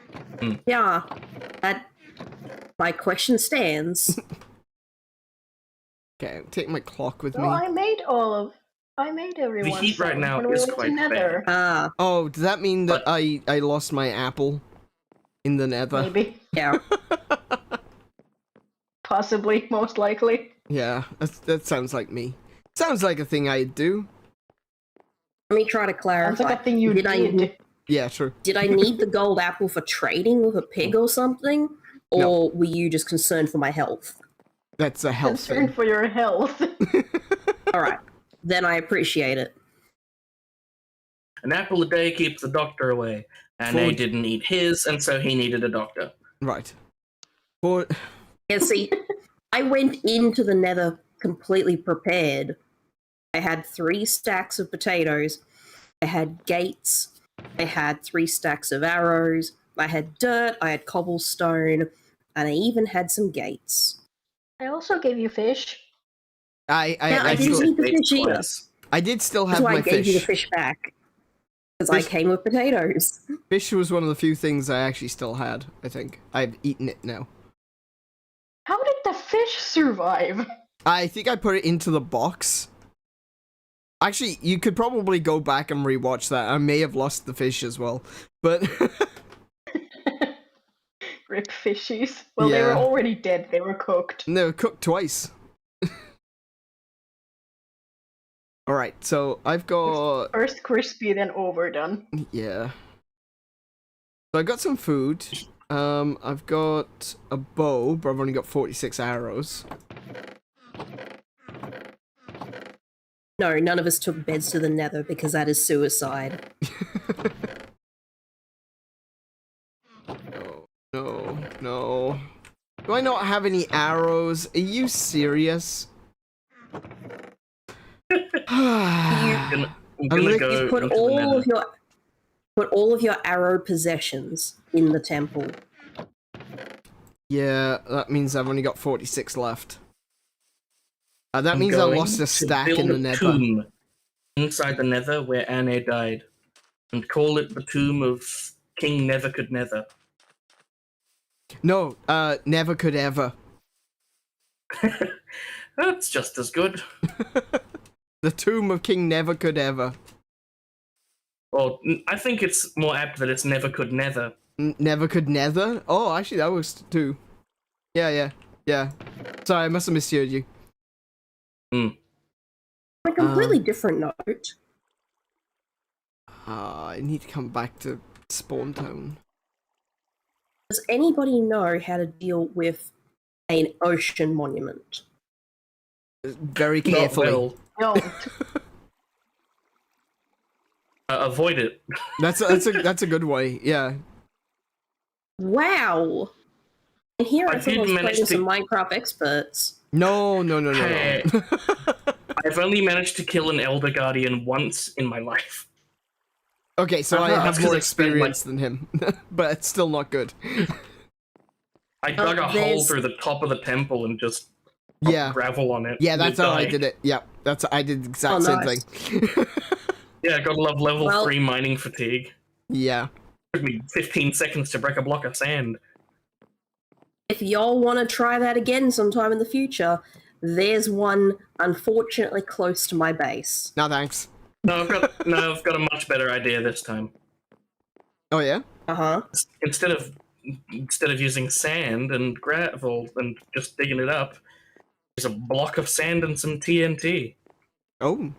Yeah, that my question stands. Okay, take my clock with So me. I made everyone. heat right some now when we is went to quite Nether. Ah, Oh, does that mean that I lost my apple in the Nether? Maybe, yeah. possibly, most likely. Yeah, that sounds like me. Sounds like a thing I'd do. Let me try to Sounds clarify. like a thing you did. Yeah, true. Did I need the gold apple for trading with a pig or something? Or No. were you just concerned for my health? That's a health Concerned thing. for your health. Alright, then I appreciate it. An apple a day keeps the doctor away, and they Food. didn't eat his, and so he needed a doctor. Right. For Yeah, see, I went into the Nether completely prepared. I had 3 stacks of potatoes. I had gates. I had 3 stacks of arrows. I had dirt. I had cobblestone. And I even had some gates. I also gave you fish. I Yeah, I didn't still, need the Ate fish either. twice. I did still That's have why my I gave you the fish. fish back. Because I Fish- came with potatoes. Fish was one of the few things I actually still had. I think I've eaten it now. How did the fish survive? I think I put it into the box. Actually, you could probably go back and rewatch that. I may have lost the fish as well, but Rip fishies. Well, they were Yeah. already dead. They were cooked. they were cooked twice. All right, so I've got First crispy, then overdone. yeah. So I got some food. I've got a bow, but I've only got 46 arrows. No, none of us took beds to the Nether because that is suicide. No. Do I not have any arrows? Are you serious? I'm I gonna like- go Put into the Nether. all of your arrow possessions in the temple. Yeah, that means I've only got 46 left. That I'm means I going lost a to stack build in the a Nether. tomb inside the Nether where Anne died, and call it the tomb of King Never. No, never could ever. That's just as good. The tomb of King Never could ever. Well, I think it's more apt that it's Never could Nether. Never could nether? Oh, actually, that was too. Yeah. Sorry, I must have misheard you. Hmm. On a completely different note, I need to come back to Spawn Town. does anybody know how to deal with an ocean monument? Very Not carefully. well. No. Avoid it. That's a good way. Yeah. Wow! And here I I thought I did was manage playing to- some Minecraft experts. No. Hey. I've only managed to kill an Elder Guardian once in my life. Okay, so I That's have 'cause more I spent my- experience than him, but it's still not good. I dug a hole there's- through the top of the temple and just Yeah. gravel on it. Yeah, and that's it how I died. did it. Yeah, I did the exact Oh, same nice. thing. Yeah, I gotta love level Well- 3 mining fatigue. Yeah. Took me 15 seconds to break a block of sand. If y'all want to try that again sometime in the future, there's one unfortunately close to my base. No thanks. No, I've got a much better idea this time. Oh yeah. Uh-huh. Instead of using sand and gravel and just digging it up, there's a block of sand and some TNT. Oh.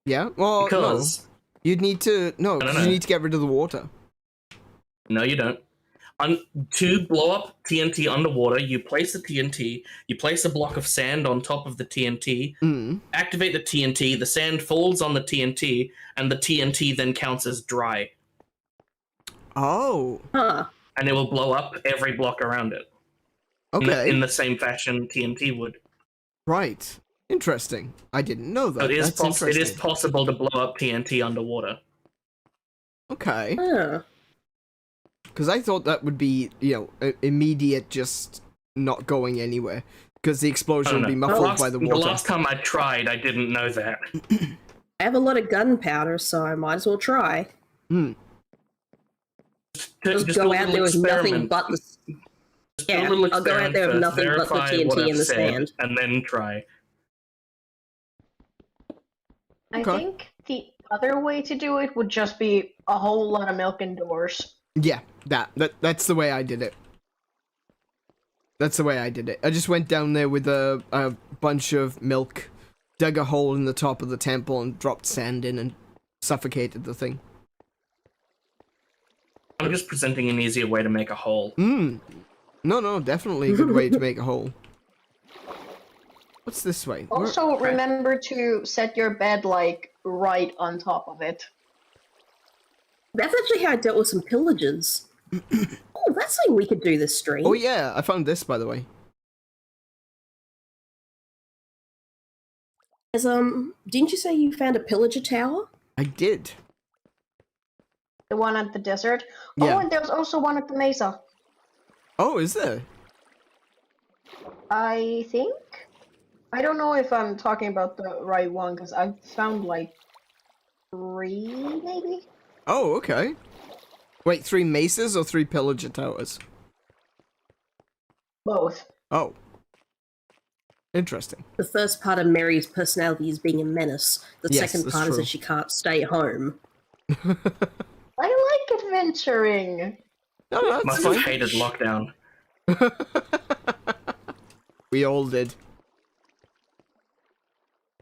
Yeah. Well, Because no. You'd need to no. you need to get rid of the water. no, you don't. To blow up TNT underwater, you place the TNT, you place a block of sand on top of the TNT, activate the TNT, the sand falls on the TNT, and the TNT then counts as dry. Oh. Huh. And it will blow up every block around it. Okay. In the same fashion TNT would. Right. Interesting. I didn't know that. So That's it is interesting. possible to blow up TNT underwater. Okay. Huh. Because I thought that would be, immediate, just not going anywhere. Because the explosion would be muffled by the water. The last time I tried, I didn't know that. I have a lot of gunpowder, so I might as well try. Just do go a out little there with nothing experiment. but the... Just do a Yeah, little I'll go out there with experiment nothing first, but the verify what TNT I've and the said, sand. and then try. I Okay. think the other way to do it would just be a whole lot of milk indoors. Yeah, that's the way I did it. That's the way I did it. I just went down there with a bunch of milk, dug a hole in the top of the temple, and dropped sand in and suffocated the thing. I'm just presenting an easier way to make a hole. No, definitely a good way to make a hole. What's this way? Also, remember to set your bed, like, right on top of it. That's actually how I dealt with some pillagers. Oh, that's something we could do this stream. Oh yeah, I found this, by the way. As, didn't you say you found a pillager tower? I did. The one at the desert. Yeah. Oh, and there's also one at the mesa. Oh, is there? I think? I don't know if I'm talking about the right one, because I've found, like, 3, maybe? Oh, okay. Wait, 3 mesas or 3 pillager towers? Both. Oh. Interesting. The first part of Mary's personality is being a menace. The Yes, second that's part is true. that she can't stay home. I like adventuring! No, that's Must have fine. hated lockdown. We all did.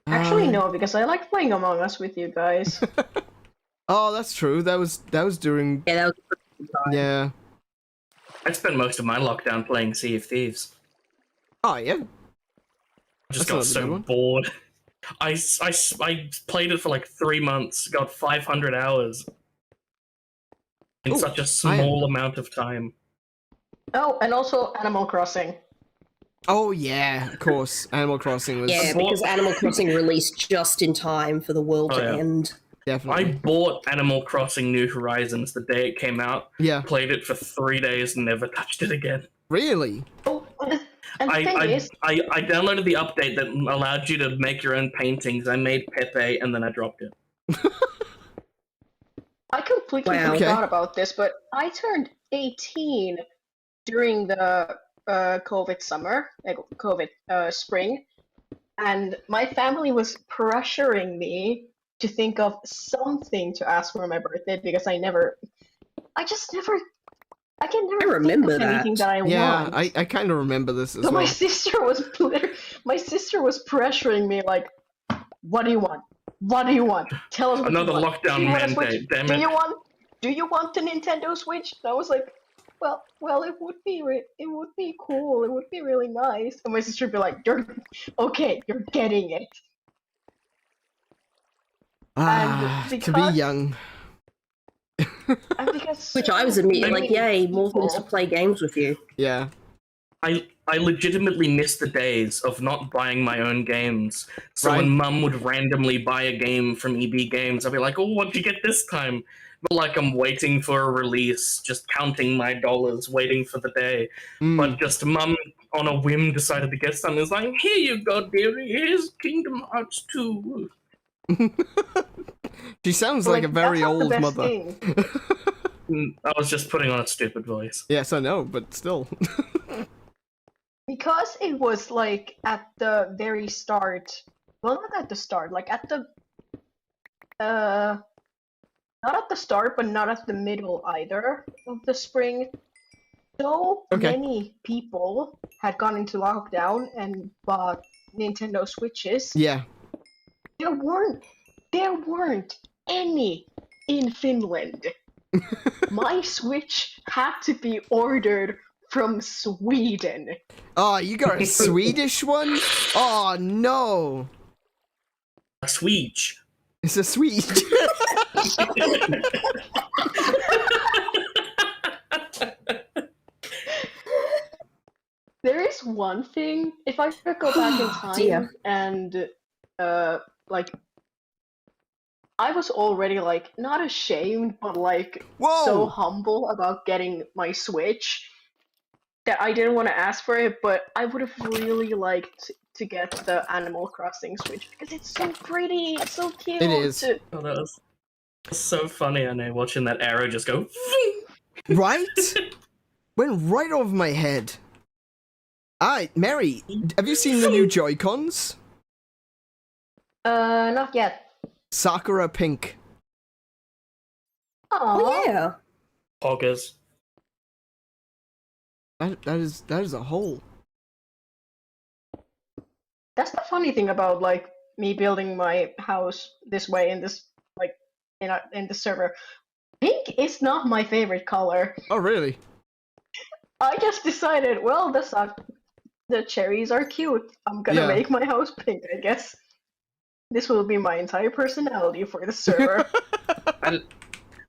Actually, no, because I like playing Among Us with you guys. Oh, that's true. That was during. Yeah, that was a pretty good time. Yeah. I spent most of my lockdown playing Sea of Thieves. Oh yeah. I just That's got not a so bad one. bored. I played it for like 3 months, got 500 hours in Ooh, such a small amount of time. Oh, and also Animal Crossing. Oh yeah, of course. Animal Crossing was Yeah, because Animal Crossing released just in time for the world Oh, to yeah. end. I definitely. bought Animal Crossing New Horizons the day it came out, Yeah. played it for 3 days and never touched it again. Really? Oh, And the thing is, I downloaded the update that allowed you to make your own paintings. I made Pepe and then I dropped it. I completely Wow. forgot about this, but I turned 18 during the COVID summer, COVID spring, and my family was pressuring me to think of something to ask for my birthday because I can never remember think of anything that I Yeah, want. I kind of remember this as So well. my sister was pressuring me like, "What do you want? What do you want? Tell us what Another you want. lockdown Do you want a mandate, Switch? damn Do it." you want the Nintendo Switch?" And I was like, "Well, it would be cool. It would be really nice." And my sister would be like, "You're getting it." To be because- young. And because Which I was so immediately like, many yay, more things to people- play games with you. Yeah. I legitimately miss the days of not buying my own games. So when Mum would randomly buy a game from EB Games, I'd be like, "Oh, what'd you get this time?" But like I'm waiting for a release, just counting my dollars, waiting for the day. But just Mum on a whim decided to get something. It's like, "Here you go, dearie. Here's Kingdom Hearts 2. She sounds like a very that's not the old best mother. thing. I was just putting on a stupid voice. Yes, I know, but still. Because it was like at the very start. Well, not at the start. Like at the not at the start, but not at the middle either of the spring. So many people had gone into lockdown and bought Nintendo Switches. Yeah. There weren't any in Finland. My Switch had to be ordered from Sweden. Oh, you got a Swedish one? Oh, no. A Switch. It's a Swede. There is one thing, if I could go back in time Dear. and like I was already like not ashamed but like Whoa! so humble about getting my Switch that I didn't want to ask for it, but I would have really liked to get the Animal Crossing Switch because it's so pretty, it's so cute. It is. Oh, that was so funny, I know, watching that arrow just go. Right? Went right over my head. Alright, Mary, have you seen the new Joy-Cons? Not yet. Sakura Pink. Oh, yeah. Poggers. That is a hole. That's the funny thing about like me building my house this way in this like in the server. Pink is not my favorite color. Oh, really? I just decided, well, the cherries are cute. I'm gonna make my house pink, I guess. This will be my entire personality for the server.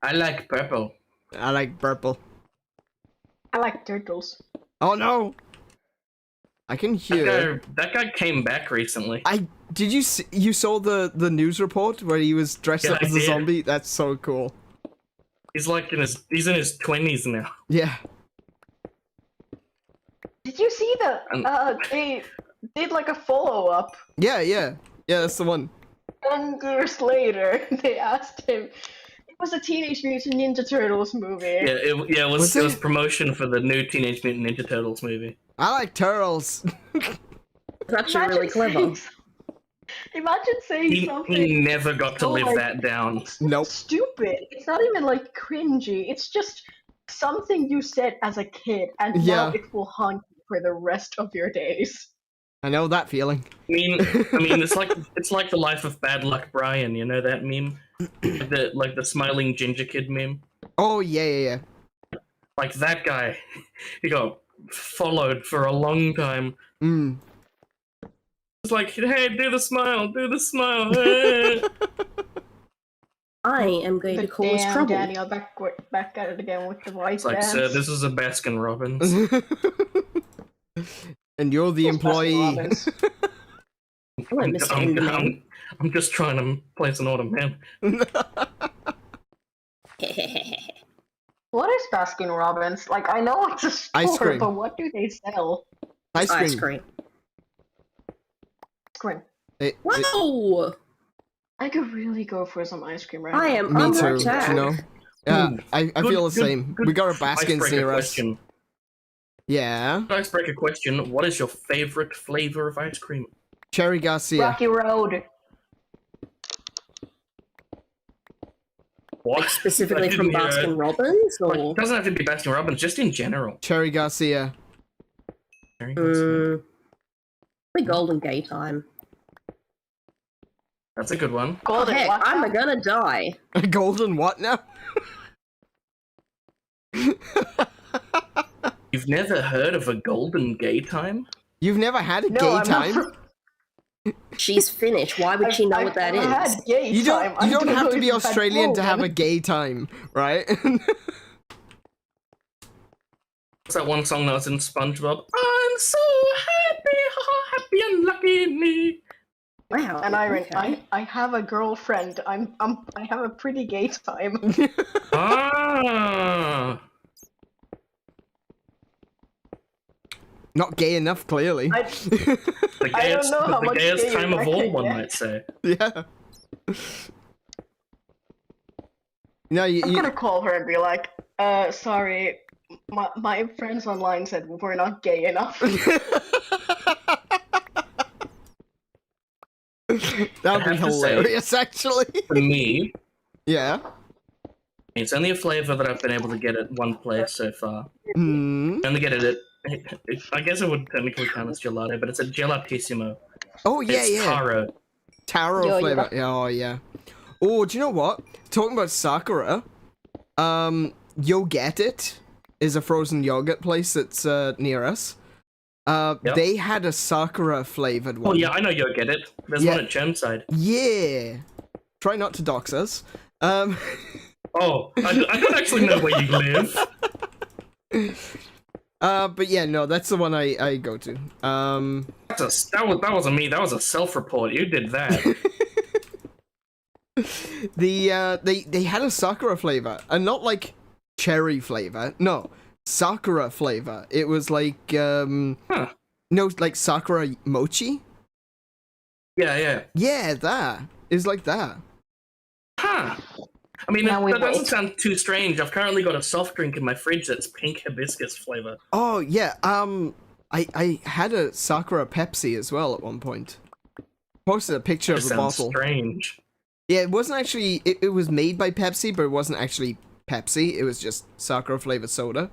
I like purple. I like purple. I like turtles. Oh, no! I can hear... That guy came back recently. Did you see, you saw the news report where he was dressed up as a zombie? That's so cool. He's like he's in his 20s now. Yeah. Did you see they did like a follow-up? Yeah, that's the one. 10 years later, they asked him. It was a Teenage Mutant Ninja Turtles movie. Yeah, it was Was it? promotion for the new Teenage Mutant Ninja Turtles movie. I like turtles. It's actually really clever. Imagine saying something. He never got to live that down. Nope. Stupid. It's not even like cringy. It's just something you said as a kid, and now it will haunt you for the rest of your days. I know that feeling. I mean, it's like the life of Bad Luck Brian. You know that meme, the smiling ginger kid meme. Oh yeah. Like that guy, he got followed for a long time. It's like, hey, do the smile. I am going to cause trouble. Daniel, back at it again with the white It's like, dance. sir, this is a Baskin Robbins. And you're the employee. I'm just trying to place an order, man. What is Baskin Robbins? Like, I know it's a store, Ice cream. but what do they sell? Ice cream. Ice cream. Cream. Whoa! I could really go for some ice cream right I now. am Me under too, attack. you know? Yeah, Ooh, I feel the good- same. good We got a Baskins icebreaker near us. question. Yeah. Icebreaker question. What is your favorite flavor of ice cream? Cherry Garcia. Rocky Road. What? Like specifically I from didn't hear it. Baskin Robbins, or Like, it doesn't have to be Baskin Robbins, just in general. Cherry Garcia. the Golden Gay time. That's a good one. Oh, Golden heck, what I'm now? gonna die. A golden what now? You've never heard of a golden gay time? You've never had a No, gay I'm time? not. She's Finnish. Why would she know what that I've is? had gay You time. don't. You don't know have to if be you've had Australian to have a golden. gay time, right? What's that one song that was in SpongeBob? I'm so happy and lucky me. Wow. And Iron, okay. I have a girlfriend. I have a pretty gay time. Ah, Not gay enough, clearly. the I don't gayest, know how the much gayest gayer time I of all, can one get. might say. Yeah. No, I'm you. gonna call her and be like, sorry, my friends online said we're not gay enough. That would I be have to say- hilarious, actually. For me, Yeah. it's only a flavor that I've been able to get at one place so far. Hmm. I only get it at, I guess it would technically count as gelato, but it's a gelatissimo. Oh yeah, It's yeah. taro. Taro Yo, flavor. Oh yeah. Oh, do you know what? Talking about Sakura, Yo Get It is a frozen yogurt place that's near us. Yep. They had a Sakura flavored one. Oh yeah, I know you'll get it. There's Yeah. one at Germside. Yeah. Try not to dox us. Oh, I don't actually know where you live. But yeah, no, that's the one I go to. That wasn't me. That was a self-report. You did that. They had a Sakura flavor, and not like cherry flavor. No, Sakura flavor. It was like no, like Sakura mochi. Yeah. Yeah, that. It was like that. Huh. I mean, Now we that doesn't wait. sound too strange. I've currently got a soft drink in my fridge that's pink hibiscus flavor. Oh yeah. I had a Sakura Pepsi as well at one point. Posted a picture That of the sounds bottle. strange. Yeah, it wasn't actually. It was made by Pepsi, but it wasn't actually Pepsi. It was just Sakura flavored soda.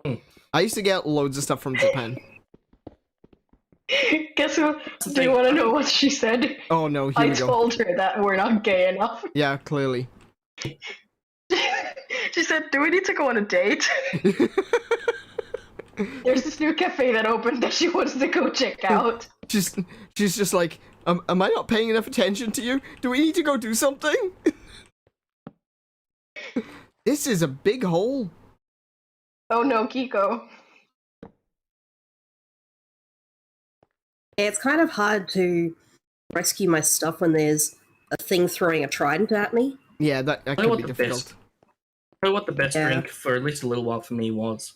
Hmm. I used to get loads of stuff from Japan. Guess who? Do you want to know what she said? Oh no, here I we go. told her that we're not gay enough. Yeah, clearly. She said, "Do we need to go on a date?" There's this new cafe that opened that she wants to go check out. she's just like, am I not paying enough attention to you? Do we need to go do something? This is a big hole. Oh no, Kiko. Yeah, it's kind of hard to rescue my stuff when there's a thing throwing a trident at me. Yeah, that I know could what be the difficult. best. I know what the best Yeah. drink for at least a little while for me was.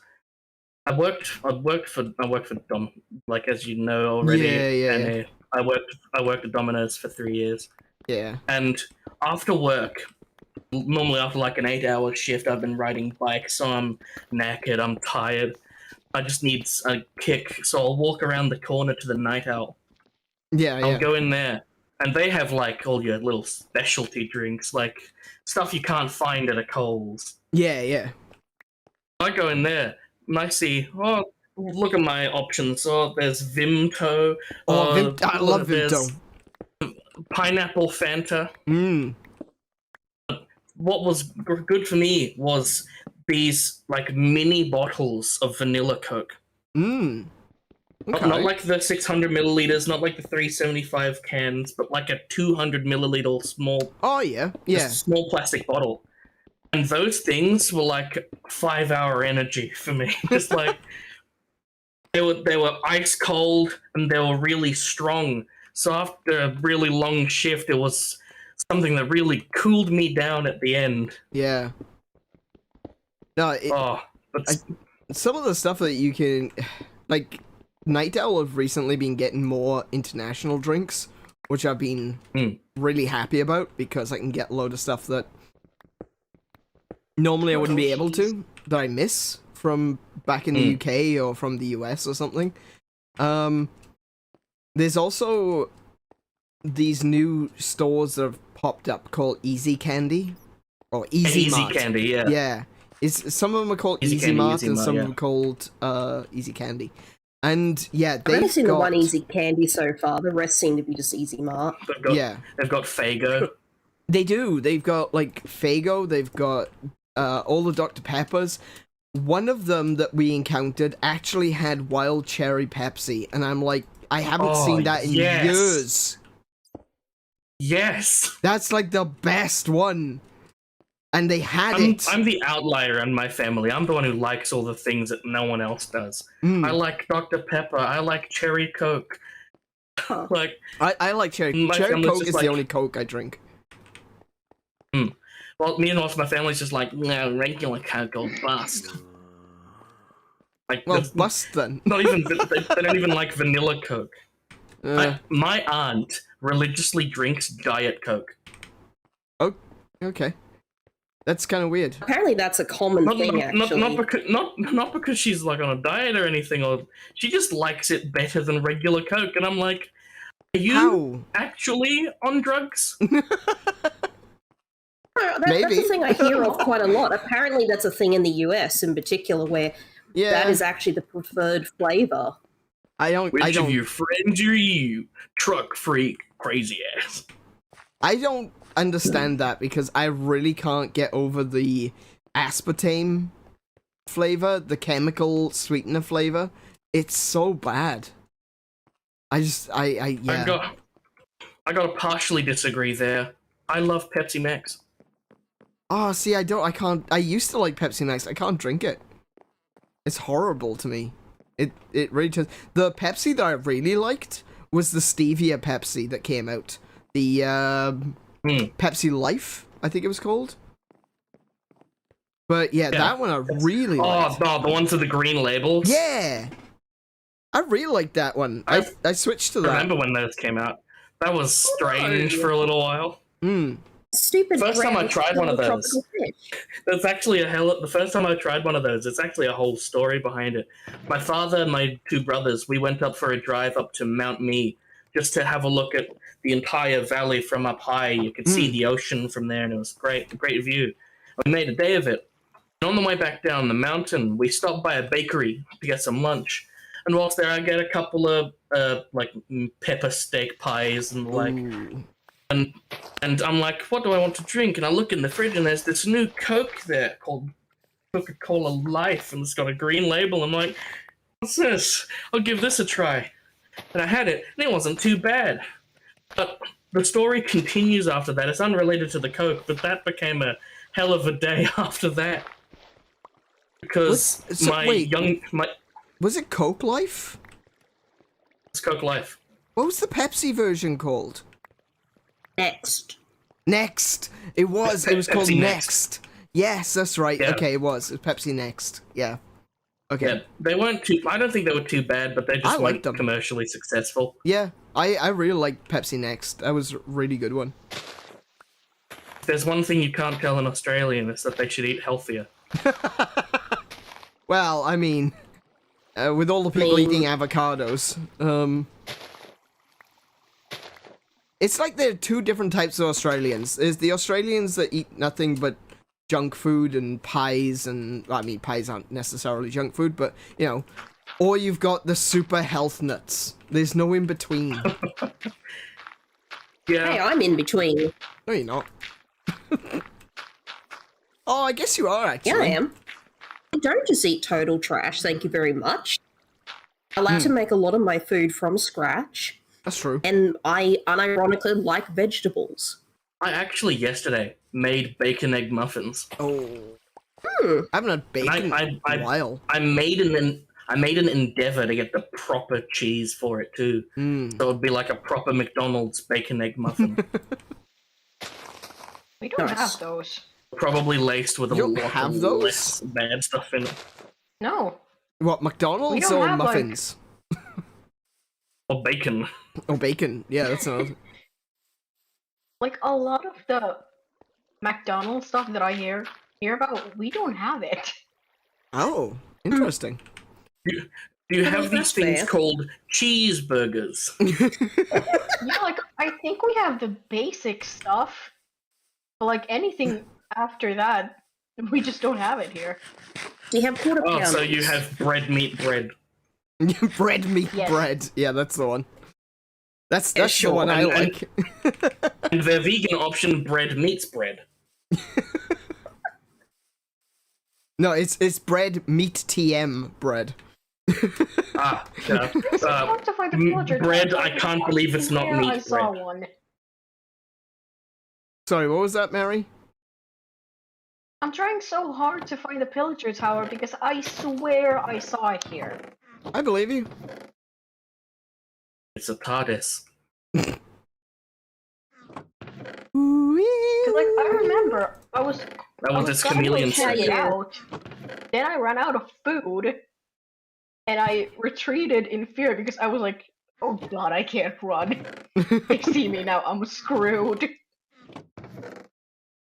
I worked for Dom, like as you know already. Yeah. and I worked at Domino's for 3 years. Yeah. And after work, normally after like an 8-hour shift, I've been riding bikes, so I'm knackered, I'm tired. I just need a kick, so I'll walk around the corner to the Night Owl. Yeah, I'll yeah. go in there, and they have like all your little specialty drinks, like stuff you can't find at a Coles. Yeah. I go in there, and I see, oh, look at my options. Oh, there's Vimto. Oh, I love there's Vimto. Pineapple Fanta. Mmm. What was good for me was these like mini bottles of vanilla Coke. Mmm. Okay. Not like the 600 milliliters, not like the 375 cans, but like a 200 milliliter small, Oh yeah. Yeah. just small plastic bottle. And those things were like 5-hour energy for me. Just like they were ice cold and they were really strong. So after a really long shift, it was something that really cooled me down at the end. Yeah. No, Oh, but some of the stuff that you can, like, Night Owl have recently been getting more international drinks, which I've been really happy about, because I can get a load of stuff that normally I wouldn't be able to, that I miss from back in the UK or from the US or something. There's also these new stores that have popped up called Easy Candy, or Easy Mart. Easy Candy, yeah. Yeah. Some of them are called Easy Mart, and some of them are called Easy Candy. And yeah, I've only seen the one Easy Candy so far. The rest seem to be just Easy Mart. They've got Faygo. They do. They've got like Faygo. They've got all the Dr. Peppers. One of them that we encountered actually had wild cherry Pepsi, and I'm like, I haven't seen that in years. Yes, that's like the best one. And they had it. I'm the outlier in my family. I'm the one who likes all the things that no one else does. I like Dr. Pepper. I like Cherry Coke. Like I like Cherry Coke. Cherry Coke is the only Coke I drink. Well, me and most of my family's just like, no, regular Coke or bust. Like, well, bust then. Not even they don't even like vanilla Coke. My aunt religiously drinks Diet Coke. Oh, okay. That's kind of weird. Apparently, that's a common thing. Actually, not because she's like on a diet or anything, or she just likes it better than regular Coke. And I'm like, are you actually on drugs? That's a thing I hear of quite a lot. Apparently, that's a thing in the US in particular, where that is actually the preferred flavor. Which of your friends are you? Truck freak, crazy ass. I don't understand that, because I really can't get over the aspartame flavor, the chemical sweetener flavor. It's so bad. I gotta partially disagree there. I love Pepsi Max. Oh, see, I used to like Pepsi Max. I can't drink it. It's horrible to me. It really does. The Pepsi that I really liked was the Stevia Pepsi that came out. The, Pepsi Life, I think it was called. But yeah, that one I really liked. Oh, the ones with the green labels? Yeah! I really liked that one. I switched to that. I remember when those came out. That was strange for a little while. Stupid. First time I tried one of those. That's actually the first time I tried one of those, it's actually a whole story behind it. My father and my two brothers, we went up for a drive up to Mount Me just to have a look at the entire valley from up high. You could see the ocean from there, and it was a great view. We made a day of it. And on the way back down the mountain, we stopped by a bakery to get some lunch. And whilst there, I get a couple of like pepper steak pies and like, and I'm like, what do I want to drink? And I look in the fridge, and there's this new Coke there called Coca-Cola Life, and it's got a green label. I'm like, what's this? I'll give this a try. And I had it, and it wasn't too bad. But the story continues after that. It's unrelated to the Coke, but that became a hell of a day after that. Because was it Coke Life? It's Coke Life. What was the Pepsi version called? Next. It was Pepsi called Next. Next. Yes, that's right. Yeah. Okay, it was Pepsi Next. Yeah. Okay. Yeah, they weren't too. I don't think they were too bad, but they just weren't commercially successful. Yeah, I really liked Pepsi Next. That was a really good one. If there's one thing you can't tell an Australian, it's that they should eat healthier. Well, I mean, with all the people eating avocados, it's like there are two different types of Australians. There's the Australians that eat nothing but junk food and pies, and I mean, pies aren't necessarily junk food, but you know, or you've got the super health nuts. There's no in between. Yeah. Hey, I'm in between. No, you're not. Oh, I guess you are actually. Yeah, I am. I don't just eat total trash, thank you very much. I like to make a lot of my food from scratch. That's true. And I unironically like vegetables. I actually yesterday made bacon egg muffins. Oh. I haven't had bacon in a while. I made an endeavor to get the proper cheese for it too. So it'd be like a proper McDonald's bacon egg muffin. We don't have those. Probably laced with a lot of less bad stuff in it. No. What, McDonald's We don't or have, like- muffins? Or bacon. Or bacon? Yeah, that's another. Like a lot of the McDonald's stuff that I hear about, we don't have it. Oh, interesting. Do you have that's these things fair. called cheeseburgers? Yeah, like I think we have the basic stuff, but like anything after that, we just don't have it here. We have quarter Oh, pounders. so you have bread, meat, bread. Bread, meat, Yes. bread. Yeah, that's the one. That's Yeah, the sure. one I And- like. And their vegan option, bread meets bread. No, it's bread, meat, TM bread. Ah, yeah. It's hard to find the villager. bread, I can't believe it's not I meat saw bread. one. Sorry, what was that, Mary? I'm trying so hard to find the pillager tower because I swear I saw it here. I believe you. It's a TARDIS. Cause like I remember I was That was its gonna chameleon go check suit. it out. Then I ran out of food, and I retreated in fear because I was like, "Oh God, I can't run. They see me now. I'm screwed."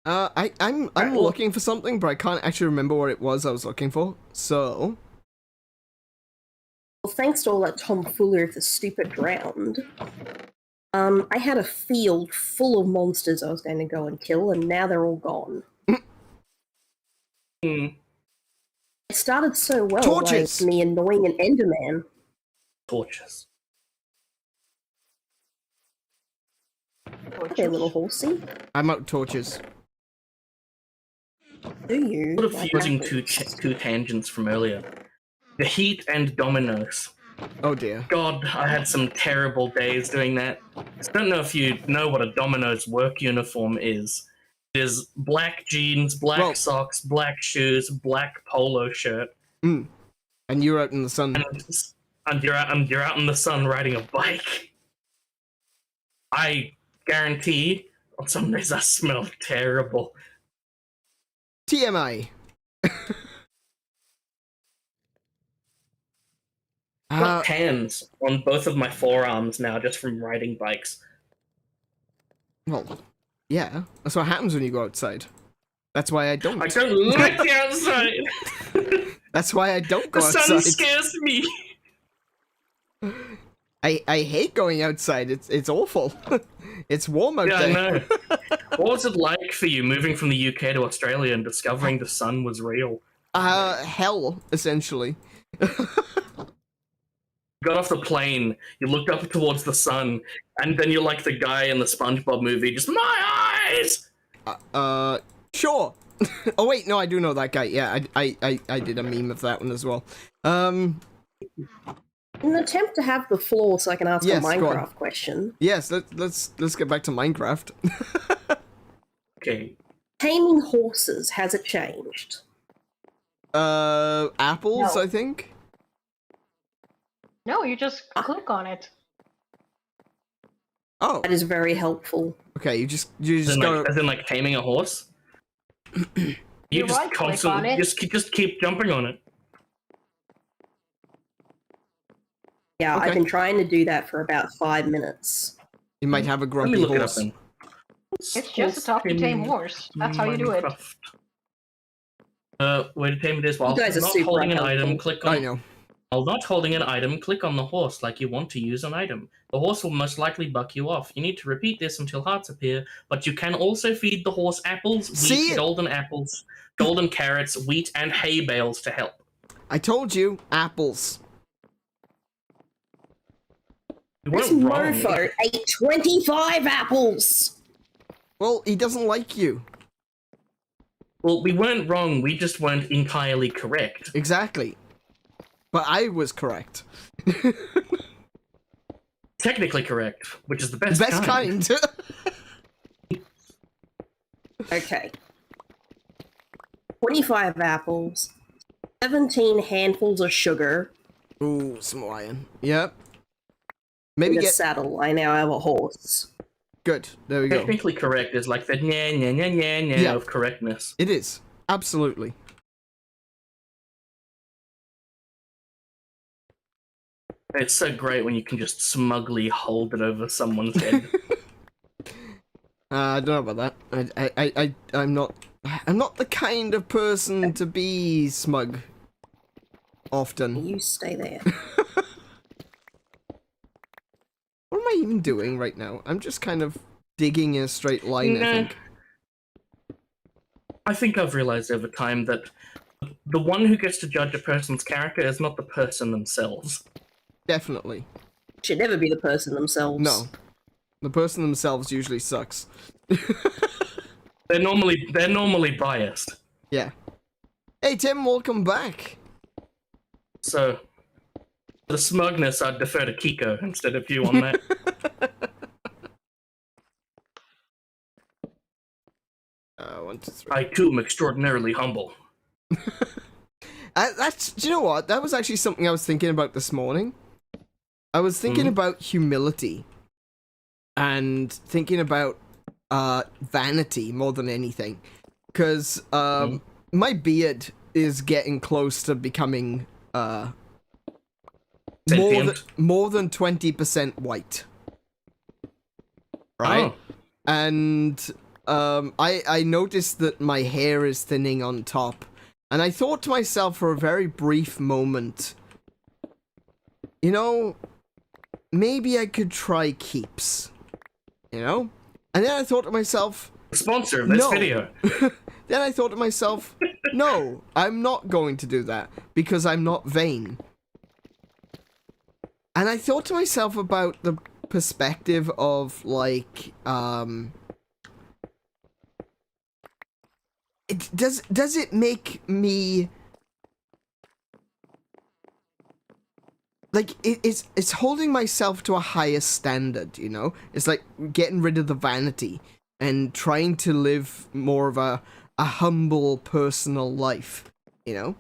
I'm Right, well- looking for something, but I can't actually remember what it was I was looking for. So, Well, thanks to all that tomfoolery of the stupid drowned, I had a field full of monsters I was going to go and kill, and now they're all gone. Hmm. It started so well, Torches! like me annoying an Enderman. Torches. Okay, little horsey. I'm out torches. Do you? Sort of Like fusing apples? two tangents from earlier. The heat and dominoes. Oh dear. God, I had some terrible days doing that. I don't know if you know what a Domino's work uniform is. It is black jeans, black Well- socks, black shoes, black polo shirt, And you're out in the sun. and you're out in the sun riding a bike. I guarantee on some days I smell terrible. TMI. I've got tans on both of my forearms now just from riding bikes. Well, yeah. That's what happens when you go outside. That's why I don't. I don't like the outside. That's why I don't go The sun outside. scares me. I hate going outside. It's awful. It's warm out Yeah, I there. know. What was it like for you moving from the UK to Australia and discovering the sun was real? Hell, essentially. You got off the plane, you looked up towards the sun, and then you're like the guy in the SpongeBob movie, just my eyes! Sure. Oh wait, no, I do know that guy. Yeah, I did a meme of that one as well. In an attempt to have the floor so I can ask Yes, a go on. Minecraft question, Yes, let's get back to Minecraft. Okay. taming horses, has it changed? Apples, No. I think. No, you just click on it. Oh, That is very helpful. okay. You just As in like taming a horse? You You just right-click on constantly it. just keep jumping on it. Yeah, Okay. I've been trying to do that for about 5 minutes. you might have a Let me grumpy look it up horse. then. It's just a talk to tame horse. That's how you do it. Way to tame it is while guys are not super holding an unhelpful. item, click I on know. while not holding an item, click on the horse like you want to use an item. The horse will most likely buck you off. You need to repeat this until hearts appear, but you can also feed the horse apples, See? wheat, golden carrots, wheat, and hay bales to help. I told you, apples. You This weren't wrong. mofo ate 25 apples! Well, he doesn't like you. Well, we weren't wrong, we just weren't entirely correct. Exactly. But I was correct. Technically correct, which is the best, Best kind. Okay. 25 apples, 17 handfuls of sugar, Ooh, some iron. Yep. Maybe and a get saddle. I now have a horse. good. There we go. Technically correct is like the nya Yeah. of correctness. It is absolutely. It's so great when you can just smugly hold it over someone's head. I don't know about that. I'm not the kind of person to be smug. Often. You stay there. What am I even doing right now? I'm just kind of digging in a straight line, I think. I think I've realized over time that the one who gets to judge a person's character is not the person themselves. Definitely. Should never be the person themselves. No. The person themselves usually sucks. They're normally biased. Yeah. Hey Tim, welcome back. So, the smugness, I'd defer to Kiko instead of you on that. One, two, three. I too am extraordinarily humble. Do you know what? That was actually something I was thinking about this morning. I was thinking about humility. And thinking about vanity more than anything. Because my beard is getting close to becoming more than 20% white. Right? Oh. And I noticed that my hair is thinning on top. And I thought to myself for a very brief moment, you know, maybe I could try Keeps. You know? And then I thought to myself, Sponsor of this video. Then I thought to myself, no, I'm not going to do that because I'm not vain. And I thought to myself about the perspective of like, does it make me like it's holding myself to a higher standard, you know? It's like getting rid of the vanity and trying to live more of a humble personal life, you know?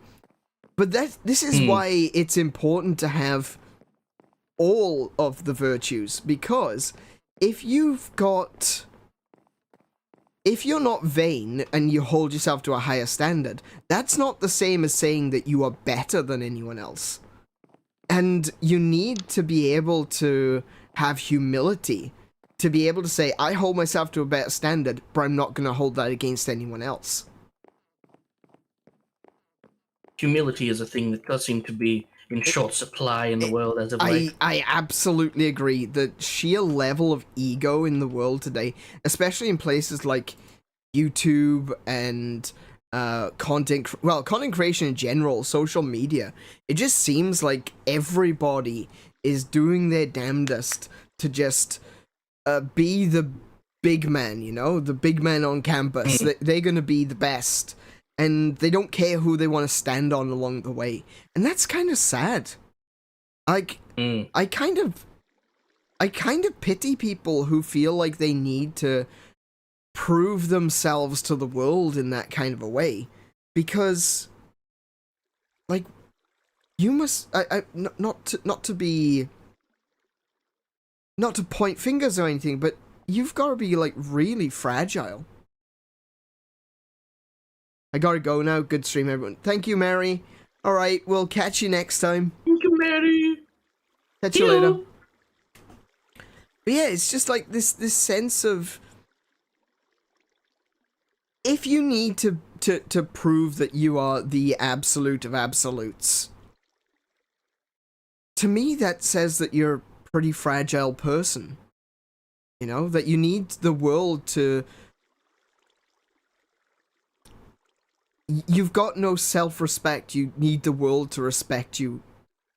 But this is why it's important to have all of the virtues, because if you're not vain and you hold yourself to a higher standard, that's not the same as saying that you are better than anyone else. And you need to be able to have humility, to be able to say, I hold myself to a better standard, but I'm not going to hold that against anyone else. Humility is a thing that does seem to be in short supply in the world as of late. I absolutely agree. The sheer level of ego in the world today, especially in places like YouTube and content creation in general, social media, it just seems like everybody is doing their damnedest to just be the big man, you know, the big man on campus. They're gonna be the best, and they don't care who they want to stand on along the way, and that's kind of sad. Like, I kind of pity people who feel like they need to prove themselves to the world in that kind of a way, because like you must not to point fingers or anything, but you've got to be like really fragile. I gotta go now. Good stream, everyone. Thank you, Mary. All right, we'll catch you next time. Thank you, Mary. Catch you later. But yeah, it's just like this sense of, if you need to prove that you are the absolute of absolutes, to me that says that you're a pretty fragile person. You know, that you need the world to... You've got no self-respect. You need the world to respect you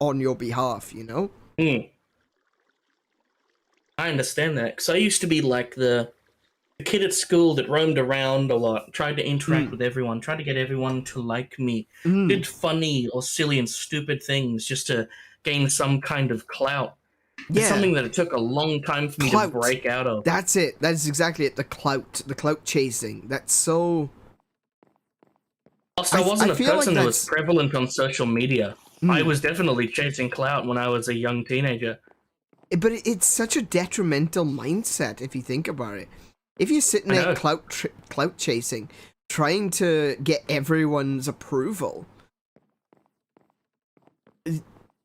on your behalf, you know? I understand that, because I used to be like the kid at school that roamed around a lot, tried to interact with everyone, tried to get everyone to like me, did funny or silly and stupid things just to gain some kind of clout. Yeah. It's something that it took a long time for me to break out of. That's it. That is exactly it. The clout chasing. That's so... Also, I wasn't a person like that was prevalent on social media. I was definitely chasing clout when I was a young teenager. But it's such a detrimental mindset if you think about it. If you're sitting there clout chasing, trying to get everyone's approval,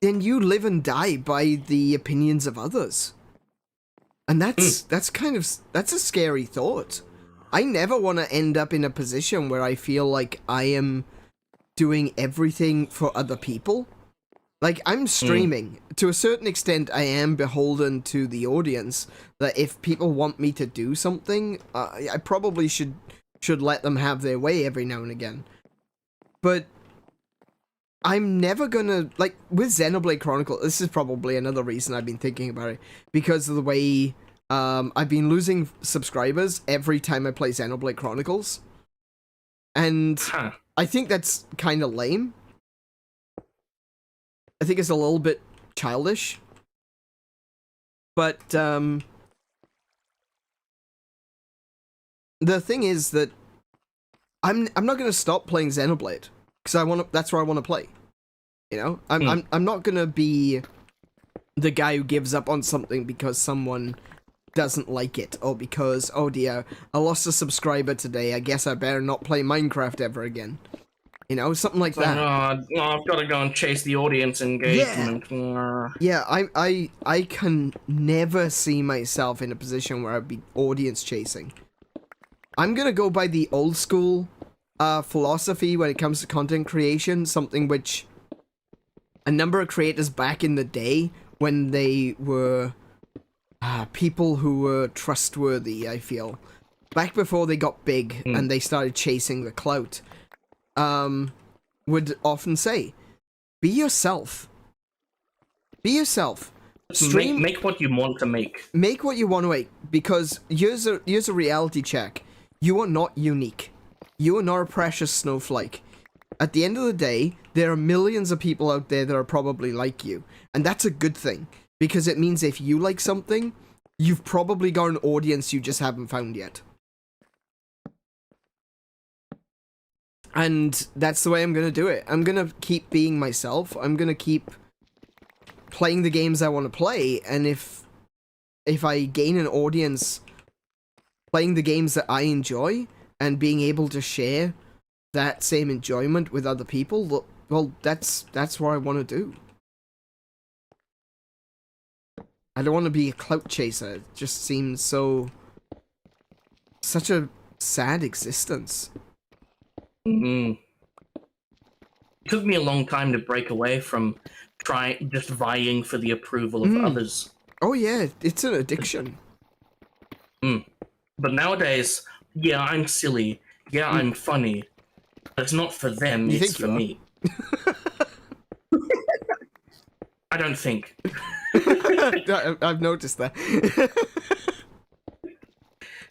then you live and die by the opinions of others. And that's a scary thought. I never want to end up in a position where I feel like I am doing everything for other people. Like, I'm streaming. To a certain extent, I am beholden to the audience, that if people want me to do something, I probably should let them have their way every now and again. But I'm never gonna, like, with Xenoblade Chronicle, this is probably another reason I've been thinking about it, because of the way I've been losing subscribers every time I play Xenoblade Chronicles. And I think that's kind of lame. I think it's a little bit childish. But the thing is that I'm not gonna stop playing Xenoblade because that's where I want to play. You know, I'm not gonna be the guy who gives up on something because someone doesn't like it, or because, oh dear, I lost a subscriber today, I guess I better not play Minecraft ever again. You know, something like that. Oh, I've got to go and chase the audience engagement. Yeah, I can never see myself in a position where I'd be audience chasing. I'm gonna go by the old school philosophy when it comes to content creation, something which a number of creators back in the day, when they were people who were trustworthy, I feel, back before they got big and they started chasing the clout, would often say, be yourself. Be yourself. Stream, make what you want to make. Make what you want to make, because here's a reality check. You are not unique. You are not a precious snowflake. At the end of the day, there are millions of people out there that are probably like you. And that's a good thing, because it means if you like something, you've probably got an audience you just haven't found yet. And that's the way I'm gonna do it. I'm gonna keep being myself. I'm gonna keep playing the games I want to play, and if I gain an audience playing the games that I enjoy and being able to share that same enjoyment with other people, well, that's what I want to do. I don't want to be a clout chaser. It just seems such a sad existence. It took me a long time to break away from just vying for the approval of others. Oh yeah, it's an addiction. But nowadays, yeah, I'm silly. Yeah, I'm funny. But it's not for them, it's for me. I don't think. I've noticed that.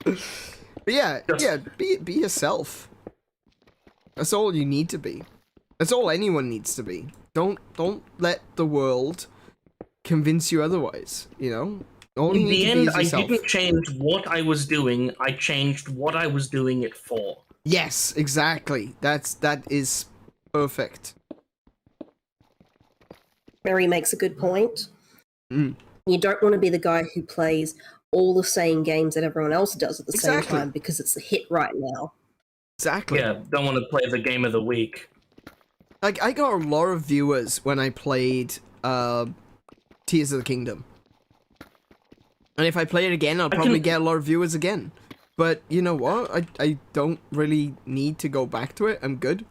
But yeah, be yourself. That's all you need to be. That's all anyone needs to be. Don't let the world convince you otherwise, you know? All In the end, I didn't change what I was doing, I changed what I was doing it for. Yes, exactly. That is perfect. Mary makes a good point. You don't want to be the guy who plays all the same games that everyone else does at the same time because it's a hit right now. Exactly. Yeah, don't want to play the game of the week. Like, I got a lot of viewers when I played Tears of the Kingdom. And if I play it again, I'll probably get a lot of viewers again. But you know what? I don't really need to go back to it. I'm good.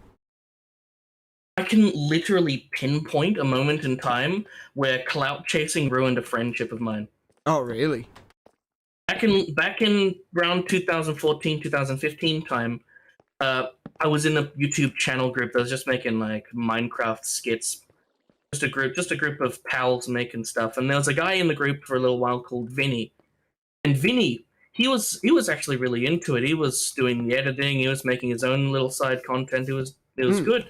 I can literally pinpoint a moment in time where clout chasing ruined a friendship of mine. Oh, really? Back in around 2014, 2015 time, I was in a YouTube channel group that was just making like Minecraft skits. Just a group of pals making stuff. And there was a guy in the group for a little while called Vinny. And Vinny, he was actually really into it. He was doing the editing, he was making his own little side content. It was good.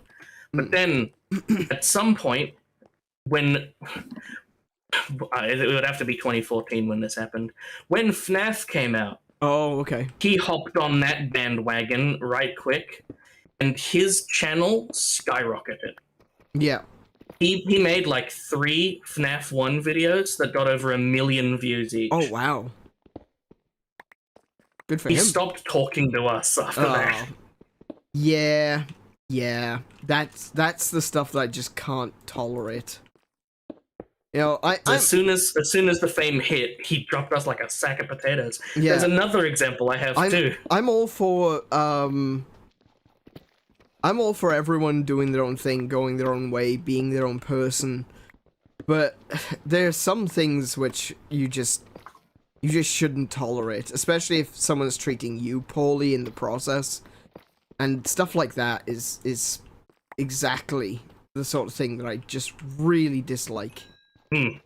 But then at some point when it would have to be 2014 when this happened, when FNAF came out. Oh, okay. He hopped on that bandwagon right quick, and his channel skyrocketed. Yeah. He made like 3 FNAF 1 videos that got over 1 million views each. Oh, wow. Good for him. He stopped talking to us after that. Yeah. That's the stuff that I just can't tolerate. You know, As soon as the fame hit, he dropped us like a sack of potatoes. Yeah. There's another example I have too. I'm all for everyone doing their own thing, going their own way, being their own person. But there's some things which you just shouldn't tolerate, especially if someone's treating you poorly in the process. And stuff like that is exactly the sort of thing that I just really dislike. I've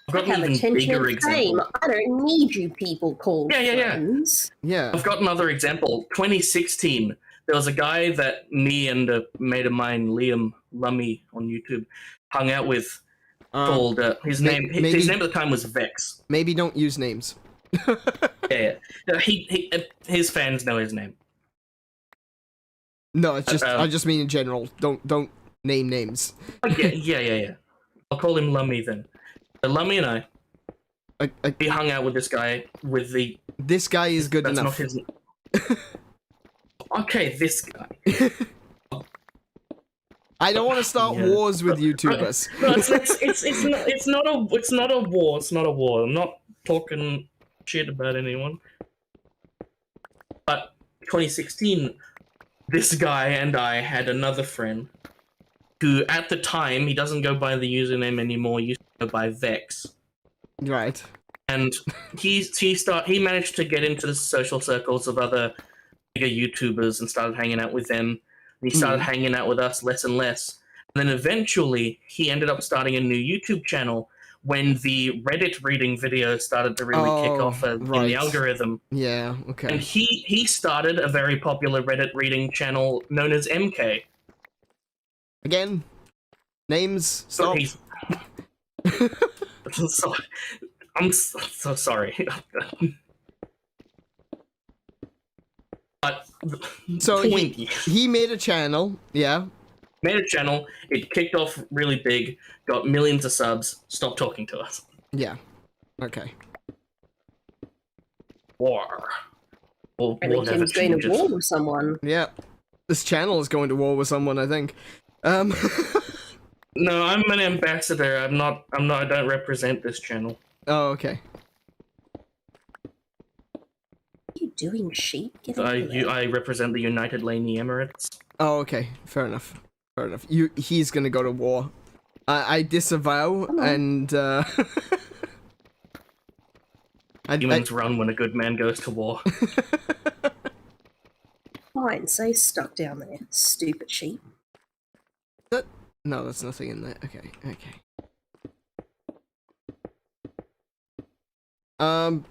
I got have an even attention bigger and fame. example. I don't need you people called friends. Yeah. I've got another example. 2016, there was a guy that me and a mate of mine, 𝗦𝘄𝗶𝘁𝗰𝗵 on YouTube, hung out with. Called his name. His name at the time was Vex. Maybe don't use names. Yeah. His fans know his name. No, it's just I just mean in general. Don't name names. Yeah. I'll call him 𝗬𝗠 then. So 𝗬𝗠 and we hung out with this guy with the. This guy is good that's enough. Not his. Okay, this guy. I don't want to start wars with YouTubers. No, it's not a war. It's not a war. I'm not talking shit about anyone. But 2016, this guy and I had another friend who, at the time, he doesn't go by the username anymore. He used to go by Vex. Right. And he managed to get into the social circles of other bigger YouTubers and started hanging out with them. And he started hanging out with us less and less. And then eventually, he ended up starting a new YouTube channel when the Reddit reading videos started to really kick off in the algorithm. Yeah, okay. And he started a very popular Reddit reading channel known as MK. Again, names, stop. I'm so sorry. But so he made a channel, yeah. Made a channel, it kicked off really big, got millions of subs, stopped talking to us. Yeah. Okay. War. And then Tim's going to war with someone. Yeah. This channel is going to war with someone, I think. No, I'm an ambassador. I don't represent this channel. Oh, okay. What are you doing, sheep? I represent the United Laney Emirates. Oh, okay. Fair enough. Fair enough. He's gonna go to war. I disavow, and Humans run when a good man goes to war. Fine, stay stuck down there, stupid sheep. No, there's nothing in there. Okay.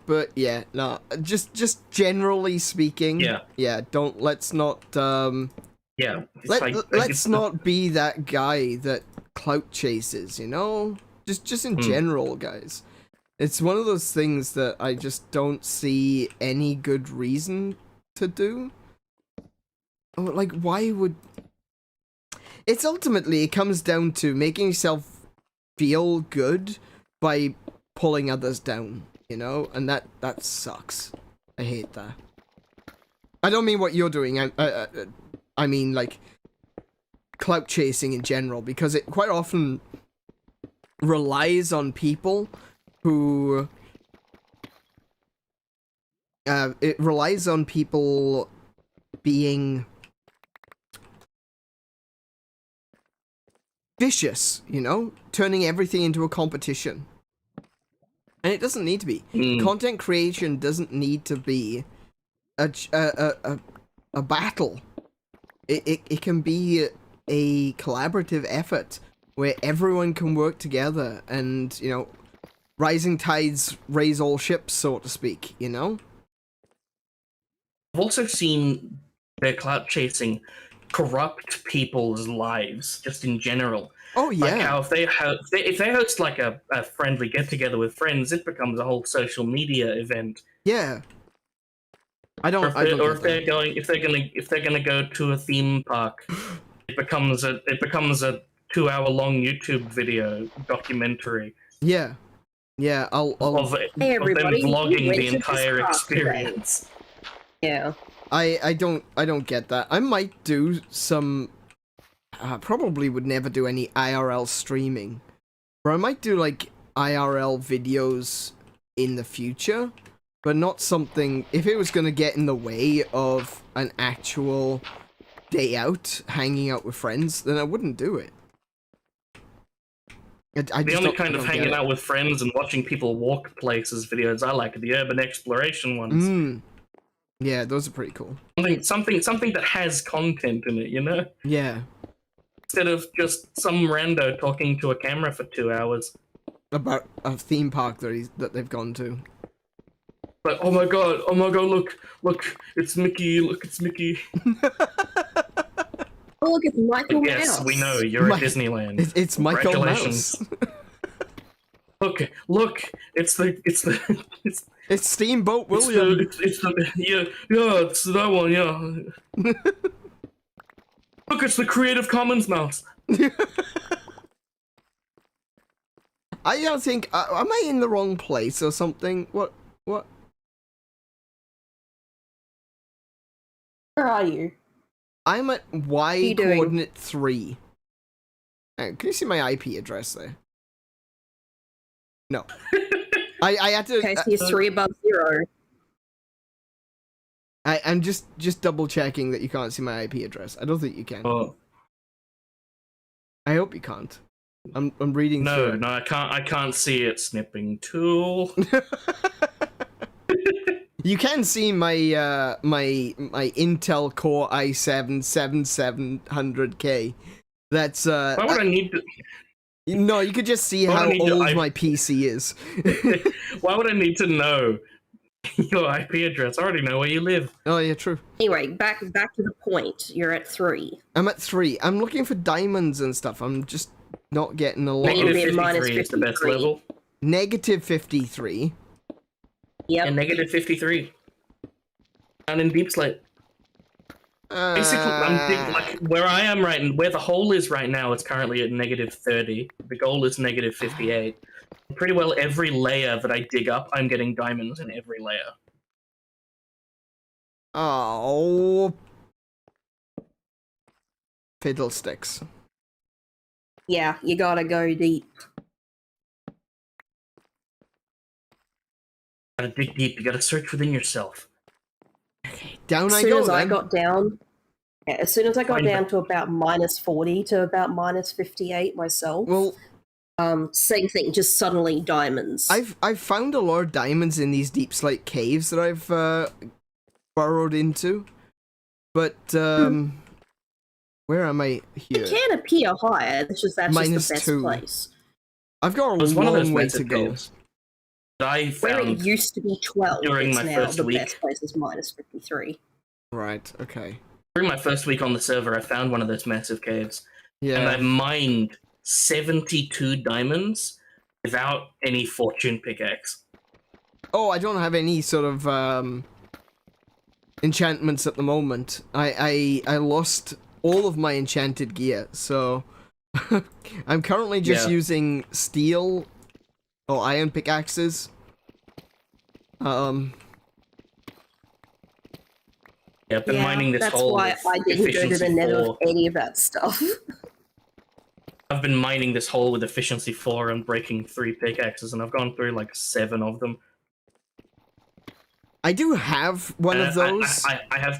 But yeah, no, just generally speaking. Yeah. Let's not. Yeah. Let's not be that guy that clout chases. You know, just in general, guys. It's one of those things that I just don't see any good reason to do. Like, why would... It's ultimately, it comes down to making yourself feel good by pulling others down, you know? And that sucks. I hate that. I don't mean what you're doing, I mean, like, clout chasing in general, because it quite often relies on people who... it relies on people being... vicious, you know? Turning everything into a competition. And it doesn't need to be. Content creation doesn't need to be a battle. It can be a collaborative effort where everyone can work together and, you know, rising tides raise all ships, so to speak, you know? I've also seen their clout chasing corrupt people's lives, just in general. Oh yeah. Like how if they host like a friendly get together with friends, it becomes a whole social media event. Yeah. If they're gonna go to a theme park, it becomes a 2-hour-long YouTube video documentary. Yeah. Yeah, of them vlogging the entire experience. Yeah. I don't get that. I might do some... probably would never do any IRL streaming. Or I might do like IRL videos in the future, but not something, if it was gonna get in the way of an actual day out, hanging out with friends, then I wouldn't do it. I The just only don't- kind I of don't get hanging it. out with friends and watching people walk places videos I like are the urban exploration ones. Mm. Yeah, those are pretty cool. Something that has content in it, you know? Yeah. Instead of just some rando talking to a camera for 2 hours. About a theme park that they've gone to. But oh my god, look, it's Mickey, look, it's Mickey. Oh, look, it's Michael Yes, Mouse. we know, you're at Disneyland. It's Michael Mouse. Look, it's It's Steamboat William. it's that one, yeah. Look, it's the Creative Commons mouse. I don't think. Am I in the wrong place or something? What? Where are you? I'm at Y you doing? coordinate 3. Can you see my IP address there? No. I had to. Okay, so you're 3 above 0. I'm just double checking that you can't see my IP address. I don't think you can. Oh. I hope you can't. I'm reading through it. No, I can't see it. Snipping tool. You can see my my Intel Core i7-7700K. That's Why would I need to? No, you could just see Why would how I need to- old my PC is. Why would I need to know your IP address? I already know where you live. Oh yeah, true. Anyway, back to the point. You're at 3. I'm at 3. I'm looking for diamonds and stuff. I'm just not getting a lot. Negative Maybe minus 53 is the best 53. level. Negative 53. Yep. And negative 53. Down in Deep Slate. Basically, like where I am where the hole is right now, it's currently at negative 30. The goal is negative 58. Pretty well every layer that I dig up, I'm getting diamonds in every layer. Oh. Fiddlesticks. Yeah, you gotta go deep. Gotta dig deep, you gotta search within yourself. Down As I soon go. as I then. got down, as soon as I got Fine, down to about minus 40 to about minus 58 myself, Well, same thing, just suddenly diamonds. I've found a lot of diamonds in these deep slate caves that I've burrowed into, but where am I here? It can appear higher, it's just that's Minus just the best 2. place. I've got It a was one of those long way massive to go. caves that I Where it found used to be 12, during it's my now first the week. best place is minus 53. Right. Okay. during my first week on the server. I found one of those massive caves, and I Yeah. mined 72 diamonds without any fortune pickaxe. Oh, I don't have any sort of enchantments at the moment. I lost all of my enchanted gear, so I'm currently just Yeah. using steel or iron pickaxes. Yeah, I've been mining this that's hole why with I didn't go to the efficiency Nether 4. with any of that stuff. I've been mining this hole with efficiency 4 and breaking 3 pickaxes, and I've gone through like 7 of them. I do have one of those, I have.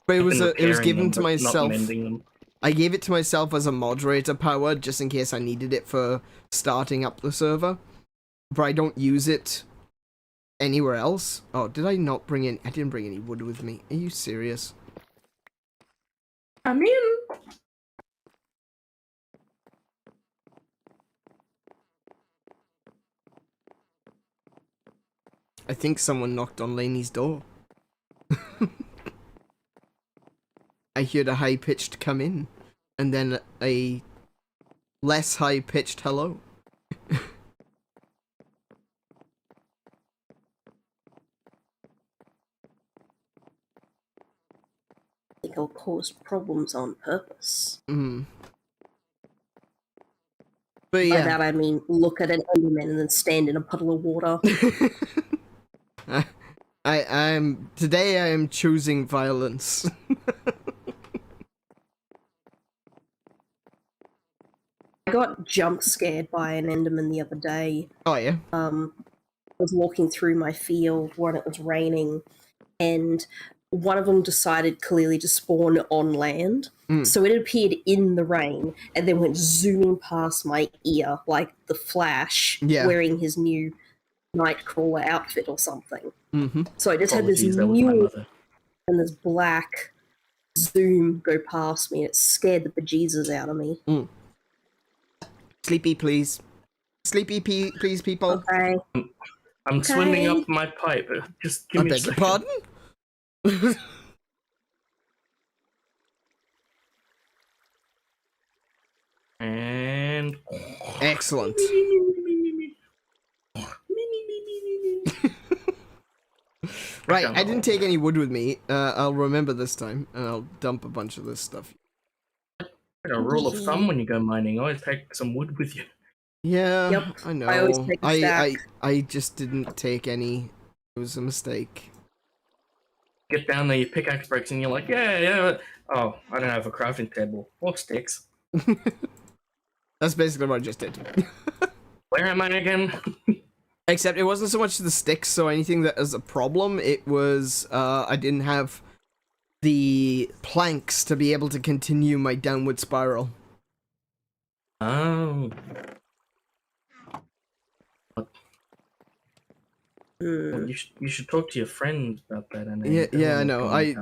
but it I've was been it was repairing given them, to but not myself. mending them. I gave it to myself as a moderator power, just in case I needed it for starting up the server. But I don't use it anywhere else. Oh, did I not bring in? I didn't bring any wood with me. Are you serious? I'm in. I think someone knocked on Laney's door. I heard a high-pitched come in, and then a less high-pitched hello. I think I'll cause problems on purpose. Mm. But By yeah. that I mean look at an enderman and then stand in a puddle of water. Today I am choosing violence. I got jump scared by an Enderman the other day. Oh yeah. I was walking through my field when it was raining, and one of them decided clearly to spawn on land. So it appeared in the rain and then went zooming past my ear like the Flash, wearing his new Nightcrawler outfit or something. So I just had this new and this black zoom go past me. It scared the bejesus out of me. Sleepy, please. Sleepy, please, people. Okay. I'm swimming up my pipe. Just give me a second. Pardon? And excellent. Right, I didn't take any wood with me. I'll remember this time, and I'll dump a bunch of this stuff. a rule of thumb when you go mining: always take some wood with you. Yeah, Yep. I know. I always take a stack. I just didn't take any. It was a mistake. Get down there, your pickaxe breaks, and you're like, yeah. Oh, I don't have a crafting table or sticks. That's basically what I just did. Where am I again? Except it wasn't so much the sticks or anything that was a problem. It was I didn't have the planks to be able to continue my downward spiral. Oh. Well, you should talk to your friends about that. And Yeah, I know. I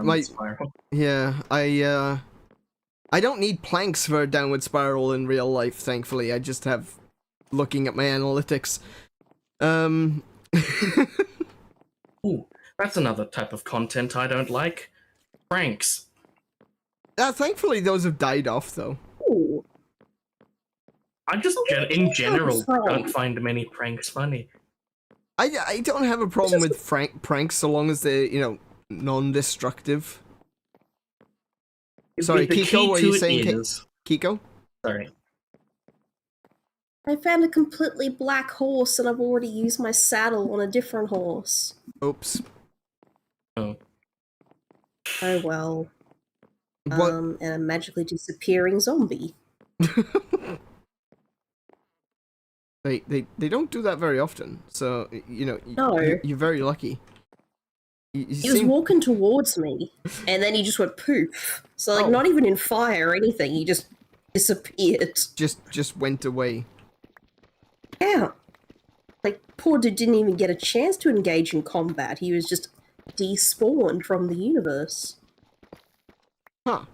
don't need planks for a downward spiral in real life, thankfully. I just have looking at my analytics. Ooh, that's another type of content I don't like. Pranks. Thankfully, those have died off, though. Ooh. I just, in general, don't find many pranks funny. I don't have a problem with pranks so long as they're, you know, non-destructive. Sorry, Kiko, what are you saying? Kiko? Sorry. I found a completely black horse and I've already used my saddle on a different horse. Oops. Oh. Oh well. What? And a magically disappearing zombie. They don't do that very often, so, you know, No. you're very lucky. He was walking towards me, and then he just went poof. So, like, not even in fire or anything, he just disappeared. Just went away. Yeah. Like, poor dude didn't even get a chance to engage in combat. He was just despawned from the universe. Huh.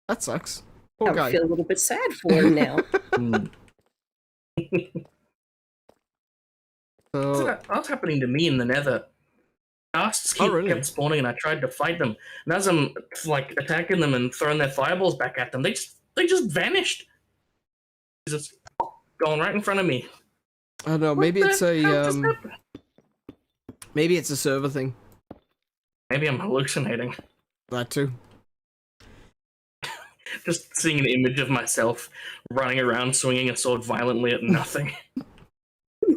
That sucks. Poor guy. I feel a little bit sad for him now. So, That's happening to me in the Nether. Ghasts kept spawning, and I tried to fight them. And as I'm like attacking them and throwing their fireballs back at them, they just vanished. Just going right in front of me. I don't know. Maybe it's maybe it's a server thing. Maybe I'm hallucinating. That too. Just seeing an image of myself running around swinging a sword violently at nothing.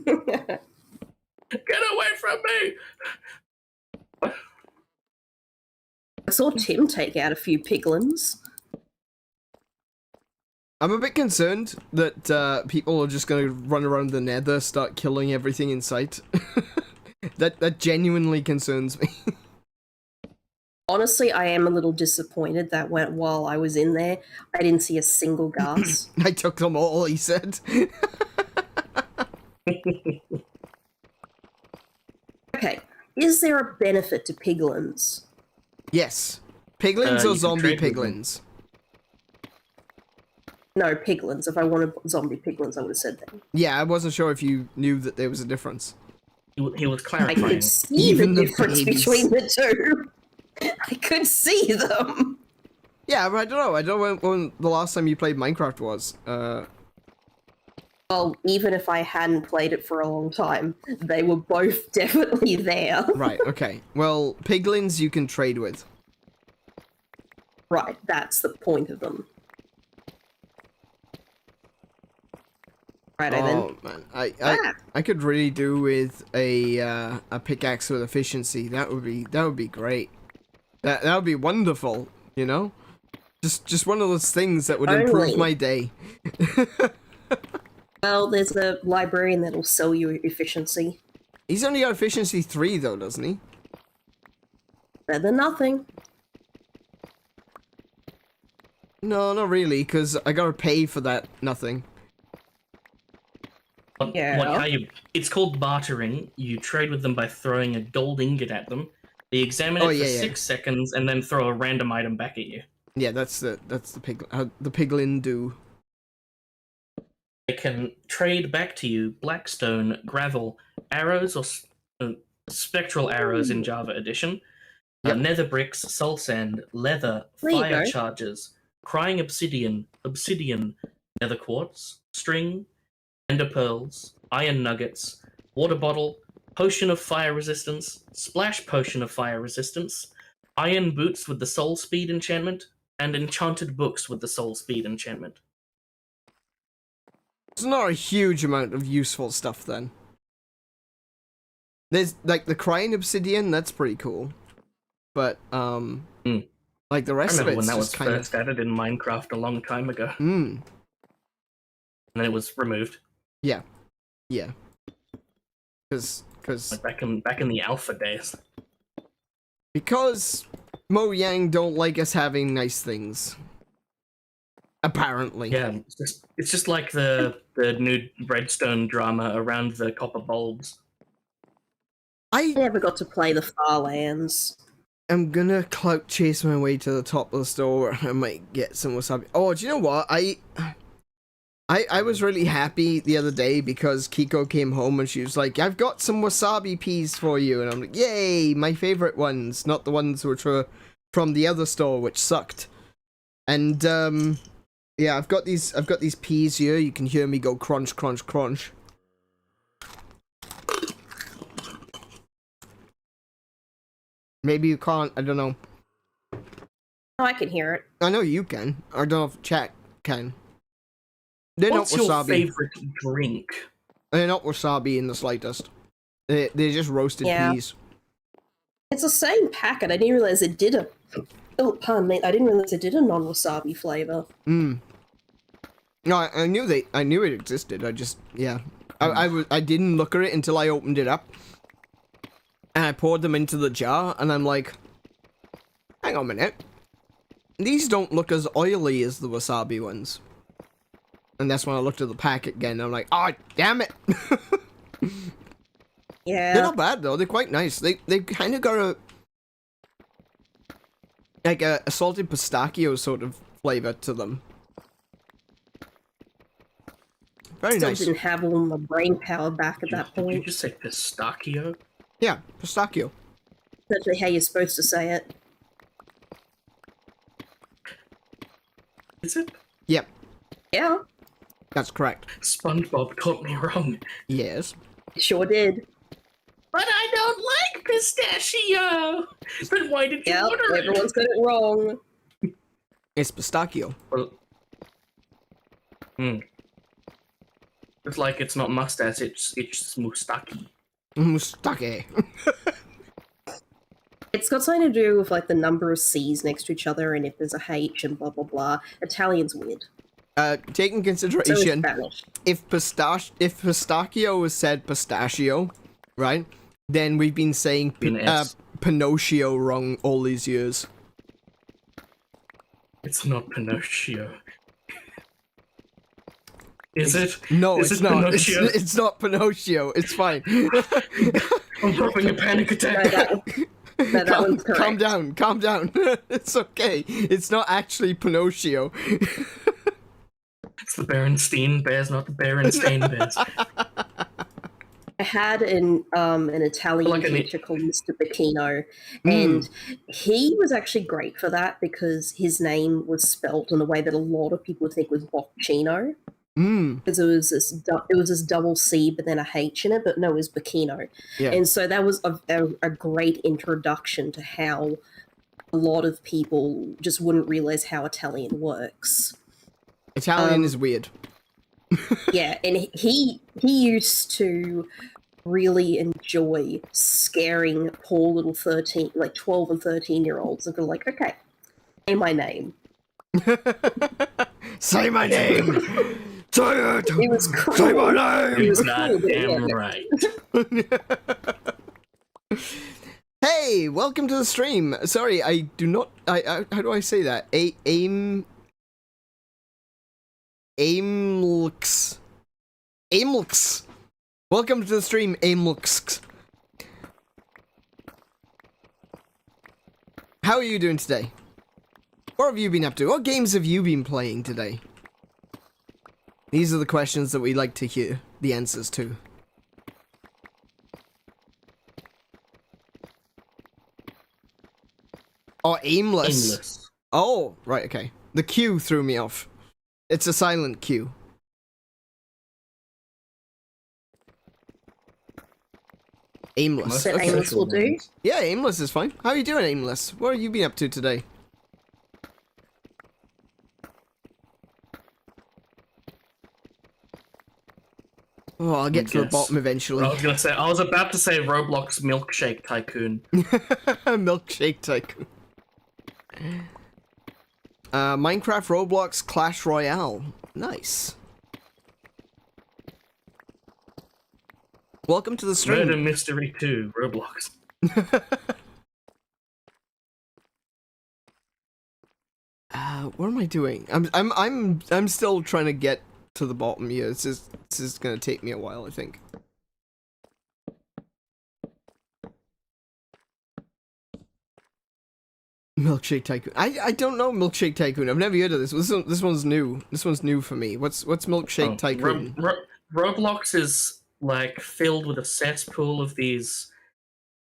Get away from me! What? I saw Tim take out a few piglins. I'm a bit concerned that people are just going to run around the Nether, start killing everything in sight. that genuinely concerns me. Honestly, I am a little disappointed that while I was in there, I didn't see a single gas. I took them all, he said. Okay, is there a benefit to piglins? Yes. Piglins or zombie piglins? No, piglins. If I wanted zombie piglins, I would have said that. Yeah, I wasn't sure if you knew that there was a difference. He was I clarifying. could see Even the the difference babies. between the two. I could see them. Yeah, but I don't know when the last time you played Minecraft was. Well, even if I hadn't played it for a long time, they were both definitely there. Right, okay. Well, piglins you can trade with. Right, that's the point of them. Right, Oh man, I could really do with a pickaxe with efficiency. That would be great. That would be wonderful, you know? Just one of those things that would improve Only. my day. Well, there's a librarian that'll sell you efficiency. He's only got efficiency 3 though, doesn't he? Better than nothing. No, not really, because I gotta pay for that nothing. Yeah. It's called bartering. You trade with them by throwing a gold ingot at them. They examine it for 6 seconds and then throw a random item back at you. Yeah, that's the piglin do. They can trade back to you blackstone, gravel, arrows, or spectral arrows in Java Edition, nether bricks, soul sand, leather, fire charges, crying obsidian, nether quartz, string, ender pearls, iron nuggets, water bottle, potion of fire resistance, splash potion of fire resistance, iron boots with the soul speed enchantment, and enchanted books with the soul speed enchantment. It's not a huge amount of useful stuff then. There's like the crying obsidian, that's pretty cool. But like the rest of I it's remember when that was just kind first added in Minecraft a long time ago. And then it was removed. Yeah. Yeah. Because Like back in the alpha days. Because Mojang don't like us having nice things. Apparently. Yeah, it's just like the new redstone drama around the copper bulbs. I never got to play the Farlands. I'm gonna clout chase my way to the top of the store. I might get some wasabi. Oh, do you know what? I was really happy the other day because Kiko came home and she was like, I've got some wasabi peas for you. And I'm like, yay, my favorite ones, not the ones which were from the other store, which sucked. And, yeah, I've got these peas here. You can hear me go crunch, crunch, crunch. Maybe you can't, I don't know. Oh, I can hear it. I know you can. I don't know if chat can. They're What's not wasabi. your favorite drink? They're not wasabi in the slightest. They're just roasted peas. It's the same packet. I didn't realize it did a... Oh, pardon me. I didn't realize it did a non-wasabi flavor. No, I knew it existed. I just, yeah. I didn't look at it until I opened it up. And I poured them into the jar, and I'm like, hang on a minute. These don't look as oily as the wasabi ones. And that's when I looked at the packet again, and I'm like, oh, damn it! Yeah. They're not bad, though. They're quite nice. They kind of got a salted pistachio sort of flavor to them. Very Still nice. didn't have all my brain power back at that Did you point. just say pistachio? Yeah, pistachio. That's actually how you're supposed to say it. Is it? Yep, Yeah, that's correct. SpongeBob got me wrong. Yes. sure did. But I don't like pistachio! Then why did you Yeah, order it? everyone's got it wrong. It's pistachio. Well, it's like it's not mustache, it's mustaki. Mustake. It's got something to do with like the number of C's next to each other and if there's a H and blah blah blah. Italian's weird. Take in So is consideration, Spanish. if pistachio was said pistachio, right? Then we've been saying Pinocchio wrong all these years. It's not Pinocchio. Is it? No, Is it's it not. Pinocchio? It's not Pinocchio. It's fine. I'm having a panic attack. No, that one's correct. Calm down. Calm down. It's okay. It's not actually Pinocchio. It's the Berenstein Bears, not the Berenstein Bears. I had an Italian teacher called Mr. Bacchino, and he was actually great for that because his name was spelt in a way that a lot of people would think was Bocchino. Because it was this double C but then a H in it, but no, it was Bacchino. Yeah. And so that was a great introduction to how a lot of people just wouldn't realize how Italian works. Italian is weird. Yeah, and he used to really enjoy scaring poor little 12 and 13-year-olds and go like, okay, say my name. Say my name! Say it! It was cool. Say my name! It was Goddamn cool, right. Hey, welcome to the stream. Sorry, I do not. How do I say that? 𝗦𝘄𝗶𝘁𝗰𝗵. Welcome to the stream, 𝗦𝘄𝗶𝘁𝗰𝗵. How are you doing today? What have you been up to? What games have you been playing today? These are the questions that we like to hear the answers to. Oh, aimless. Aimless. Oh, right, okay. The Q threw me off. It's a silent Q. Aimless. That Okay. aimless will do. Yeah, aimless is fine. How are you doing, aimless? What have you been up to today? Oh, I'll get to the Yes. bottom eventually. I was about to say Roblox Milkshake Tycoon. Milkshake Tycoon. Minecraft, Roblox, Clash Royale. Nice. Welcome to the stream. Murder Mystery 2, Roblox. What am I doing? I'm still trying to get to the bottom here. This is gonna take me a while, I think. Milkshake Tycoon. I don't know Milkshake Tycoon. I've never heard of this. This one's new. This one's new for me. What's Milkshake Tycoon? Roblox is like filled with a cesspool of these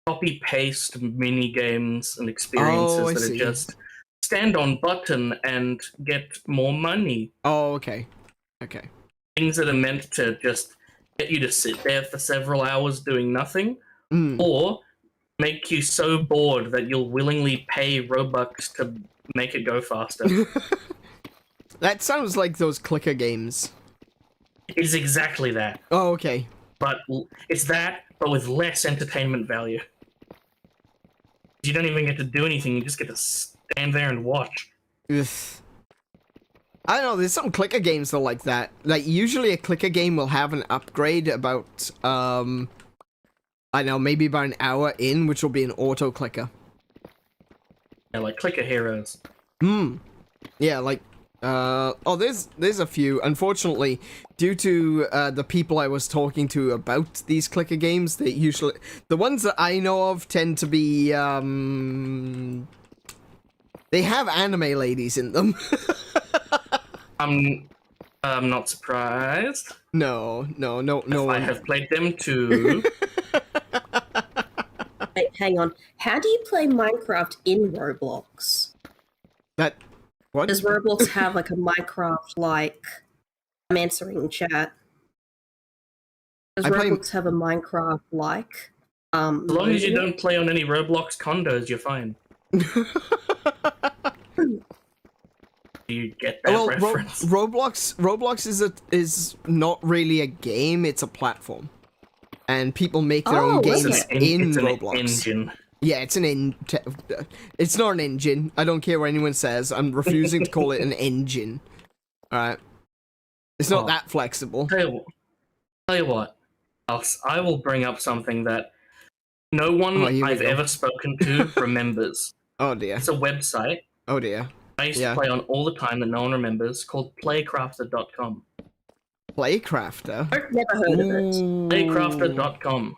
copy-paste mini games and experiences I that see. are just stand on button and get more money. Oh, okay. Okay. Things that are meant to just get you to sit there for several hours doing nothing, or make you so bored that you'll willingly pay Robux to make it go faster. That sounds like those clicker games. It's exactly that. Oh, okay. But it's that, but with less entertainment value. You don't even get to do anything, you just get to stand there and watch. Ugh. I don't know, there's some clicker games that are like that. Like, usually a clicker game will have an upgrade about, I don't know, maybe about an hour in, which will be an auto clicker. Yeah, like Clicker Heroes. Yeah, like, oh, there's a few. Unfortunately, due to, the people I was talking to about these clicker games, they usually, the ones that I know of tend to be, they have anime ladies in them. I'm not surprised. No. I have played them too. Wait, hang on. How do you play Minecraft in Roblox? What? Does Roblox have like a Minecraft like? I'm answering chat. Does Roblox have a Minecraft like? As long as you don't play on any Roblox condos, you're fine. Do you get that reference? Roblox is not really a game; it's a platform, and people make their own games in Roblox. Engine. Yeah, it's it's not an engine. I don't care what anyone says. I'm refusing to call it an engine. All right, it's not that flexible. Tell you what, I will bring up something that no one I've ever spoken to remembers. Oh dear. It's a website. Oh dear. I used to play on all the time that no one remembers, called playcrafter.com. Playcrafter? I've never heard of it. Playcrafter.com.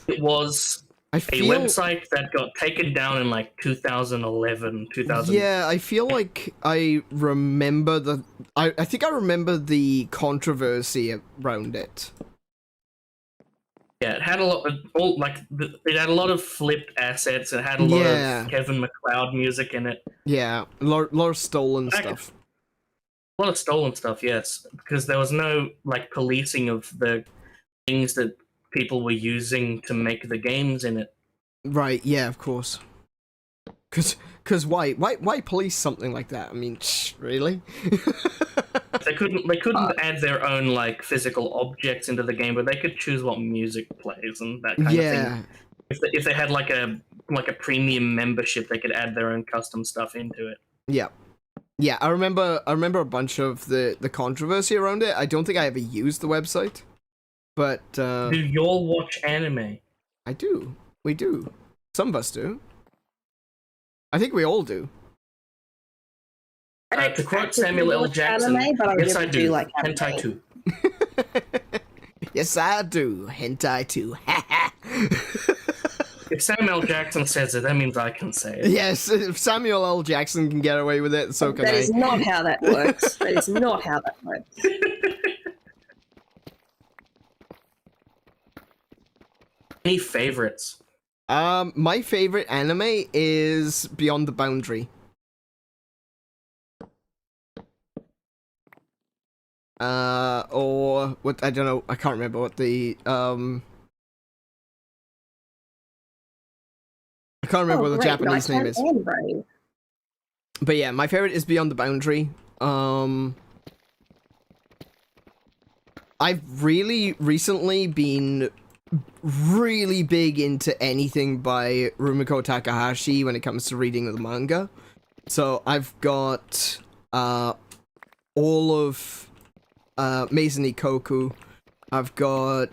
It was a website that got taken down in like 2011, 2000. Yeah, I feel like I remember I think I remember the controversy around it. Yeah, it had a lot of it had a lot of flipped assets. It had a lot of Kevin MacLeod music in it. Yeah, a lot of stolen stuff. A lot of stolen stuff, yes, because there was no like policing of the things that people were using to make the games in it. Right. Yeah, of course. Cause why police something like that? I mean, really? They couldn't add their own like physical objects into the game, but they could choose what music plays and that kind of thing. If they had like a like a premium membership, they could add their own custom stuff into it. Yeah. Yeah, I remember a bunch of the controversy around it. I don't think I ever used the website. But Do y'all watch anime? I do. We do. Some of us do. I think we all do. To quote Samuel L. Jackson, yes I do. Hentai too. Yes, I do. Hentai too. If Samuel L. Jackson says it, that means I can say it. Yes, if Samuel L. Jackson can get away with it, so can I. That is not how that works. That is not how that works. Any favorites? My favorite anime is Beyond the Boundary. Or what? I don't know. I can't remember what the I can't remember what the Japanese name is. But yeah, my favorite is Beyond the Boundary. I've really recently been really big into anything by Rumiko Takahashi when it comes to reading the manga. So I've got all of Maison Ikkoku. I've got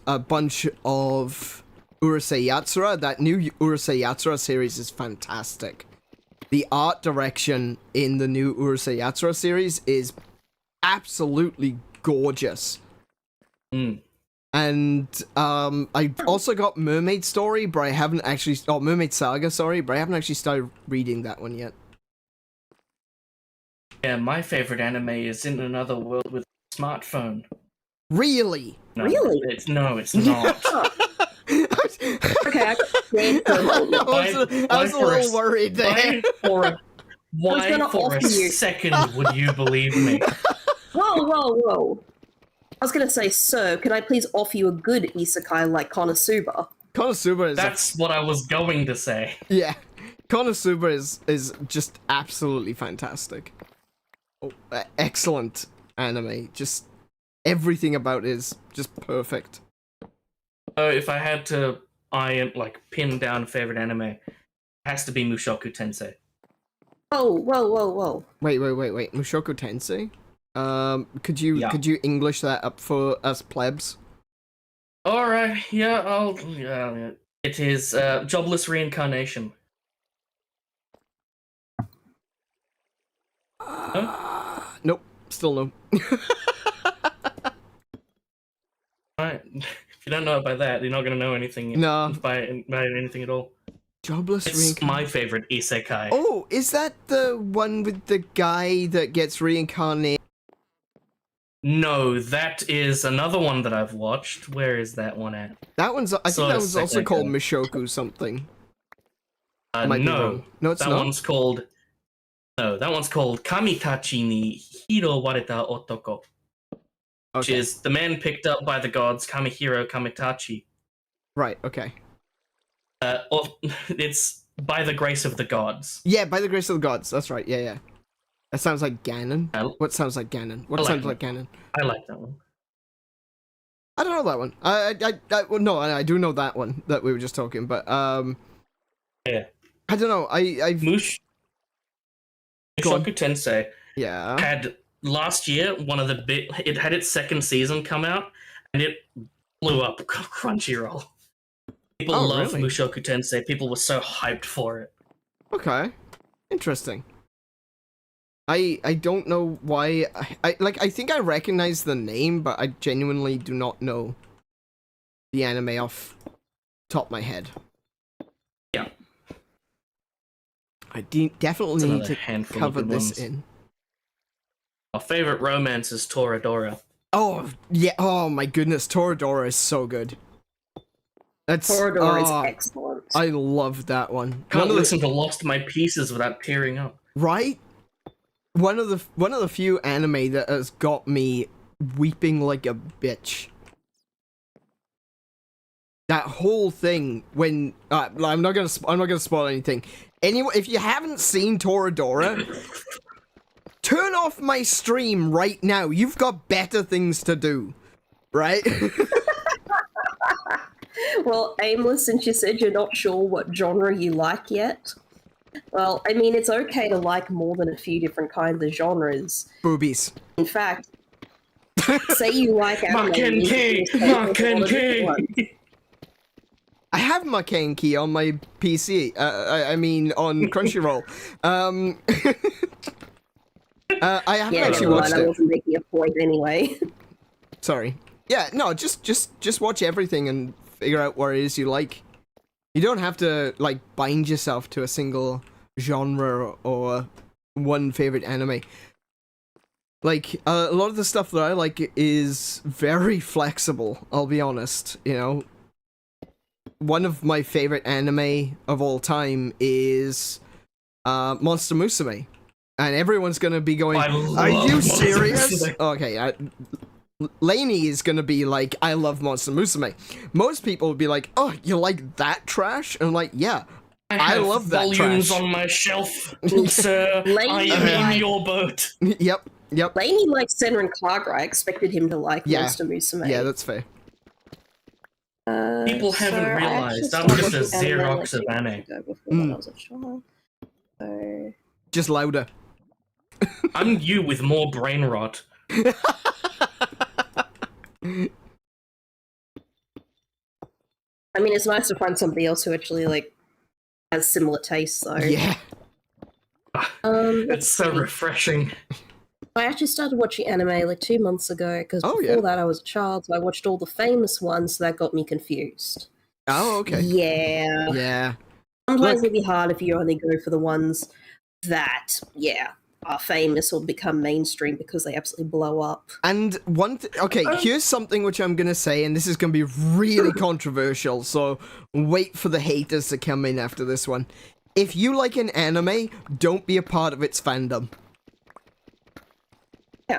a bunch of Urusei Yatsura. That new Urusei Yatsura series is fantastic. The art direction in the new Urusei Yatsura series is absolutely gorgeous. And I also got Mermaid Story, but I haven't actually... Oh, Mermaid Saga, sorry, but I haven't actually started reading that one yet. Yeah, my favorite anime is In Another World with a Smartphone. Really? No, Really? It's not. Okay, I was a little worried there. Why for a second would you believe me? Whoa. I was gonna say, sir, could I please offer you a good isekai like Konosuba? Konosuba is... That's what I was going to say. Yeah. Konosuba is just absolutely fantastic. Oh, excellent anime. Just everything about it is just perfect. If I had to pin down a favorite anime, it has to be Mushoku Tensei. Oh, whoa. Wait. Mushoku Tensei? Could you English that up for us plebs? Alright, yeah, it is Jobless Reincarnation. Nope, still no. Alright, if you don't know it by that, you're not gonna know anything by anything at all. Jobless It's Reincarnation. my favorite isekai. Oh, is that the one with the guy that gets reincarnated? No, that is another one that I've watched. Where is that one at? That one's... I think that one's also called Mushoku something. No, it's that not. one's called... No, that one's called Kamitachi ni Hirowareta Otoko. Which is the man picked up by the gods, Kamihiro Kamitachi. Right, okay. It's by the grace of the gods. Yeah, by the grace of the gods. That's right, yeah. That sounds like Ganon. What sounds like Ganon? What sounds like Ganon? I like that one. I don't know that one. Well, no, I do know that one that we were just talking, but yeah. I don't know. Mushoku Tensei yeah. had last year it had its second season come out, and it blew up Crunchyroll. People love really? Mushoku Tensei. People were so hyped for it. Okay, interesting. I don't know why. I think I recognize the name, but I genuinely do not know the anime off top of my head. Yeah. I definitely need to cover this ones. in. My favorite romance is Toradora. Oh, yeah. Oh, my goodness. Toradora is so good. Toradora is excellent. I love that one. Can't listen to Lost My Pieces without tearing up. Right? One of the few anime that has got me weeping like a bitch. That whole thing when I'm not gonna spoil anything. Anyway, if you haven't seen Toradora, turn off my stream right now. You've got better things to do, right? Well, Aimless, since you said you're not sure what genre you like yet, well, I mean, it's okay to like more than a few different kinds of genres. Boobies. In fact, say you like anime. Mark and Key! Mark and Key! I have my Ken Key on my PC. I mean, on Crunchyroll. I haven't actually watched I it. wasn't making a point anyway. Sorry. Yeah, no, just watch everything and figure out what it is you like. You don't have to, like, bind yourself to a single genre or one favorite anime. Like, a lot of the stuff that I like is very flexible, I'll be honest, you know. One of my favorite anime of all time is Monster Musume. And everyone's gonna be going, are you serious? Okay, Lainey is gonna be like, I love Monster Musume. Most people would be like, oh, you like that trash? And I'm like, yeah, I love that volumes trash. on my shelf, sir. I am in your boat. Yep. Lainey likes Senran Kagura. I expected him to like Monster Musume. Yeah, that's fair. People haven't realized I'm just a Xerox of anime. Just louder. I'm you with more brain rot. I mean, it's nice to find somebody else who actually, like, has similar tastes, though. Yeah. It's so refreshing. I actually started watching anime, like, 2 months ago, because before that I was a child, so I watched all the famous ones, so that got me confused. Oh, okay. Yeah. Yeah. Sometimes it'd be hard if you only go for the ones that, are famous or become mainstream because they absolutely blow up. And okay, here's something which I'm gonna say, and this is gonna be really controversial, so wait for the haters to come in after this one. If you like an anime, don't be a part of its fandom.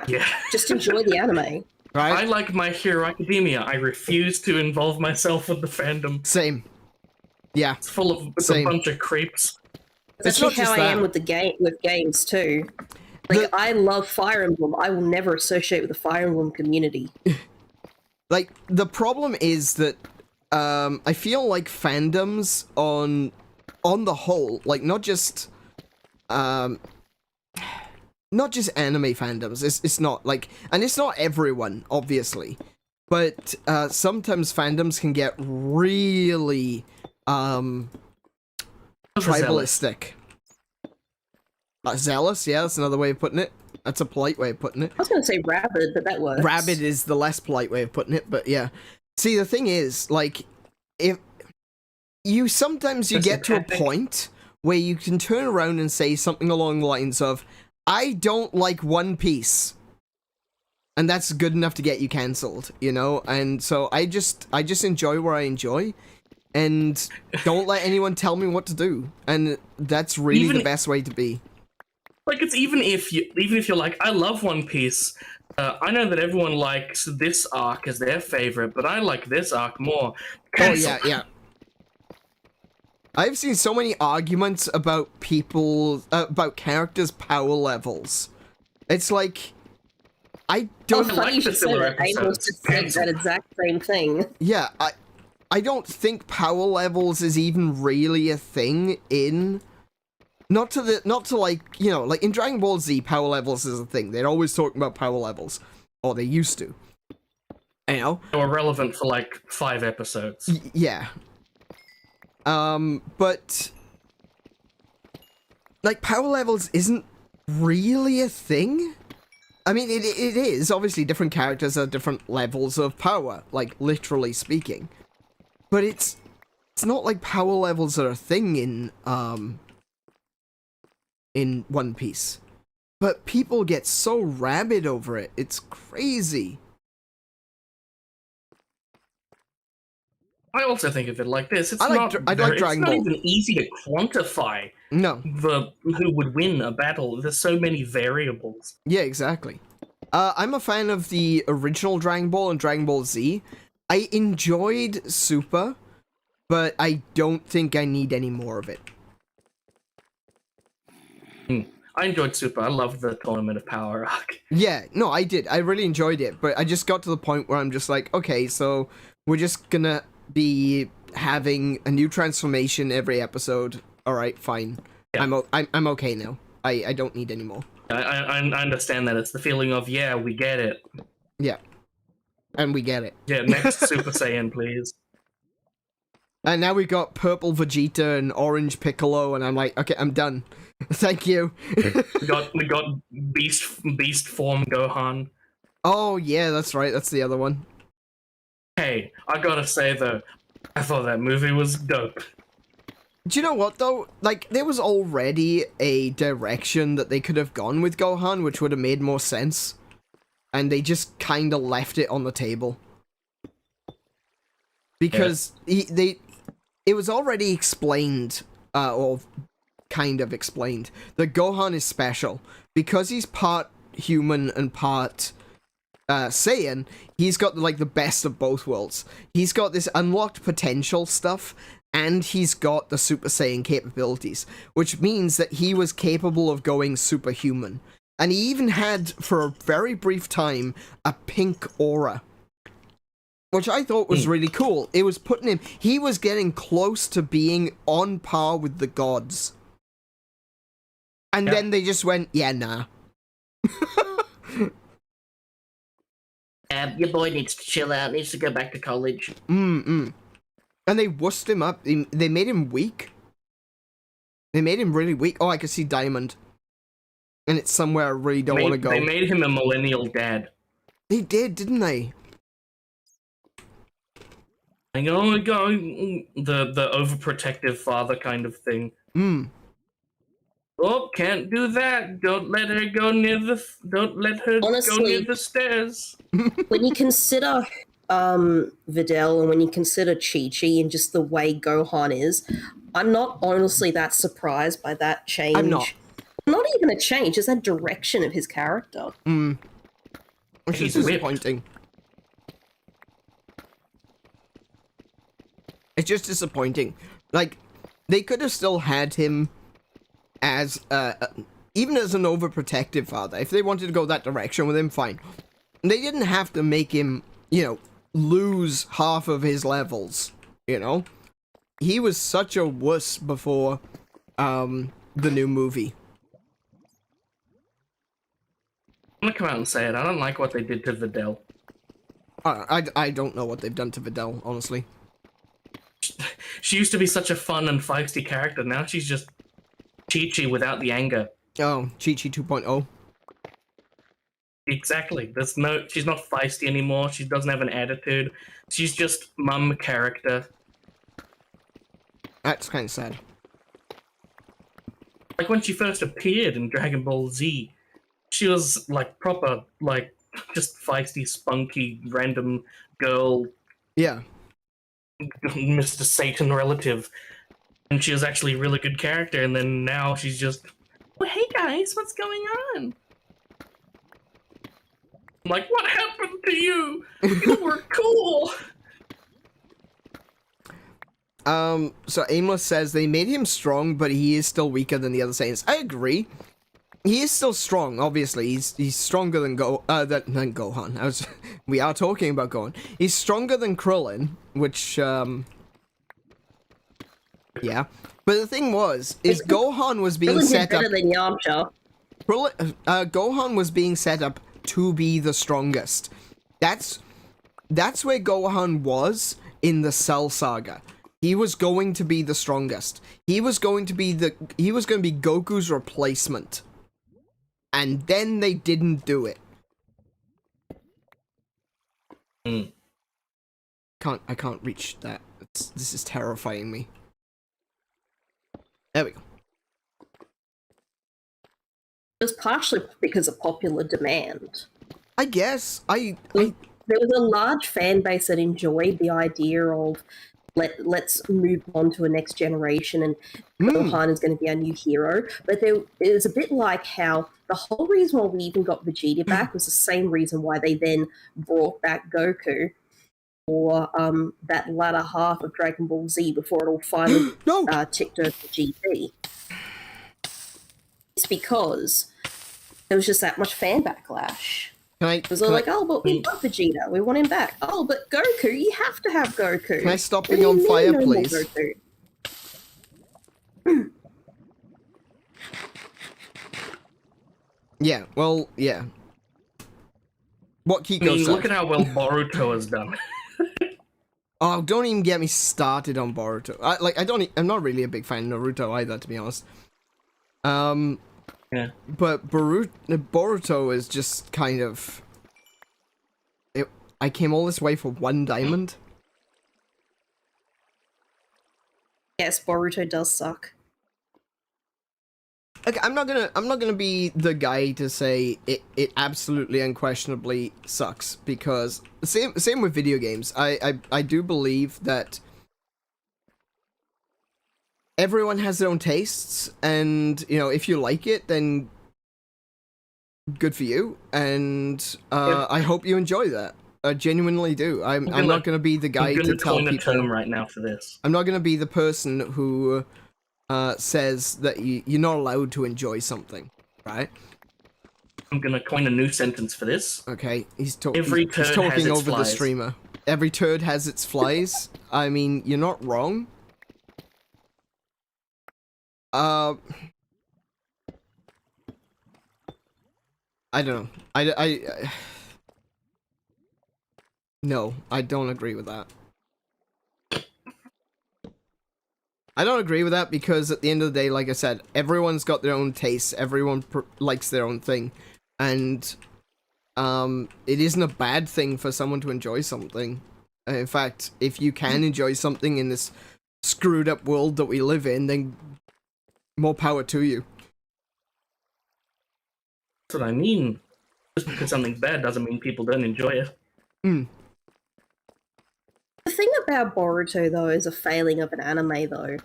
Yeah. Just enjoy the anime. Right? I like My Hero Academia. I refuse to involve myself with the fandom. Same. Yeah. It's full of a bunch of creeps. That's actually how I am with games too. Like, I love Fire Emblem. I will never associate with the Fire Emblem community. Like, the problem is that I feel like fandoms on the whole, like, not just anime fandoms. It's not like, and it's not everyone, obviously, but sometimes fandoms can get really tribalistic. Zealous, yeah, that's another way of putting it. That's a polite way of putting it. I was going to say rabid, but that works. Rabid is the less polite way of putting it, but yeah. See, the thing is, like, if you sometimes you get to a point where you can turn around and say something along the lines of, I don't like One Piece. And that's good enough to get you cancelled, you know? And so I just enjoy where I enjoy. And don't let anyone tell me what to do. And that's really the best way to be. Like, it's even if you're like, I love One Piece. I know that everyone likes this arc as their favorite, but I like this arc more. Cancel. Oh yeah. I've seen so many arguments about about characters' power levels. It's like, I don't like the filler episodes. Just said that exact same thing. Yeah, I don't think power levels is even really a thing in, not to like, you know, like in Dragon Ball Z, power levels is a thing. They're always talking about power levels, or they used to. You know, they were relevant for like 5 episodes. Yeah. But like power levels isn't really a thing. I mean, it is obviously different characters have different levels of power, like literally speaking. But it's not like power levels are a thing in One Piece. But people get so rabid over it. It's crazy. I also think of it like this. It's I like Dragon Ball. It's not even easy to quantify who would win a battle. There's so many variables. Yeah, exactly. I'm a fan of the original Dragon Ball and Dragon Ball Z. I enjoyed Super, but I don't think I need any more of it. I enjoyed Super. I loved the Tournament of Power arc. Yeah, no, I did. I really enjoyed it, but I just got to the point where I'm just like, okay, so we're just gonna be having a new transformation every episode, alright, fine. Yeah. I'm okay now. I don't need any more. I understand that. It's the feeling of, yeah, we get it. Yeah. And we get it. Yeah, next Super Saiyan, please. And now we got purple Vegeta and orange Piccolo, and I'm like, okay, I'm done. Thank you. we got beast form Gohan. Oh, yeah, that's right. That's the other one. Hey, I gotta say though, I thought that movie was dope. Do you know what, though? Like, there was already a direction that they could have gone with Gohan, which would have made more sense. And they just kind of left it on the table. Because it was already explained, or kind of explained, that Gohan is special. Because he's part human and part Saiyan, he's got, like, the best of both worlds. He's got this unlocked potential stuff, and he's got the Super Saiyan capabilities, which means that he was capable of going superhuman. And he even had, for a very brief time, a pink aura. Which I thought was really cool. It was putting him... He was getting close to being on par with the gods. And then they just went, yeah, nah. Your boy needs to chill out, needs to go back to college. And they wussed him up. They made him weak. They made him really weak. Oh, I can see Diamond. And it's somewhere I really don't want to go. They made him a millennial dad. They did, didn't they? Like, oh my god, the overprotective father kind of thing. Oh, can't do that. Don't let her go near the. Don't let her go near the stairs. When you consider Videl and when you consider Chi-Chi and just the way Gohan is, I'm not honestly that surprised by that change. I'm not. Not even a change, just that direction of his character. Which is disappointing. It's just disappointing. Like, they could have still had him as, even as an overprotective father. If they wanted to go that direction with him, fine. They didn't have to make him, you know, lose half of his levels, you know? He was such a wuss before, the new movie. I'm gonna come out and say it. I don't like what they did to Videl. I don't know what they've done to Videl, honestly. She used to be such a fun and feisty character. Now she's just Chi-Chi without the anger. Oh, Chi-Chi 2.0. Exactly. She's not feisty anymore. She doesn't have an attitude. She's just mum character. That's kind of sad. Like when she first appeared in Dragon Ball Z, she was like proper, like just feisty, spunky, random girl. Yeah. Mr. Satan relative. And she was actually a really good character, and then now she's just, well, hey guys, what's going on? I'm like, what happened to you? You were cool. So Aimless says they made him strong, but he is still weaker than the other Saiyans. I agree. He is still strong, obviously. He's stronger than than Gohan. We are talking about Gohan. He's stronger than Krillin, which, yeah. But the thing is Gohan was being set up... better than Yamcha. Gohan was being set up to be the strongest. That's where Gohan was in the Cell Saga. He was going to be the strongest. He was going to be Goku's replacement. And then they didn't do it. I can't reach that. This is terrifying me. There we go. It was partially because of popular demand. I guess. There was a large fan base that enjoyed the idea of let's move on to a next generation and Gohan is going to be our new hero. But it was a bit like how the whole reason why we even got Vegeta back was the same reason why they then brought back Goku for that latter half of Dragon Ball Z before it all finally ticked over to GT. It's because there was just that much fan backlash. Can I? It was all like, oh, but we love Vegeta. We want him back. Oh, but Goku, you have to have Goku. Can I stop What being do you on mean fire, no more please? Goku? Yeah. Well, yeah. What Kiko I mean, said. look at how well Boruto has done. Oh, don't even get me started on Boruto. I'm not really a big fan of Naruto either, to be honest. Yeah. But Boruto is just kind of... I came all this way for 1 diamond. Yes, Boruto does suck. Okay, I'm not gonna be the guy to say it absolutely unquestionably sucks, because same with video games. I do believe that everyone has their own tastes, and you know, if you like it, then good for you, and I hope you enjoy that. I genuinely do. I'm not gonna be the guy to tell coin a people. term right now for this. I'm not gonna be the person who says that you're not allowed to enjoy something, right? I'm gonna coin a new sentence for this. Okay, he's Every he's turd has talking its over the flies. streamer. Every turd has its flies. I mean, you're not wrong. I don't know. No, I don't agree with that. I don't agree with that because at the end of the day, like I said, everyone's got their own tastes. Everyone likes their own thing, and it isn't a bad thing for someone to enjoy something. In fact, if you can enjoy something in this screwed up world that we live in, then more power to you. That's what I mean. Just because something's bad doesn't mean people don't enjoy it. Mm. The thing about Boruto, though, as a failing of an anime, though,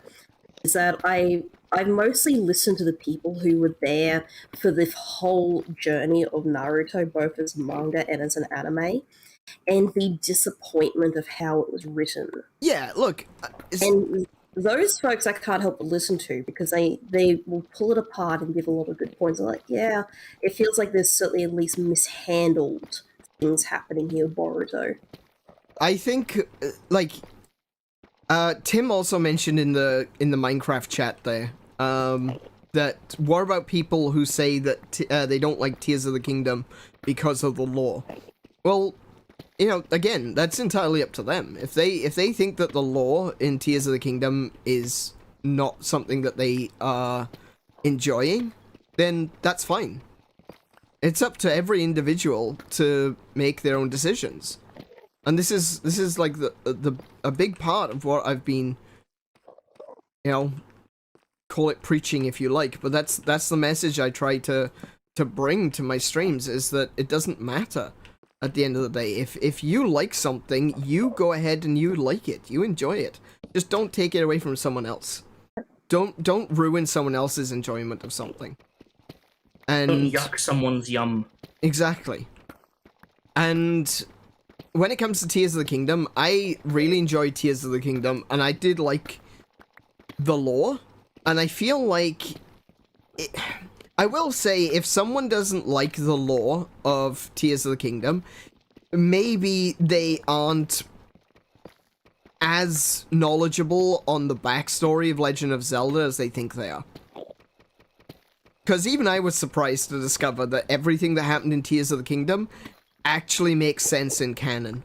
is that I've mostly listened to the people who were there for the whole journey of Naruto, both as manga and as an anime, and the disappointment of how it was written. Yeah, look. And those folks I can't help but listen to because they will pull it apart and give a lot of good points. I'm like, yeah, it feels like there's certainly at least mishandled things happening here with Boruto. I think, like, Tim also mentioned in the Minecraft chat there, that what about people who say that they don't like Tears of the Kingdom because of the lore? Well, you know, again, that's entirely up to them. If they think that the lore in Tears of the Kingdom is not something that they are enjoying, then that's fine. It's up to every individual to make their own decisions. And this is like a big part of what I've been, you know, call it preaching if you like, but that's the message I try to bring to my streams, is that it doesn't matter at the end of the day. If you like something, you go ahead and you like it, you enjoy it. Just don't take it away from someone else. Don't ruin someone else's enjoyment of something. And Don't yuck someone's yum. Exactly. And when it comes to Tears of the Kingdom, I really enjoyed Tears of the Kingdom, and I did like the lore, and I feel like I will say, if someone doesn't like the lore of Tears of the Kingdom, maybe they aren't as knowledgeable on the backstory of Legend of Zelda as they think they are. Because even I was surprised to discover that everything that happened in Tears of the Kingdom actually makes sense in canon.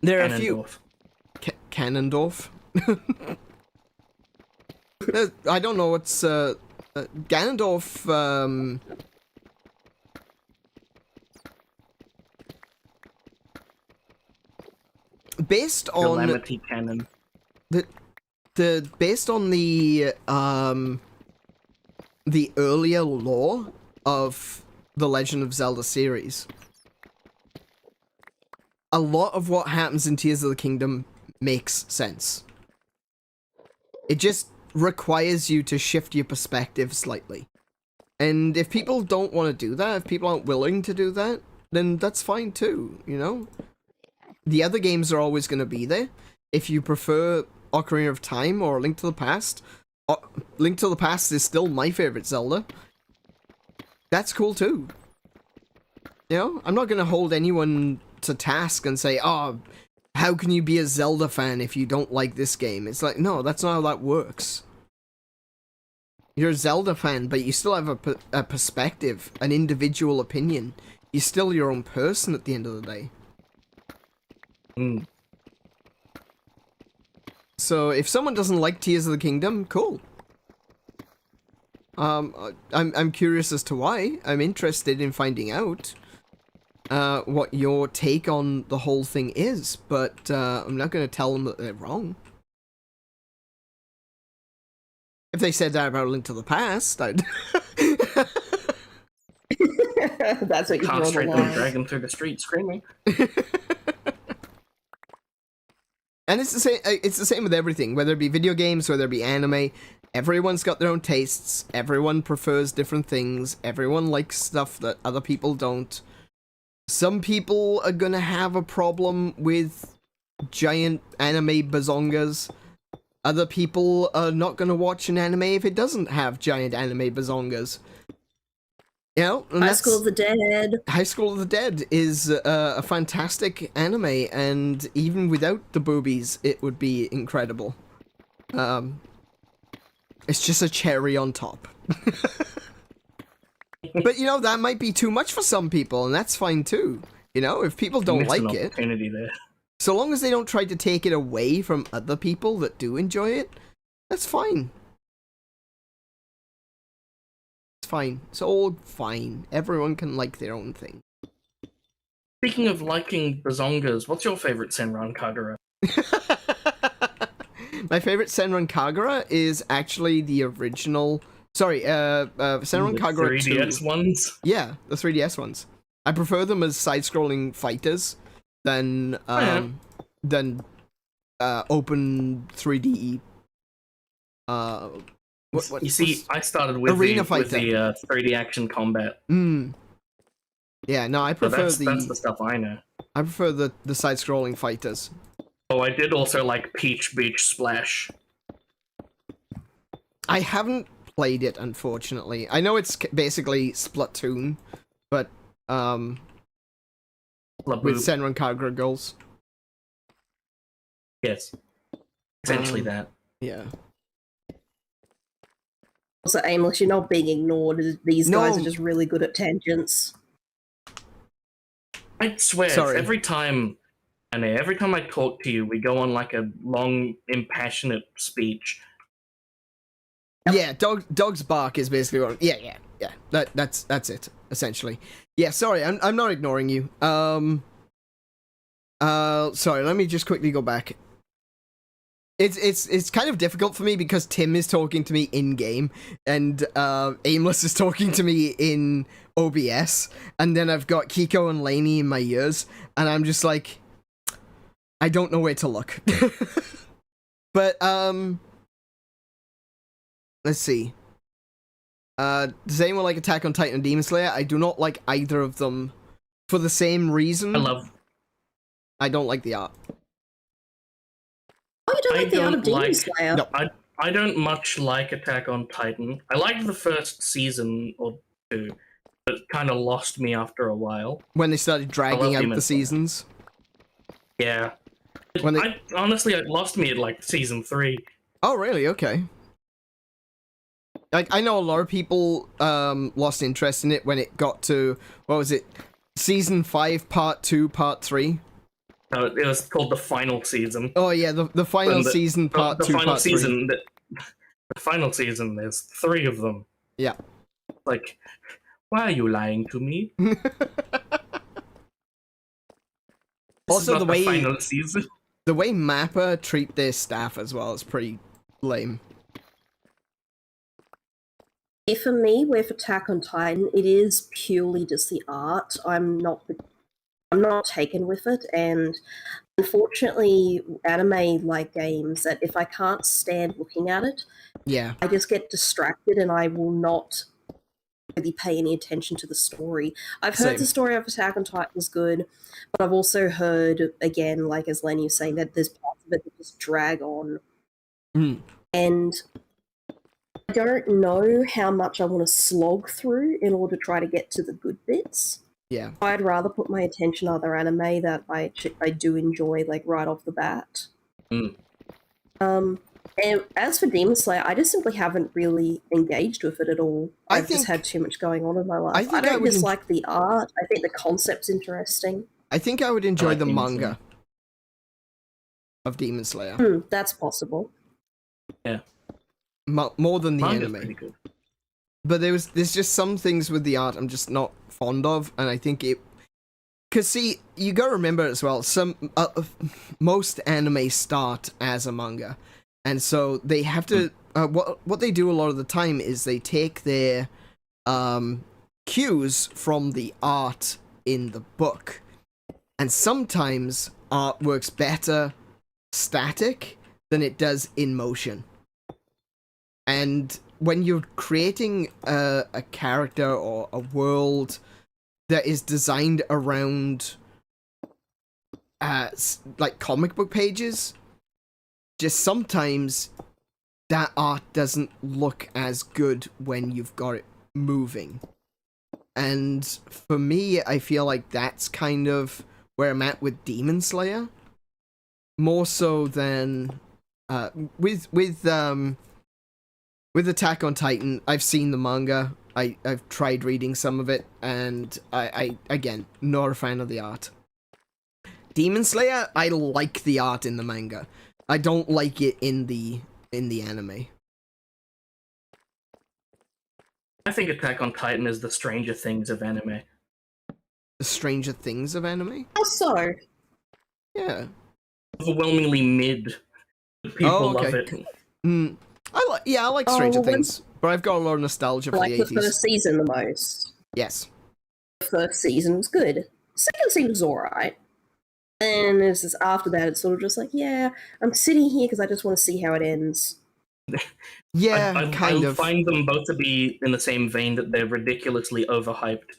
There are a few... Ganondorf? I don't know what's... Ganondorf... based on... Calamity canon. Based on the earlier lore of the Legend of Zelda series, a lot of what happens in Tears of the Kingdom makes sense. It just requires you to shift your perspective slightly. And if people don't want to do that, if people aren't willing to do that, then that's fine too, you know? The other games are always going to be there. If you prefer Ocarina of Time or Link to the Past, Link to the Past is still my favorite Zelda. That's cool too. You know, I'm not gonna hold anyone to task and say, oh, how can you be a Zelda fan if you don't like this game? It's like, no, that's not how that works. You're a Zelda fan, but you still have a perspective, an individual opinion. You're still your own person at the end of the day. Mm. So if someone doesn't like Tears of the Kingdom, cool. I'm curious as to why. I'm interested in finding out what your take on the whole thing is, but I'm not going to tell them that they're wrong. If they said that about Link to the Past, I'd... That's what you draw the Castrate them, line. drag them through the street screaming. And it's the same. It's the same with everything, whether it be video games, whether it be anime. Everyone's got their own tastes. Everyone prefers different things. Everyone likes stuff that other people don't. Some people are gonna have a problem with giant anime bazongas. Other people are not gonna watch an anime if it doesn't have giant anime bazongas. You know, and High School of the Dead. High School of the Dead is a fantastic anime, and even without the boobies, it would be incredible. It's just a cherry on top. But, you know, that might be too much for some people, and that's fine too. You know, if people don't like it, opportunity there. so long as they don't try to take it away from other people that do enjoy it, that's fine. Fine. It's all fine. Everyone can like their own thing. Speaking of liking bazongas, what's your favorite Senran Kagura? My favorite Senran Kagura is actually the original. Sorry, Senran Kagura 3DS 2. ones? Yeah, the 3DS ones. I prefer them as side-scrolling fighters than open 3D. You see, I started with Arena the 3D action combat. Yeah, no, I So prefer that's the stuff I know. I prefer the side-scrolling fighters. Oh, I did also like Peach Beach Splash. I haven't played it, unfortunately. I know it's basically Splatoon, but with Senran Kagura girls. Yes, essentially that. Yeah. Also, Aimless, you're not being ignored. These guys No. are just really good at tangents. I swear, Sorry. every time I talk to you, we go on like a long, impassionate speech. Yeah, dog's bark is basically what. Yeah. That's it essentially. Yeah, sorry, I'm not ignoring you. Sorry, let me just quickly go back. It's kind of difficult for me because Tim is talking to me in game and Aimless is talking to me in OBS, and then I've got Kiko and Lainey in my ears, and I'm just like, I don't know where to look. But let's see. Does anyone like Attack on Titan and Demon Slayer? I do not like either of them for the same reason. I don't like the art. Oh, you don't like the art of Demon like- Slayer? No. I don't much like Attack on Titan. I liked the first season or two, but it kind of lost me after a while. When they started dragging out Demon the Slayer. seasons. Yeah. When they... Honestly, it lost me at like season 3. Oh, really? Okay. Like, I know a lot of people lost interest in it when it got to, what was it? Season 5, Part 2, Part 3? No, it was called the final season. Oh, yeah, the final season, Part 2, final Part 3. season, the final season, there's 3 of them. Yeah. Like, why are you lying to me? Also, the way final season. the way Mappa treat their staff as well is pretty lame. For me, with Attack on Titan, it is purely just the art. I'm not taken with it, and unfortunately, anime like games that if I can't stand looking at it, Yeah. I just get distracted and I will not really pay any attention to the story. I've heard Same. the story of Attack on Titan is good, but I've also heard, again, like as Lenny was saying, that there's parts of it that just drag on. Mm. And don't know how much I want to slog through in order to try to get to the good bits. Yeah. I'd rather put my attention on other anime that I do enjoy, like, right off the bat. Mm. And as for Demon Slayer, I just simply haven't really engaged with it at all. I've just had too much going on in my life. I don't dislike the art. I think the concept's interesting. I think I would enjoy the manga of Demon Slayer. That's possible. Yeah. More than the Manga's anime. pretty good. But there's just some things with the art I'm just not fond of, and I think it... Because, see, you gotta remember as well, most anime start as a manga. And so they have to... what they do a lot of the time is they take their cues from the art in the book. And sometimes art works better static than it does in motion. And when you're creating a character or a world that is designed around like comic book pages, just sometimes that art doesn't look as good when you've got it moving. And for me, I feel like that's kind of where I'm at with Demon Slayer, more so than with Attack on Titan. I've seen the manga. I've tried reading some of it, and I again, not a fan of the art. Demon Slayer, I like the art in the manga. I don't like it in the anime. I think Attack on Titan is the Stranger Things of anime. The Stranger Things of anime? How so? Yeah. Overwhelmingly mid. People love it. I like Stranger Things, but I've got a lot of nostalgia for the 80s. Like the first season the most. Yes. The first season was good. Second season was alright. And it's just after that, it's sort of just like, yeah, I'm sitting here because I just want to see how it ends. Yeah, I kind of. find them both to be in the same vein that they're ridiculously overhyped.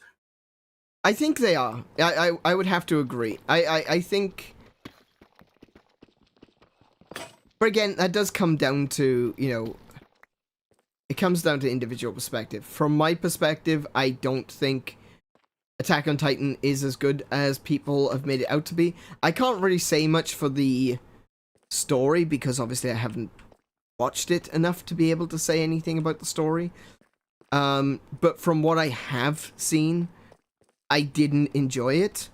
I think they are. I would have to agree. I think... But again, that does come down to, you know... It comes down to individual perspective. From my perspective, I don't think Attack on Titan is as good as people have made it out to be. I can't really say much for the story, because obviously I haven't watched it enough to be able to say anything about the story. But from what I have seen, I didn't enjoy it.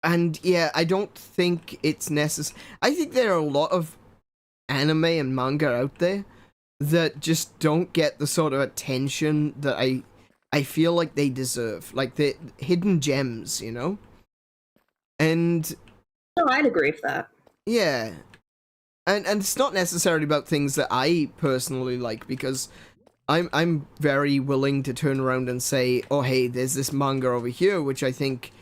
And yeah, I don't think it's necessary. I think there are a lot of anime and manga out there that just don't get the sort of attention that I feel like they deserve. Like the hidden gems, you know? And... No, I'd agree with that. Yeah. And it's not necessarily about things that I personally like, because I'm very willing to turn around and say, oh hey, there's this manga over here which I think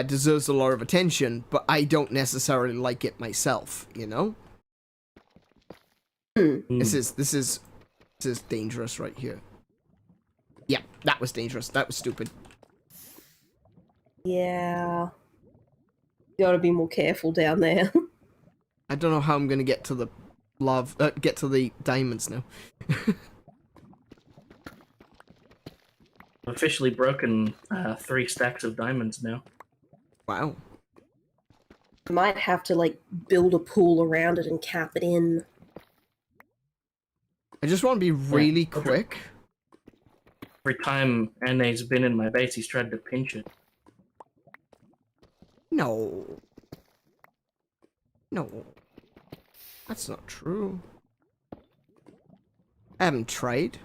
deserves a lot of attention, but I don't necessarily like it myself, you know? This is dangerous right here. Yeah, that was dangerous. That was stupid. Yeah. You gotta be more careful down there. I don't know how I'm gonna get to the get to the diamonds now. Officially broken 3 stacks of diamonds now. Wow. Might have to, like, build a pool around it and cap it in. I just want to be really quick. Every time Anne's been in my base, he's tried to pinch it. No. No. That's not true. I haven't tried.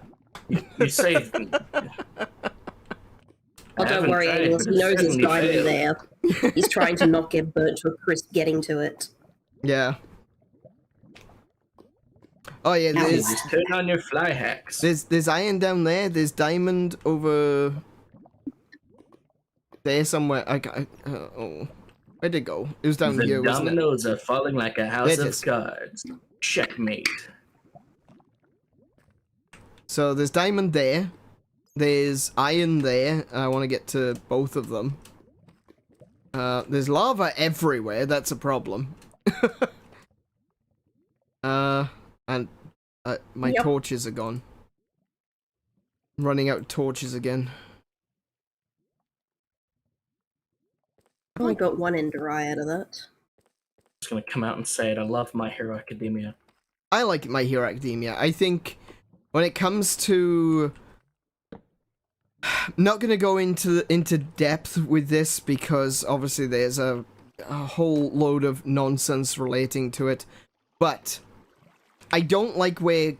You say... Oh, don't worry, Angus. He knows his diamond there. He's trying to not get burnt to a crisp getting to it. Yeah. Oh yeah, just turn on your fly hacks. There's iron down there. There's diamond over there somewhere. Oh, where'd it go? It was down here, wasn't it? The dominoes are falling like a house of cards. Checkmate. So there's diamond there. There's iron there. I want to get to both of them. There's lava everywhere, that's a problem. And my Yep. torches are gone. I'm running out of torches again. Only got one ender eye out of that. Just gonna come out and say it. I love My Hero Academia. I like My Hero Academia. I think when it comes to... Not gonna go into depth with this because obviously there's a whole load of nonsense relating to it, but I don't like where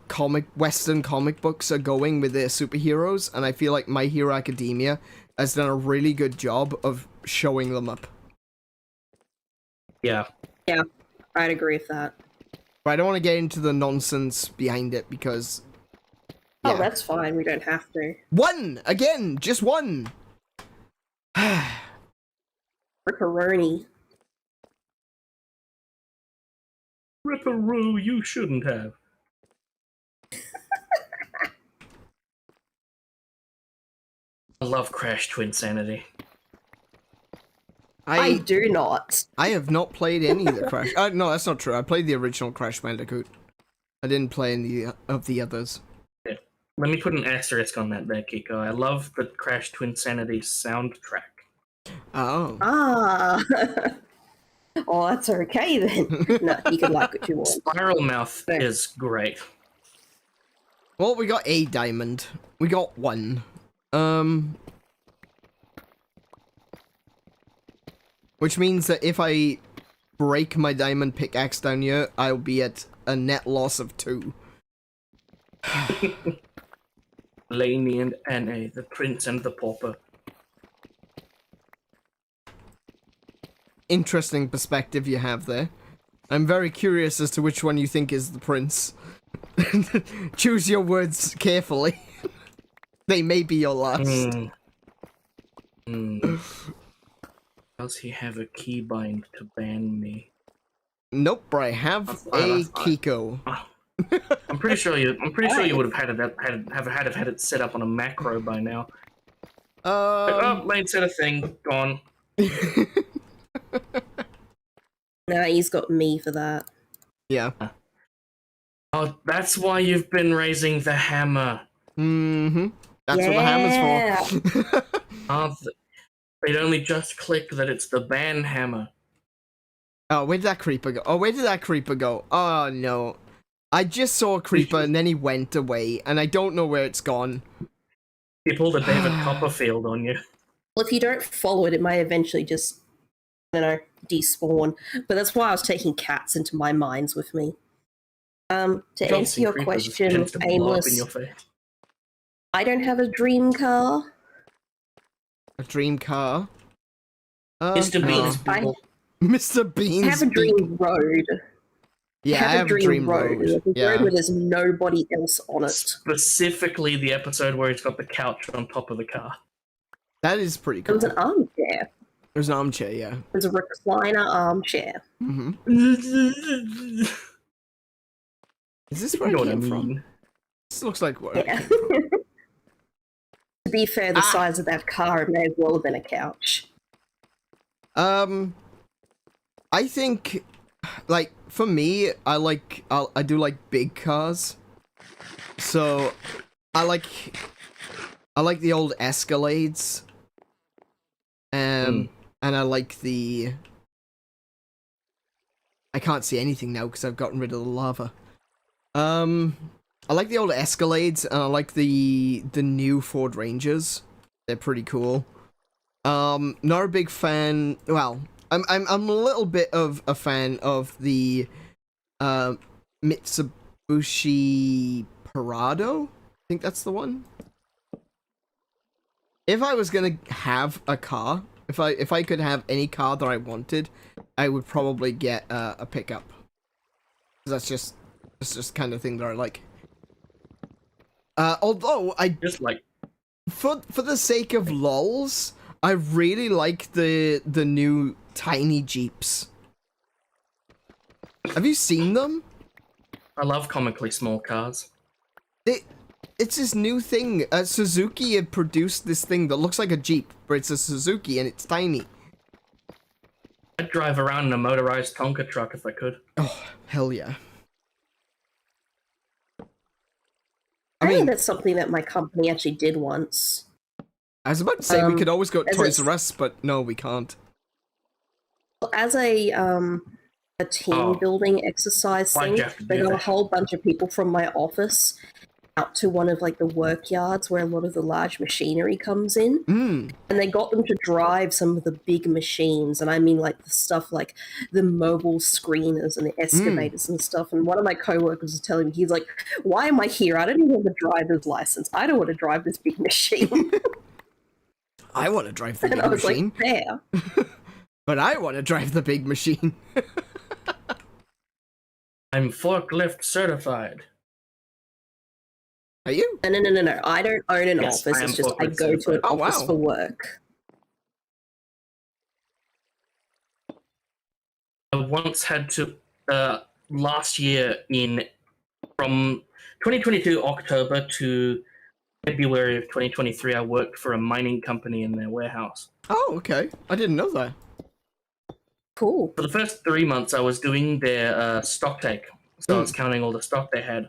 Western comic books are going with their superheroes, and I feel like My Hero Academia has done a really good job of showing them up. Yeah. Yeah, I'd agree with that. But I don't want to get into the nonsense behind it because... Oh, yeah. that's fine. We don't have to. One! Again! Just one! Ripperoni. Ripperoo, you shouldn't have. I love Crash Twinsanity. I do not. I have not played any of the Crash... no, that's not true. I played the original Crash Bandicoot. I didn't play any of the others. Yeah. Let me put an asterisk on that there, Kiko. I love the Crash Twinsanity soundtrack. Oh. Ah. Oh, that's okay then. No, you can like what you want. Spiral Mouth is great. Well, we got a diamond. We got one. Which means that if I break my diamond pickaxe down here, I'll be at a net loss of 2. Laney and Anne, the Prince and the Pauper. Interesting perspective you have there. I'm very curious as to which one you think is the prince. Choose your words carefully. They may be your last. Does he have a keybind to ban me? Nope, I have a Kiko. I'm pretty sure you. I'm pretty sure you would have had it set up on a macro by now. Oh, Lane said a thing. Gone. Nah, he's got me for that. Yeah. Oh, that's why you've been raising the hammer. Mm-hmm. That's what the hammer's for. Oh, they'd only just click that it's the ban hammer. Oh, where did that creeper go? Oh, where did that creeper go? Oh, no. I just saw a creeper and then he went away, and I don't know where it's gone. He pulled a David Copperfield on you. Well, if you don't follow it, it may eventually just, I don't know, despawn. But that's why I was taking cats into my mines with me. To answer your question, Aimless, I don't have a dream car. A dream car? Mr. Bean's people. Mr. Bean's I have a dream road. Yeah, I have a dream road. A road where there's nobody else on it. Specifically the episode where he's got the couch on top of the car. That is pretty cool. There's an armchair. There's an armchair, yeah. There's a recliner armchair. Mm-hmm. Is this where I came from? This looks like work. Yeah. To be fair, the size of that car, it may as well have been a couch. I think, like, for me, I do like big cars. So, I like the old Escalades. And I like the... I can't see anything now because I've gotten rid of the lava. I like the old Escalades, and I like the new Ford Rangers. They're pretty cool. Not a big fan. Well, I'm a little bit of a fan of the 𝗦𝘄𝗶𝘁𝗰𝗵. I think that's the one. If I was gonna have a car, if I could have any car that I wanted, I would probably get a pickup. That's just kind of thing that I like. Although I just like for the sake of lols, I really like the new tiny Jeeps. Have you seen them? I love comically small cars. It's this new thing. Suzuki had produced this thing that looks like a Jeep, but it's a Suzuki and it's tiny. I'd drive around in a motorized Tonka truck if I could. Oh, hell yeah. I think that's something that my company actually did once. I was about to say we could always go to as Toys a- R Us, but no, we can't. As a team building exercise Why'd thing, you have to they do got a that? whole bunch of people from my office out to one of like the work yards where a lot of the large machinery comes in, and they got them to drive some of the big machines, and I mean like the stuff like the mobile screeners and the excavators and stuff. And one of my coworkers was telling me, he's like, "Why am I here? I don't even have a driver's license. I don't want to drive this big machine." I want to drive the And big I was machine. like, "Fair." But I want to drive the big machine. I'm forklift certified. Are you? No. I don't own an Yes, office. I am It's just I corporate go to an certified. Oh, office wow. for work. I once had to, last year from 2022 October to February of 2023, I worked for a mining company in their warehouse. Oh, okay. I didn't know that. Cool. For the first 3 months, I was doing their stock take. So I was counting all the stock they had.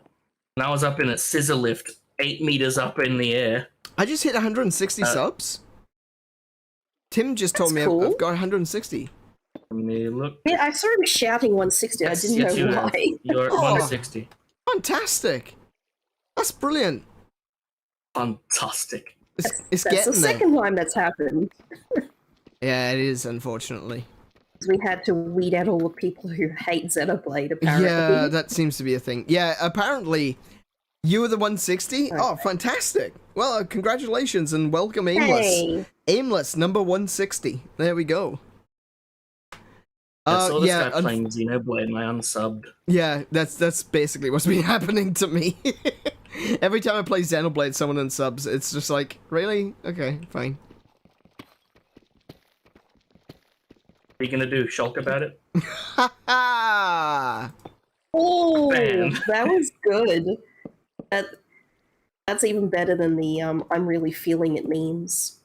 And I was up in a scissor lift, 8 meters up in the air. I just hit 160 subs. Tim just told me That's cool. I've got 160. Let me look. Yeah, I saw him shouting 160. Yes, I didn't you know have. why. You're at Oh. 160. Fantastic. That's brilliant. Fantastic. It's That's the getting there. second time that's happened. Yeah, it is, unfortunately. We had to weed out all the people who hate Xenoblade, apparently. Yeah, that seems to be a thing. Yeah, apparently you were the 160. Okay. Oh, fantastic. Well, congratulations and welcome, Aimless. Hey. Aimless, number 160. There we go. I saw this yeah, guy playing Xenoblade and I unsubbed. yeah, that's basically what's been happening to me. Every time I play Xenoblade, someone unsubs. It's just like, really? Okay, fine. What are you gonna do? Shulk about it? Ha ha! Oh, Bam. that was good. That's even better than the I'm really feeling it memes.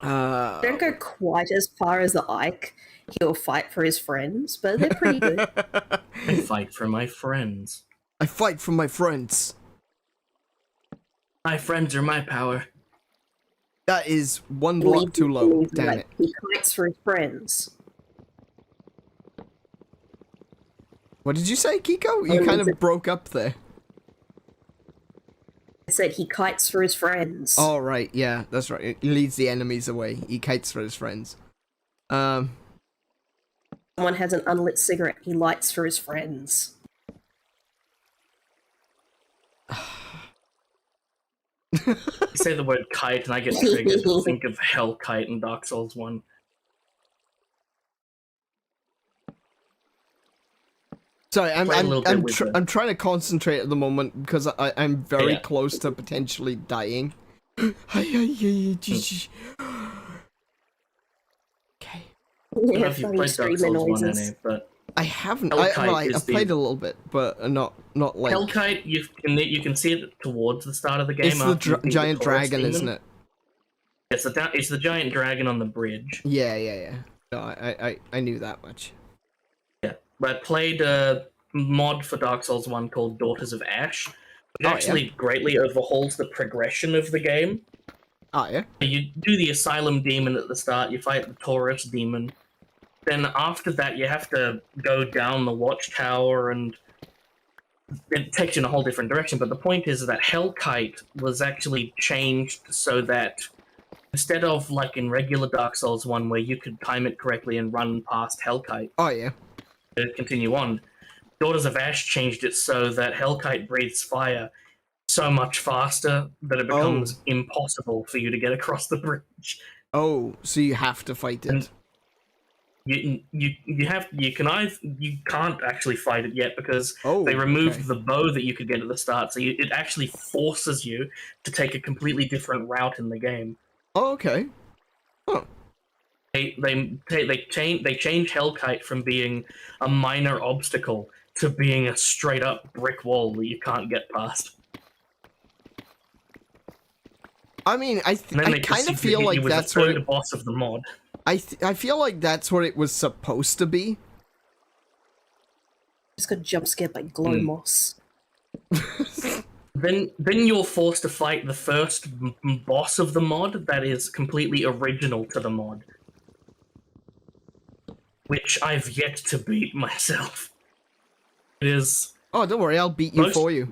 Don't go quite as far as the Ike. He'll fight for his friends, but they're pretty good. I fight for my friends. I fight for my friends. My friends are my power. That is one block too low. He's Damn like, it. He fights for his friends. What did you say, Kiko? You kind of broke up there. I said he kites for his friends. Oh, right. Yeah, that's right. He leads the enemies away. He kites for his friends. Someone has an unlit cigarette, he lights for his friends. You say the word kite and I get triggered to think of Hell Kite in Dark Souls 1. Sorry, Play a little bit with it. I'm trying to concentrate at the moment because I'm very Yeah. close to potentially dying. Okay. I don't know Yeah, if you've funny played Dark streamer Souls 1 noises. any, but I haven't. Hellkite is I've the- played a little bit, but not like. Hell Kite, you can see it towards the start of the game. It's the after you beat the giant Taurus dragon, demon. isn't it? It's the giant dragon on the bridge. Yeah. No, I knew that much. Yeah, but I played a mod for Dark Souls 1 called Daughters of Ash, which Oh, actually greatly overhauls the progression of the game. Oh yeah. You do the Asylum demon at the start, you fight the Taurus demon. Then after that, you have to go down the Watchtower, and it takes you in a whole different direction. But the point is that Hellkite was actually changed so that instead of like in regular Dark Souls 1 where you could time it correctly and run past Hellkite Oh yeah. to continue on, Daughters of Ash changed it so that Hellkite breathes fire so much faster that it becomes impossible for you to get across the bridge. Oh, so you have to fight it. And you can't actually fight it yet because Oh, they removed okay. the bow that you could get at the start, so it actually forces you to take a completely different route in the game. Oh, okay. Oh. They change Hellkite from being a minor obstacle to being a straight up brick wall that you can't get past. I mean, I And then they kind of proceed to feel hit like you with that's the what third boss of the mod. I feel like that's what it was supposed to be. Just got jump scared by glow moss. Then you're forced to fight the first boss of the mod that is completely original to the mod, which I've yet to beat myself. It is. Oh, don't worry, I'll beat you for you.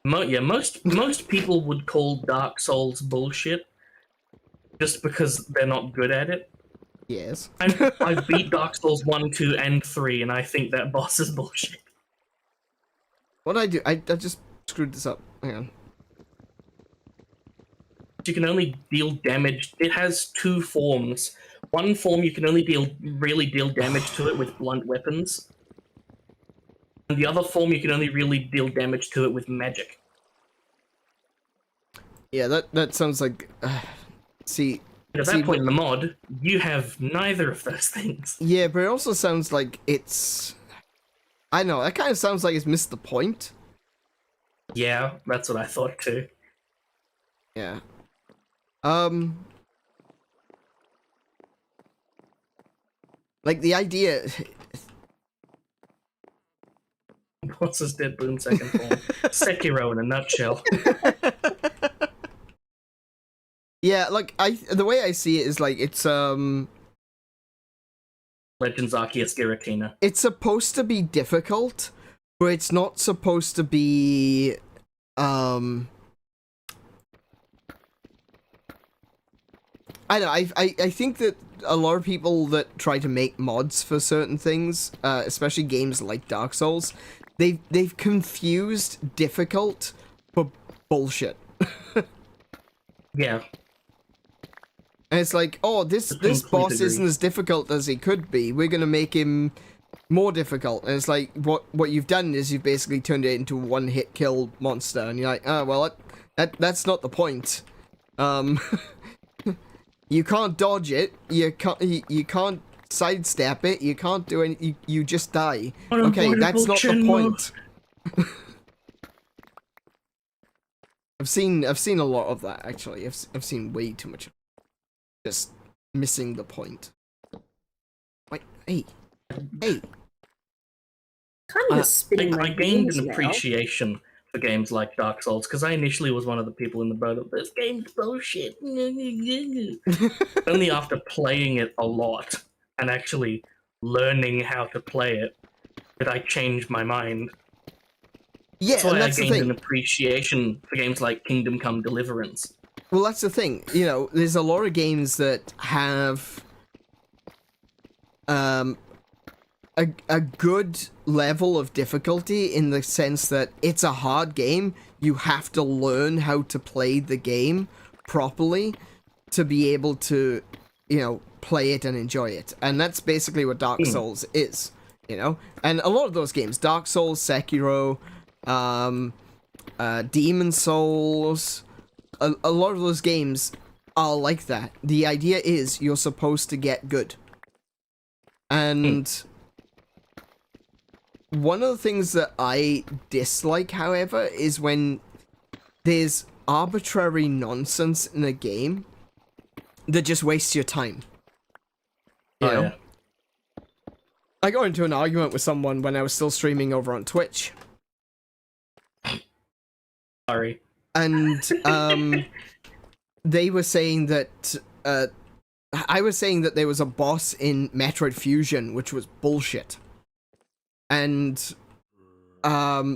Most people would call Dark Souls bullshit, just because they're not good at it. Yes. I've beat Dark Souls 1, 2, and 3, and I think that boss is bullshit. What'd I do? I just screwed this up. Hang on. You can only deal damage. It has two forms. One form you can only really deal damage to it with blunt weapons. And the other form you can only really deal damage to it with magic. Yeah, that sounds like... see... And at that point in the mod, you have neither of those things. Yeah, but it also sounds like it's... I know, that kind of sounds like it's missed the point. Yeah, that's what I thought too. Yeah. Like, the idea... Boss is dead, boom, second form. Sekiro in a nutshell. Yeah, like, the way I see it is, like, it's, Legends Arceus Giratina. it's supposed to be difficult, but it's not supposed to be, I don't know, I think that a lot of people that try to make mods for certain things, especially games like Dark Souls, they've confused difficult for bullshit. Yeah. And it's like, oh, this boss isn't as difficult as he could be. We're gonna make him more difficult. And it's like, what you've done is you've basically turned it into a one-hit kill monster. And you're like, oh, well, that's not the point. You can't dodge it. You can't sidestep it. You can't do any. You just die. Okay, that's not the point. I've seen a lot of that actually. I've seen way too much. Just missing the point. Wait, hey. Kind of spinning I my gained wheels an now. appreciation for games like Dark Souls, because I initially was one of the people in the boat of this game's bullshit. Only after playing it a lot and actually learning how to play it did I change my mind. Yeah, That's why and that's I the gained thing. an appreciation for games like Kingdom Come Deliverance. Well, that's the thing. You know, there's a lot of games that have a good level of difficulty in the sense that it's a hard game. You have to learn how to play the game properly to be able to, you know, play it and enjoy it. And that's basically what Dark Souls is, you know? And a lot of those games, Dark Souls, Sekiro, Demon Souls, a lot of those games are like that. The idea is you're supposed to get good. And one of the things that I dislike, however, is when there's arbitrary nonsense in a game that just wastes your time. You know? Yeah. I got into an argument with someone when I was still streaming over on Twitch. Sorry. And they were saying that I was saying that there was a boss in Metroid Fusion which was bullshit, and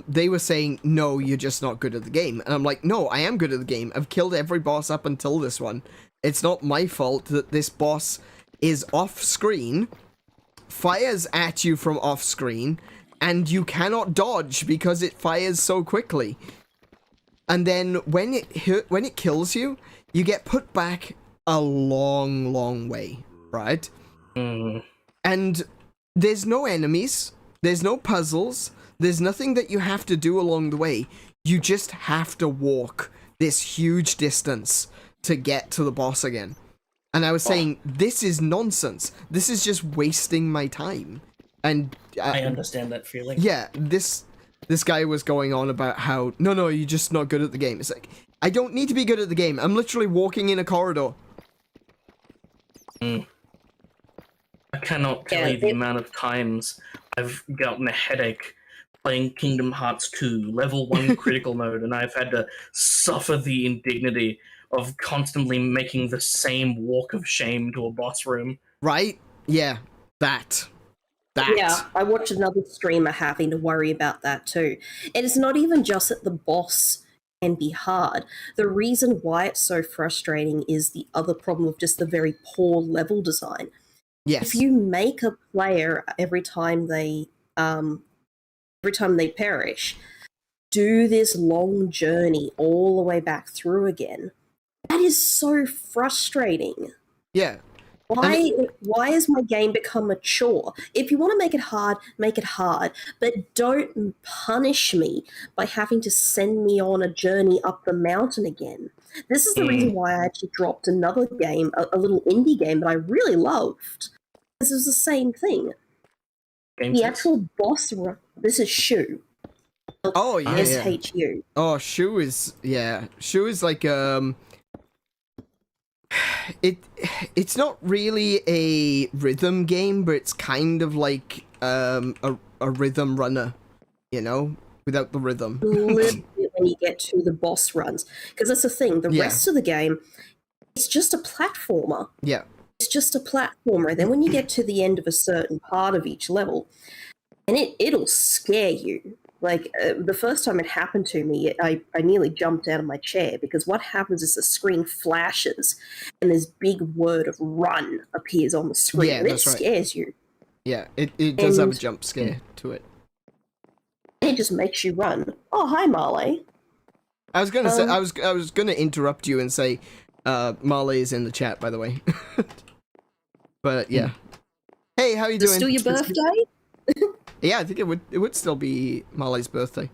they were saying, no, you're just not good at the game. And I'm like, no, I am good at the game. I've killed every boss up until this one. It's not my fault that this boss is off screen, fires at you from off screen, and you cannot dodge because it fires so quickly. And then when it kills you, you get put back a long, long way, right? And there's no enemies, there's no puzzles, there's nothing that you have to do along the way. You just have to walk this huge distance to get to the boss again. And I was saying, this is nonsense. This is just wasting my time. And I understand that feeling. yeah, this guy was going on about how, no, you're just not good at the game. It's like, I don't need to be good at the game. I'm literally walking in a corridor. I cannot tell you the amount of times I've gotten a headache playing Kingdom Hearts 2 level 1 critical mode, and I've had to suffer the indignity of constantly making the same walk of shame to a boss room. Right? Yeah. That. Yeah, I watched another streamer having to worry about that too. And it's not even just that the boss can be hard. The reason why it's so frustrating is the other problem of just the very poor level design. Yes. If you make a player every time they perish, do this long journey all the way back through again, that is so frustrating. Yeah. Why has my game become a chore? If you want to make it hard, but don't punish me by having to send me on a journey up the mountain again. This is the reason why I actually dropped another game, a little indie game that I really loved. This is the same thing. The actual boss, this is Shu. Oh, yeah. SHU. Oh, Shu is like, it's not really a rhythm game, but it's kind of like a rhythm runner, you know, without the rhythm. When you get to the boss runs, because that's the thing. The rest of the game, it's just a platformer. Yeah, it's just a platformer. Then when you get to the end of a certain part of each level, and it'll scare you. Like, the first time it happened to me, I nearly jumped out of my chair, because what happens is the screen flashes and this big word of run appears on the screen, and it scares you. Yeah, it does have a jump scare to it. It just makes you run. Oh, hi, Marley. I was gonna say, I was gonna interrupt you and say, Marley is in the chat, by the way. But yeah. Hey, how you doing? Is it still your birthday? Yeah, I think it would still be Marley's birthday.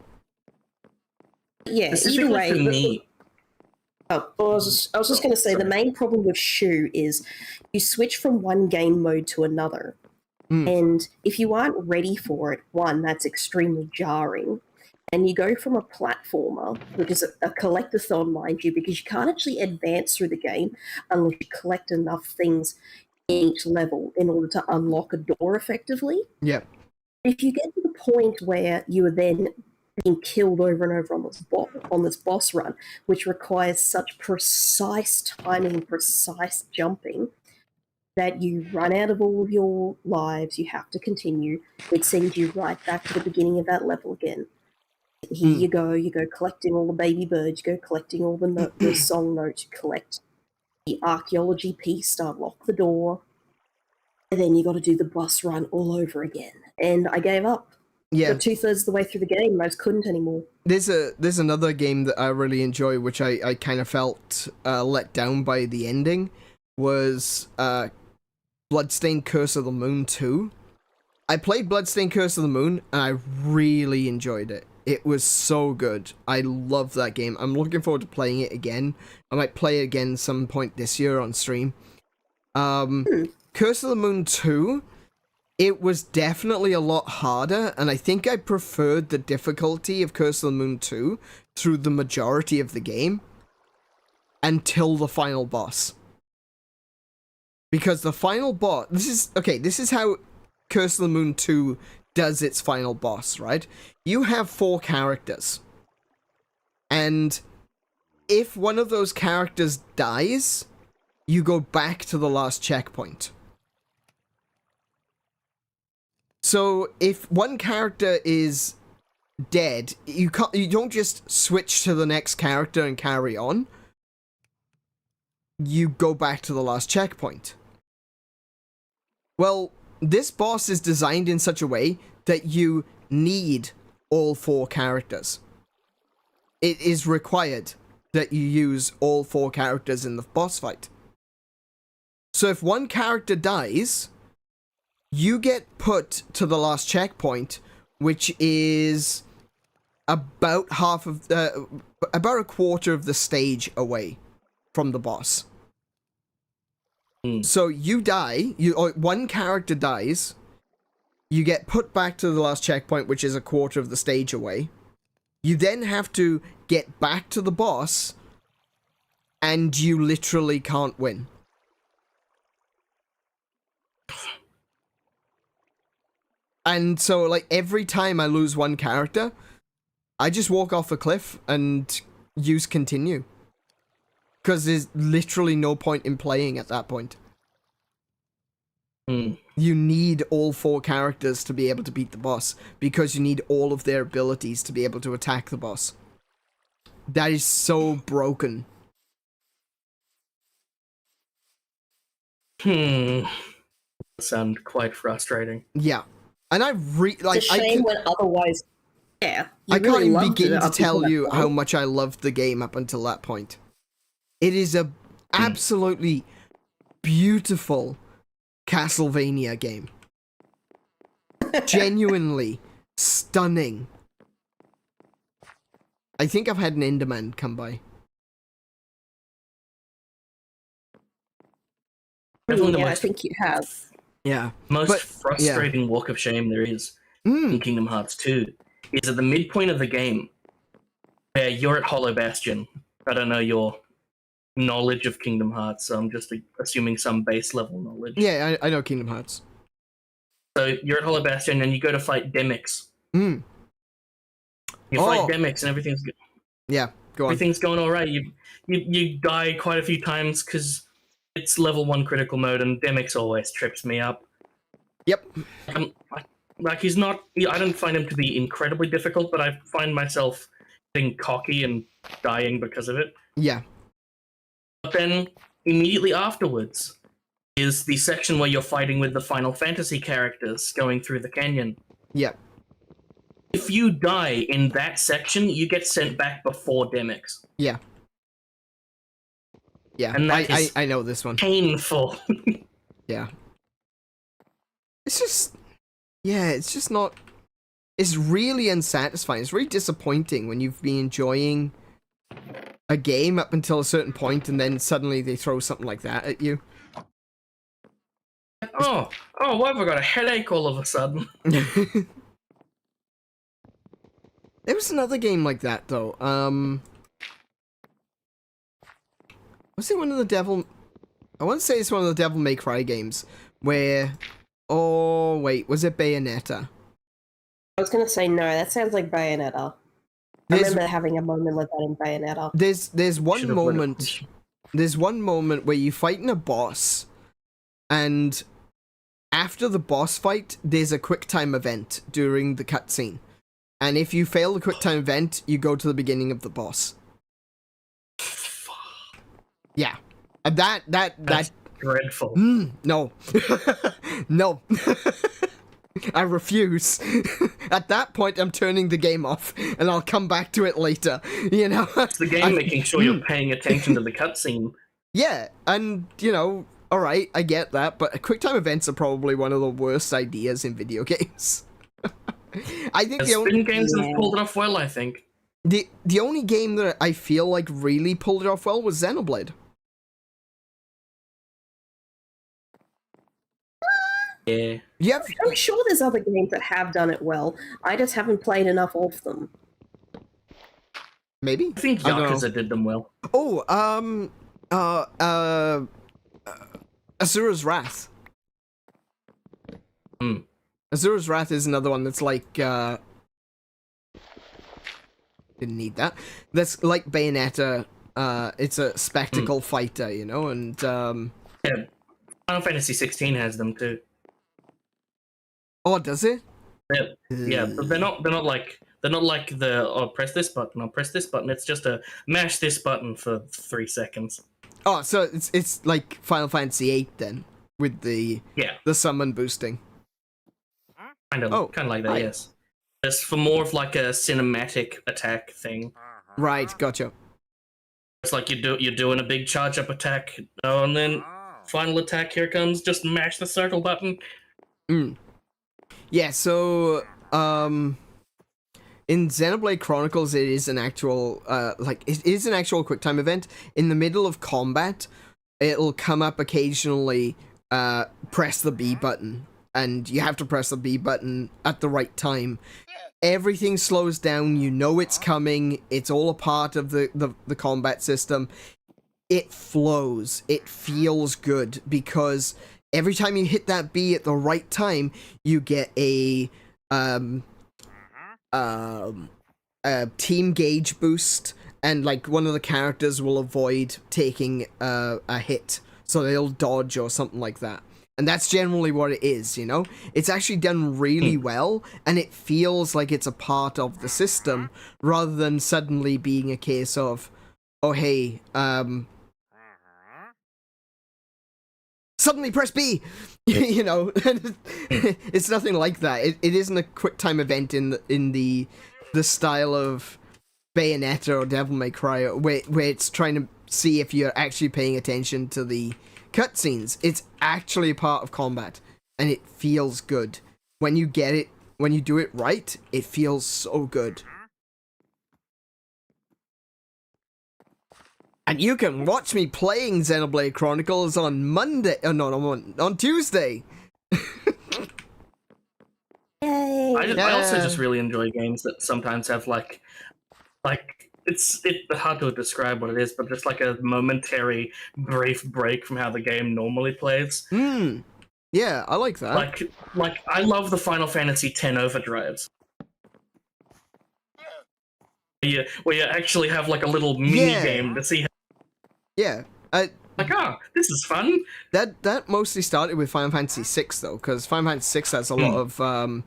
Yeah, either way. I was just going to say, the main problem with Shu is you switch from one game mode to another. And if you aren't ready for it, one, that's extremely jarring. And you go from a platformer, which is a collectathon, mind you, because you can't actually advance through the game unless you collect enough things in each level in order to unlock a door effectively. Yeah. If you get to the point where you are then being killed over and over on this boss run, which requires such precise timing, precise jumping, that you run out of all of your lives, you have to continue, it sends you right back to the beginning of that level again. Here you go collecting all the baby birds, you go collecting all the song notes, you collect the archaeology piece to unlock the door, and then you got to do the boss run all over again. And I gave up. Yeah. Got 2/3 of the way through the game, and I just couldn't anymore. There's another game that I really enjoy, which I kind of felt let down by the ending, was Bloodstained Curse of the Moon 2. I played Bloodstained Curse of the Moon, and I really enjoyed it. It was so good. I love that game. I'm looking forward to playing it again. I might play it again some point this year on stream. Curse of the Moon 2, it was definitely a lot harder, and I think I preferred the difficulty of Curse of the Moon 2 through the majority of the game until the final boss. Because the final boss, this is how Curse of the Moon 2 does its final boss, right? You have 4 characters, and if one of those characters dies, you go back to the last checkpoint. So if one character is dead, you don't just switch to the next character and carry on. You go back to the last checkpoint. Well, this boss is designed in such a way that you need all 4 characters. It is required that you use all 4 characters in the boss fight. So if one character dies, you get put to the last checkpoint, which is about about a quarter of the stage away from the boss. So you die, one character dies, you get put back to the last checkpoint, which is a quarter of the stage away. You then have to get back to the boss, and you literally can't win. And so, like, every time I lose one character, I just walk off a cliff and use continue. Because there's literally no point in playing at that point. You need all 4 characters to be able to beat the boss, because you need all of their abilities to be able to attack the boss. That is so broken. Sound quite frustrating. Yeah. And I like, It's a shame when otherwise, yeah. I can't really even loved begin it to up until tell that you point. how much I loved the game up until that point. It is a absolutely beautiful Castlevania game. Genuinely stunning. I think I've had an Enderman come by. Definitely the Yeah, I most, think you have. Yeah. most frustrating walk of shame there is in Kingdom Hearts 2 is at the midpoint of the game where you're at Hollow Bastion. I don't know your knowledge of Kingdom Hearts, so I'm just assuming some base level knowledge. Yeah, I know Kingdom Hearts. So you're at Hollow Bastion and you go to fight Demyx. You fight Demyx and everything's good. Yeah, go on. Everything's going all right. You die quite a few times because it's level 1 critical mode, and Demyx always trips me up. Yep. Like he's not. I don't find him to be incredibly difficult, but I find myself getting cocky and dying because of it. Yeah. But then immediately afterwards is the section where you're fighting with the Final Fantasy characters going through the canyon. Yep. If you die in that section, you get sent back before Demyx. Yeah. Yeah, And that is I know this one. painful. Yeah. It's just... Yeah, it's just not... It's really unsatisfying. It's really disappointing when you've been enjoying a game up until a certain point and then suddenly they throw something like that at you. Oh, why have I got a headache all of a sudden? There was another game like that, though. Was it one of the Devil... I want to say it's one of the Devil May Cry games, where... Oh, wait, was it Bayonetta? I was gonna say no. That sounds like Bayonetta. I remember having a moment like that in Bayonetta. There's one moment... There's one moment where you fight in a boss, and after the boss fight, there's a quick time event during the cutscene. And if you fail the quick time event, you go to the beginning of the boss. Yeah. That's dreadful. No. No. I refuse. At that point, I'm turning the game off, and I'll come back to it later. You know? It's the game making sure you're paying attention to the cutscene. Yeah, and, you know, alright, I get that, but QuickTime events are probably one of the worst ideas in video games. I think There's been games that have pulled it off well, I think. The only game that I feel like really pulled it off well was Xenoblade. Yeah. Yep. I'm sure there's other games that have done it well. I just haven't played enough of them. Maybe? I think Yakuza did them well. Oh, Asura's Wrath. Asura's Wrath is another one that's like, didn't need that. That's like Bayonetta, it's a spectacle fighter, you know, and, Yeah, Final Fantasy 16 has them too. Oh, does it? Yeah, but they're not like the press this button or press this button. It's just a mash this button for 3 seconds. Oh, so it's like Final Fantasy 8 then, with the summon boosting. Kind of like that, yes. It's for more of like a cinematic attack thing. Right, gotcha. It's like you're doing a big charge up attack, and then final attack here comes. Just mash the circle button. Yeah, so in Xenoblade Chronicles, it is an actual it is an actual QuickTime event. In the middle of combat, it'll come up occasionally. Press the B button, and you have to press the B button at the right time. Everything slows down. You know it's coming. It's all a part of the combat system. it flows. It feels good because every time you hit that bee at the right time, you get a team gauge boost, and like one of the characters will avoid taking a hit, so they'll dodge or something like that. And that's generally what it is, you know? It's actually done really well, and it feels like it's a part of the system, rather than suddenly being a case of, oh hey, suddenly press B! You know? It's nothing like that. It isn't a quick time event in the style of Bayonetta or Devil May Cry, where it's trying to see if you're actually paying attention to the cutscenes. It's actually a part of combat, and it feels good. When you get it, when you do it right, it feels so good. And you can watch me playing Xenoblade Chronicles on Monday. Oh no, on Tuesday. Yay! I also just really enjoy games that sometimes have like it's hard to describe what it is, but just like a momentary brief break from how the game normally plays. Yeah, I like that. Like I love the Final Fantasy X overdrives. Where you actually have like a little mini game to see how, this is fun. That mostly started with Final Fantasy VI though, because Final Fantasy VI has a lot of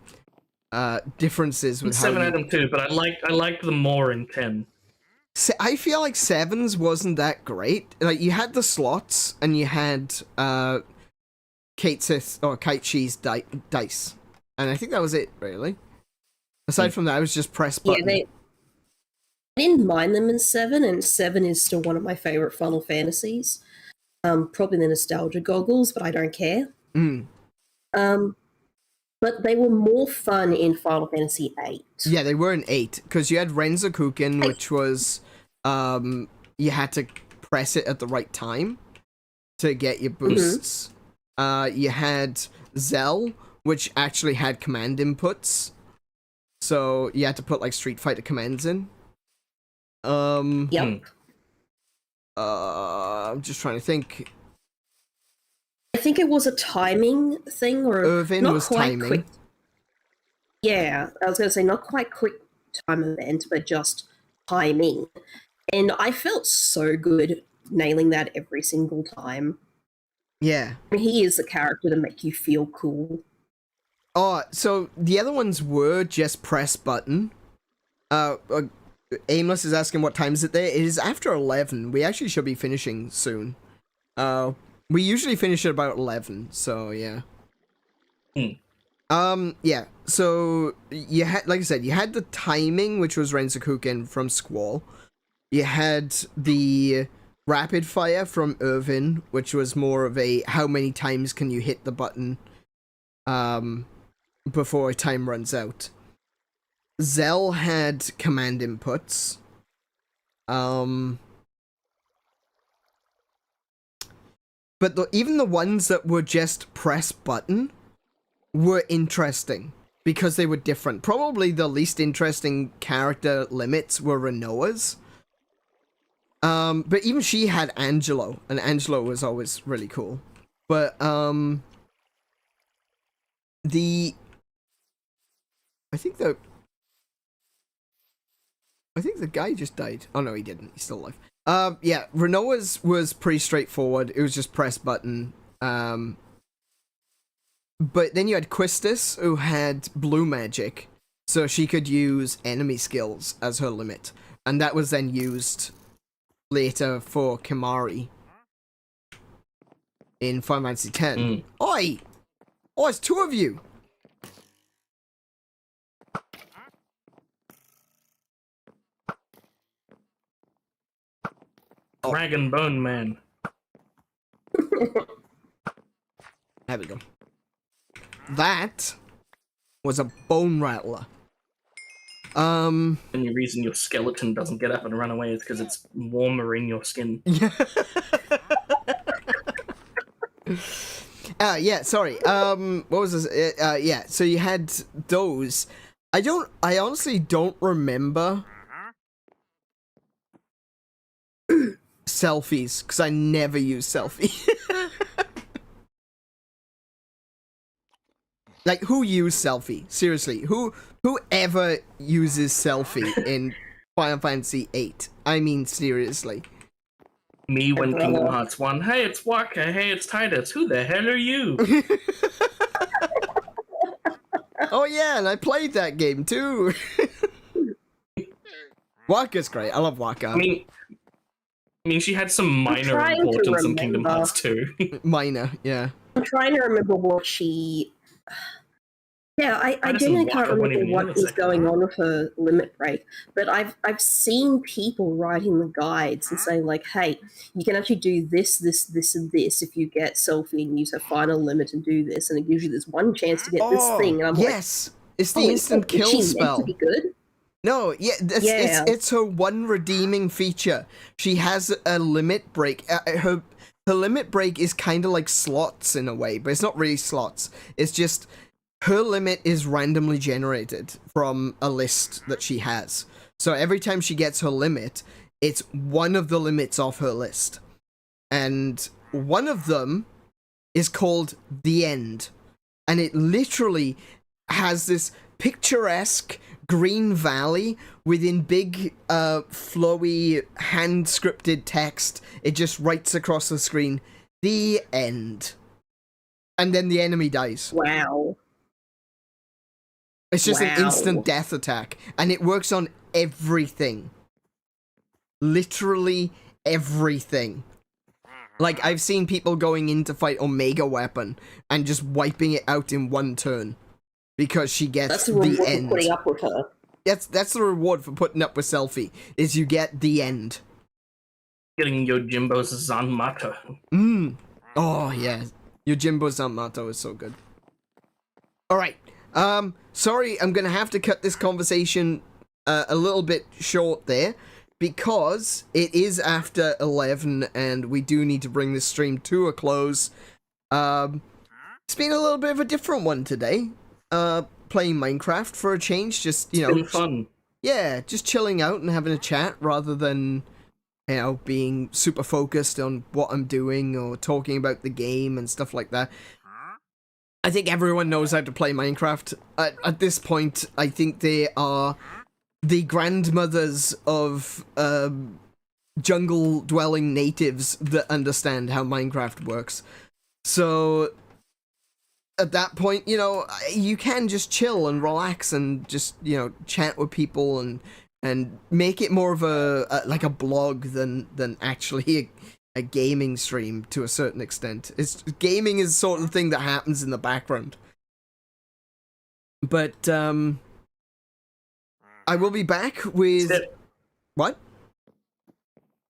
differences with 7 had them too, but I liked them more in 10. I feel like 7's wasn't that great. Like, you had the slots, and you had 𝗬𝗁𝗬 dice, and I think that was it, really. Aside from that, it was just press button. Yeah, I didn't mind them in 7, and 7 is still one of my favorite Final Fantasies. Probably the nostalgia goggles, but I don't care. But they were more fun in Final Fantasy VIII. Yeah, they were in 8, because you had 𝗬𝗬𝗬𝗁, which was, you had to press it at the right time to get your boosts. You had Zell, which actually had command inputs, so you had to put, like, Street Fighter commands in. Yep. I'm just trying to think. I think it was a timing thing, or Irvin not was quite timing. quick. Yeah, I was going to say not quite quick time event, but just timing. And I felt so good nailing that every single time. Yeah. I mean, he is the character to make you feel cool. Oh, so the other ones were just press button. Aimless is asking what time is it there. It is after 11. We actually should be finishing soon. We usually finish at about 11, so yeah. Yeah, so you had, like I said, you had the timing, which was 𝗬𝗬𝗬𝗬 from Squall. You had the rapid fire from Irvin, which was more of a how many times can you hit the button before time runs out. Zell had command inputs. But even the ones that were just press button were interesting because they were different. Probably the least interesting character limits were Rinoa's. But even she had Angelo, and Angelo was always really cool. But I think the guy just died. Oh no, he didn't. He's still alive. Yeah, Rinoa's was pretty straightforward. It was just press button. But then you had Quistis, who had blue magic, so she could use enemy skills as her limit, and that was then used later for Kimahri in Final Fantasy X. Oi! Oh, it's two of you! Dragon Bone Man. There we go. That was a bone rattler. And the reason your skeleton doesn't get up and run away is because it's warmer in your skin. Yeah, sorry. What was this? Yeah, so you had those. I honestly don't remember selfies, because I never use selfie. Like, who used selfie? Seriously, who ever uses selfie in Final Fantasy VIII? I mean, seriously. Me when Kingdom Hearts 1. Hey, it's Waka. Hey, it's Titus. Who the hell are you? Oh yeah, and I played that game too. Waka's great. I love Waka. I mean, she had some minor trying to importance in Kingdom remember. Hearts 2. Minor, yeah. I'm trying to remember what she. Yeah, I Madison genuinely can't Walker won't remember even what know is it's going second. on with her limit break, but I've seen people writing the guides and saying like, "Hey, you can actually do this, this, this, and this if you get selfie and use her final limit and do this, and it gives you this one chance to get this thing." And I'm yes, it's the like, instant "Is kill she meant spell. to be good?" No, yeah, it's her one redeeming feature. She has a limit break. Her limit break is kind of like slots in a way, but it's not really slots. It's just her limit is randomly generated from a list that she has. So every time she gets her limit, it's one of the limits off her list. And one of them is called The End. And it literally has this picturesque green valley within big, flowy, hand-scripted text. It just writes across the screen, The End. And then the enemy dies. Wow. It's just an instant death attack, and it works on everything. Literally everything. Like, I've seen people going in to fight Omega Weapon and just wiping it out in one turn because she gets That's the reward end. for putting up with her. That's the reward for putting up with Selfie, is you get the end. Getting Yojimbo's Zanmata. Oh, yeah. Yojimbo Zanmato is so good. Alright. Sorry, I'm gonna have to cut this conversation a little bit short there, because it is after 11 and we do need to bring this stream to a close. It's been a little bit of a different one today. Playing Minecraft for a change, just, you know... It's been fun. Yeah, just chilling out and having a chat rather than, you know, being super focused on what I'm doing or talking about the game and stuff like that. I think everyone knows how to play Minecraft. At this point, I think they are the grandmothers of jungle-dwelling natives that understand how Minecraft works. So, at that point, you know, you can just chill and relax and just, you know, chat with people and make it more of a like a blog than actually a gaming stream to a certain extent. Gaming is sort of the thing that happens in the background. But I will be back with what?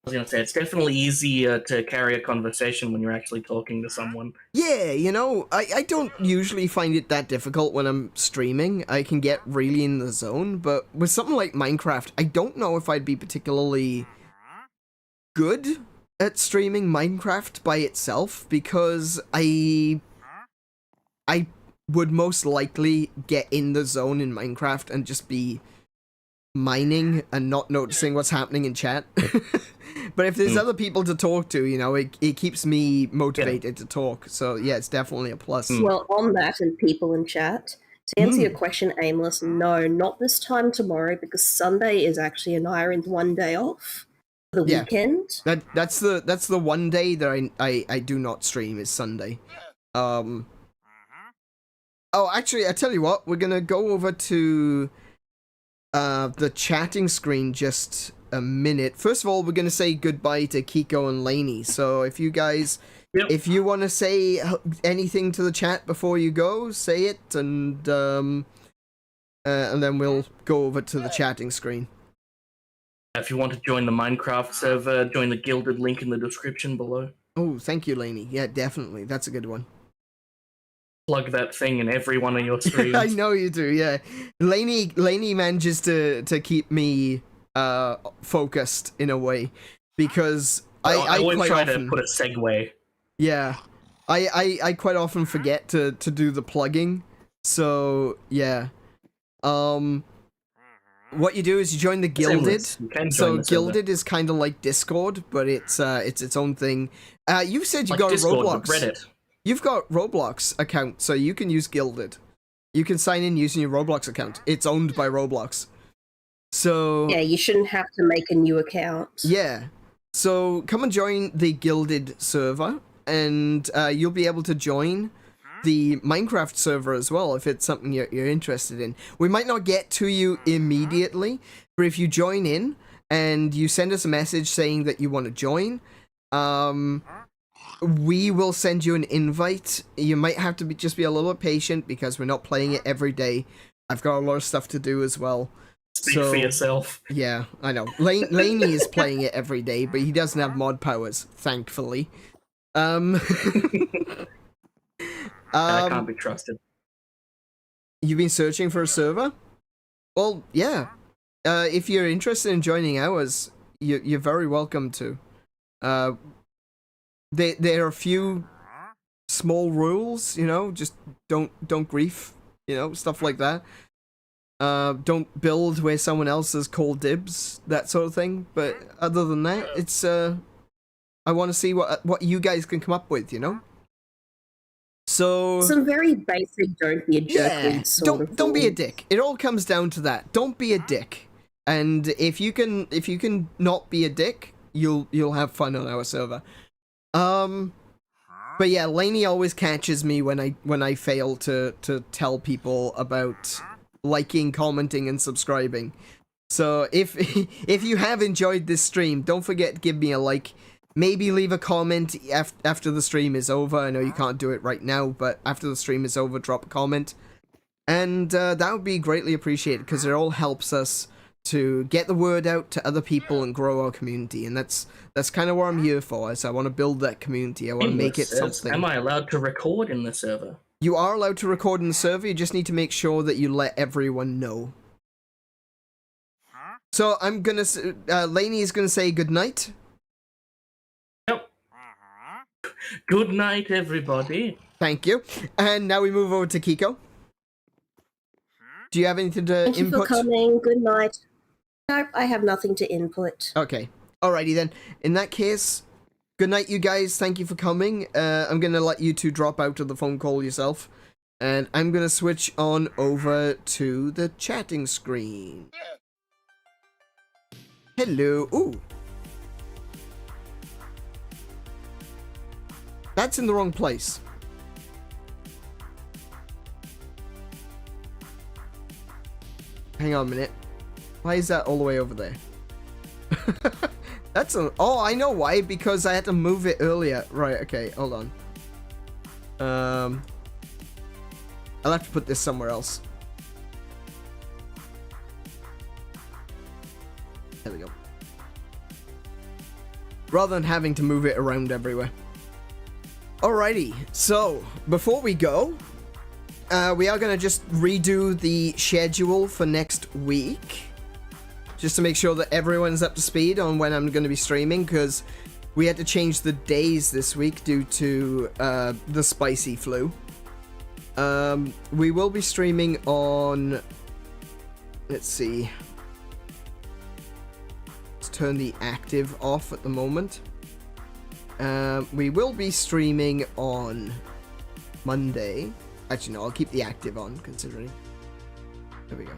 I was gonna say, it's definitely easy to carry a conversation when you're actually talking to someone. Yeah, you know, I don't usually find it that difficult when I'm streaming. I can get really in the zone, but with something like Minecraft, I don't know if I'd be particularly good at streaming Minecraft by itself, because I would most likely get in the zone in Minecraft and just be mining and not noticing what's happening in chat. But if there's other people to talk to, you know, it keeps me motivated to talk. So yeah, it's definitely a plus. Well, on that and people in chat, to answer your question, Aimless, no, not this time tomorrow, because Sunday is actually an Iron's one day off for the weekend. That's the one day that I do not stream, is Sunday. Oh, actually, I tell you what, we're gonna go over to the chatting screen just a minute. First of all, we're gonna say goodbye to Kiko and Lainey. So if you guys, if you want to say anything to the chat before you go, say it, and then we'll go over to the chatting screen. If you want to join the Minecraft server, join the Gilded link in the description below. Oh, thank you, Lainey. Yeah, definitely. That's a good one. Plug that thing in every one of your streams. I know you do, yeah. Lainey manages to keep me focused in a way, because I always quite try often to put a segue. Yeah. I quite often forget to do the plugging. So yeah. what you do is you join the Gilded. Seamless. You can join So the server. Gilded is kind of like Discord, but it's its own thing. You said you Like got Discord, a Roblox. but Reddit. You've got Roblox account, so you can use Gilded. You can sign in using your Roblox account. It's owned by Roblox. So Yeah, you shouldn't have to make a new account. yeah. So come and join the Gilded server, and you'll be able to join the Minecraft server as well if it's something you're interested in. We might not get to you immediately, but if you join in and you send us a message saying that you want to join, we will send you an invite. You might have to just be a little bit patient because we're not playing it every day. I've got a lot of stuff to do as well. Speak for yourself. Yeah, I know. Laney is playing it every day, but he doesn't have mod powers, thankfully. I can't be trusted. You've been searching for a server? Well, yeah. If you're interested in joining ours, you're very welcome to. There are a few small rules, you know, just don't grief, you know, stuff like that. Don't build where someone else has called dibs, that sort of thing. But other than that, it's I want to see what you guys can come up with, you know. So Some very basic don't be a jerk. yeah, don't be a dick. It all comes down to that. Don't be a dick. And if you can not be a dick, you'll have fun on our server. But yeah, Laney always catches me when I fail to tell people about liking, commenting, and subscribing. So if you have enjoyed this stream, don't forget to give me a like. Maybe leave a comment after the stream is over. I know you can't do it right now, but after the stream is over, drop a comment. And that would be greatly appreciated, because it all helps us to get the word out to other people and grow our community. And that's kind of what I'm here for, is I want to build that community. I want to make it something. Am I allowed to record in the server? You are allowed to record in the server, you just need to make sure that you let everyone know. So I'm gonna, Laney is gonna say goodnight. Yep. Good night, everybody. Thank you. And now we move over to Kiko. Do you have anything to Thank you input? for coming. Good night. Nope, I have nothing to input. Okay. Alrighty then. In that case, good night, you guys. Thank you for coming. I'm gonna let you two drop out of the phone call yourself. And I'm gonna switch on over to the chatting screen. Hello. Ooh. That's in the wrong place. Hang on a minute. Why is that all the way over there? That's a... Oh, I know why. Because I had to move it earlier. Right, okay. Hold on. I'll have to put this somewhere else. There we go. Rather than having to move it around everywhere. Alrighty. So, before we go... we are going to just redo the schedule for next week. Just to make sure that everyone's up to speed on when I'm going to be streaming, because we had to change the days this week due to the spicy flu. We will be streaming on... Let's see. Let's turn the active off at the moment. We will be streaming on Monday. Actually, no, I'll keep the active on, considering. There we go.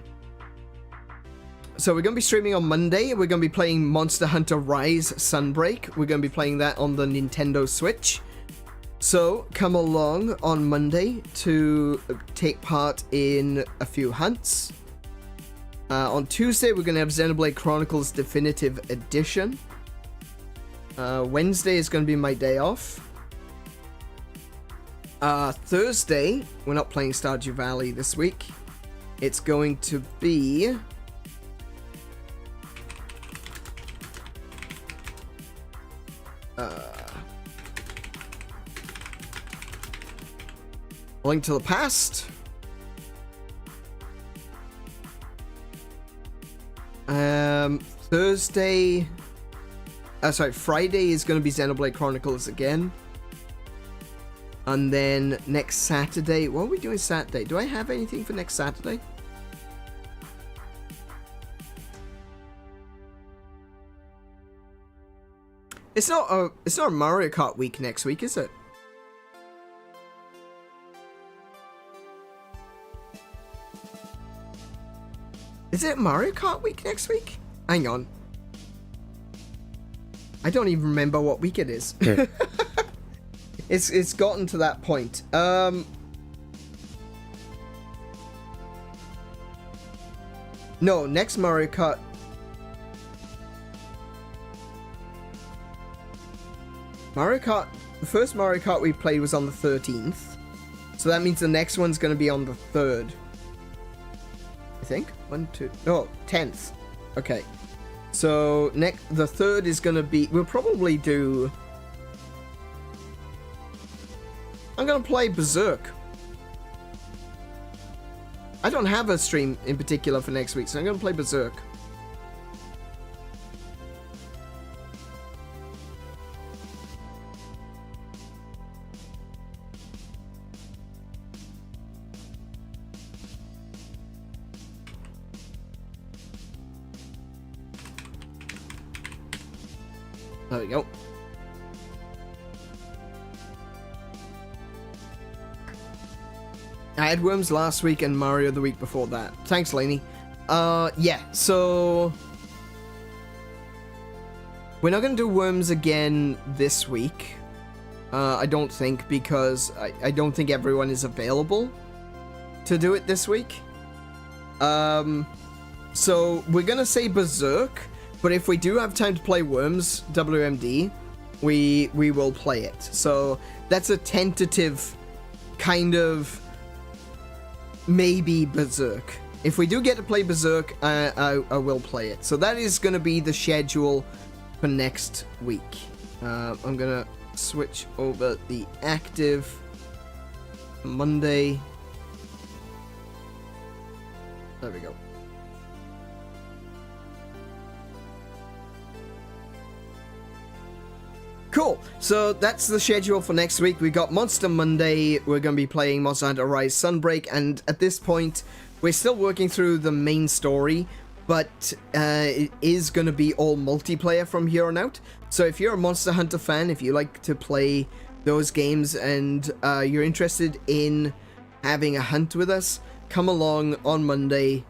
So we're going to be streaming on Monday. We're going to be playing Monster Hunter Rise Sunbreak. We're going to be playing that on the Nintendo Switch. So come along on Monday to take part in a few hunts. On Tuesday, we're going to have Xenoblade Chronicles Definitive Edition. Wednesday is going to be my day off. Thursday, we're not playing Stardew Valley this week. It's going to be... Link to the Past. Thursday... sorry, Friday is going to be Xenoblade Chronicles again. And then next Saturday... What are we doing Saturday? Do I have anything for next Saturday? It's not a Mario Kart week next week, is it? Is it Mario Kart week next week? Hang on. I don't even remember what week it is. It's gotten to that point. No, next Mario Kart. The first Mario Kart we played was on the 13th. So that means the next one's going to be on the 3rd. I think. 10th. Okay. So the 3rd is going to be... We'll probably do... I'm going to play Berserk. I don't have a stream in particular for next week, so I'm going to play Berserk. There we go. I had Worms last week and Mario the week before that. Thanks, Lainey. Yeah, so... We're not going to do Worms again this week. I don't think, because I don't think everyone is available to do it this week. So, we're going to say Berserk, but if we do have time to play Worms, WMD, we will play it. So, that's a tentative kind of... maybe Berserk. If we do get to play Berserk, I will play it. So that is going to be the schedule for next week. I'm going to switch over the active Monday. There we go. Cool, so that's the schedule for next week. We got Monster Monday, we're going to be playing Monster Hunter Rise Sunbreak, and at this point, we're still working through the main story, but it is going to be all multiplayer from here on out. So if you're a Monster Hunter fan, if you like to play those games, and you're interested in having a hunt with us, come along on Monday.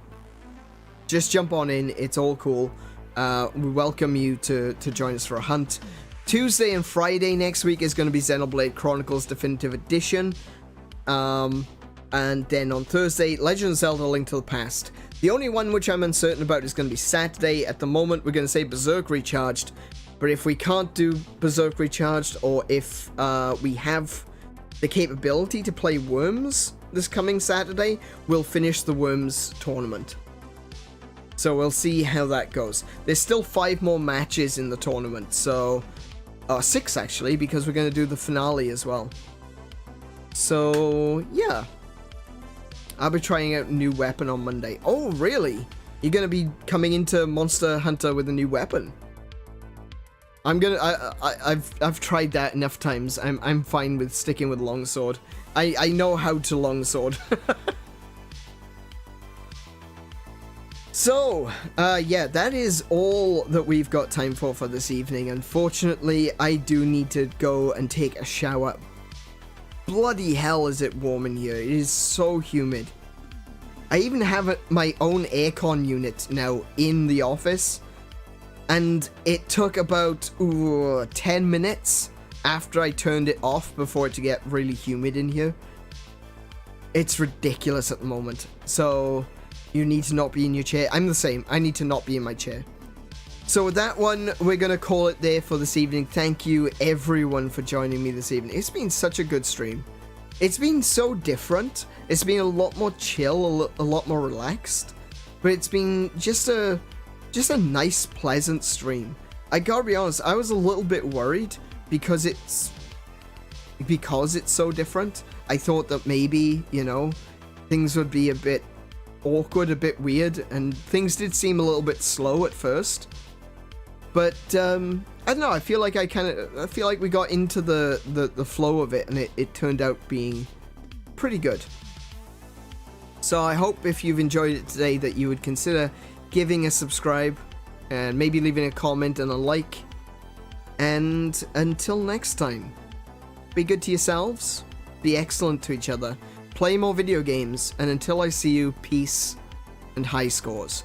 Just jump on in, it's all cool. We welcome you to join us for a hunt. Tuesday and Friday next week is going to be Xenoblade Chronicles Definitive Edition. And then on Thursday, Legend of Zelda: Link to the Past. The only one which I'm uncertain about is going to be Saturday. At the moment, we're going to say Berserk Recharged. But if we can't do Berserk Recharged, or if we have the capability to play Worms this coming Saturday, we'll finish the Worms tournament. So we'll see how that goes. There's still 5 more matches in the tournament, so... 6 actually, because we're going to do the finale as well. So, yeah. I'll be trying out a new weapon on Monday. Oh, really? You're going to be coming into Monster Hunter with a new weapon? I've tried that enough times. I'm fine with sticking with longsword. I know how to longsword. So, yeah, that is all that we've got time for this evening. Unfortunately, I do need to go and take a shower. Bloody hell is it warm in here. It is so humid. I even have my own aircon unit now in the office. And it took about 10 minutes after I turned it off before it to get really humid in here. It's ridiculous at the moment. So... you need to not be in your chair. I'm the same. I need to not be in my chair. So with that one, we're going to call it there for this evening. Thank you, everyone, for joining me this evening. It's been such a good stream. It's been so different. It's been a lot more chill, a lot more relaxed. But it's been just a nice, pleasant stream. I gotta be honest, I was a little bit worried because it's so different. I thought that maybe, you know, things would be a bit awkward, a bit weird, and things did seem a little bit slow at first. But I don't know, I feel like we got into the flow of it, and it turned out being pretty good. So I hope if you've enjoyed it today that you would consider giving a subscribe and maybe leaving a comment and a like. And until next time, be good to yourselves, be excellent to each other, play more video games, and until I see you, peace and high scores.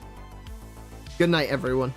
Good night, everyone.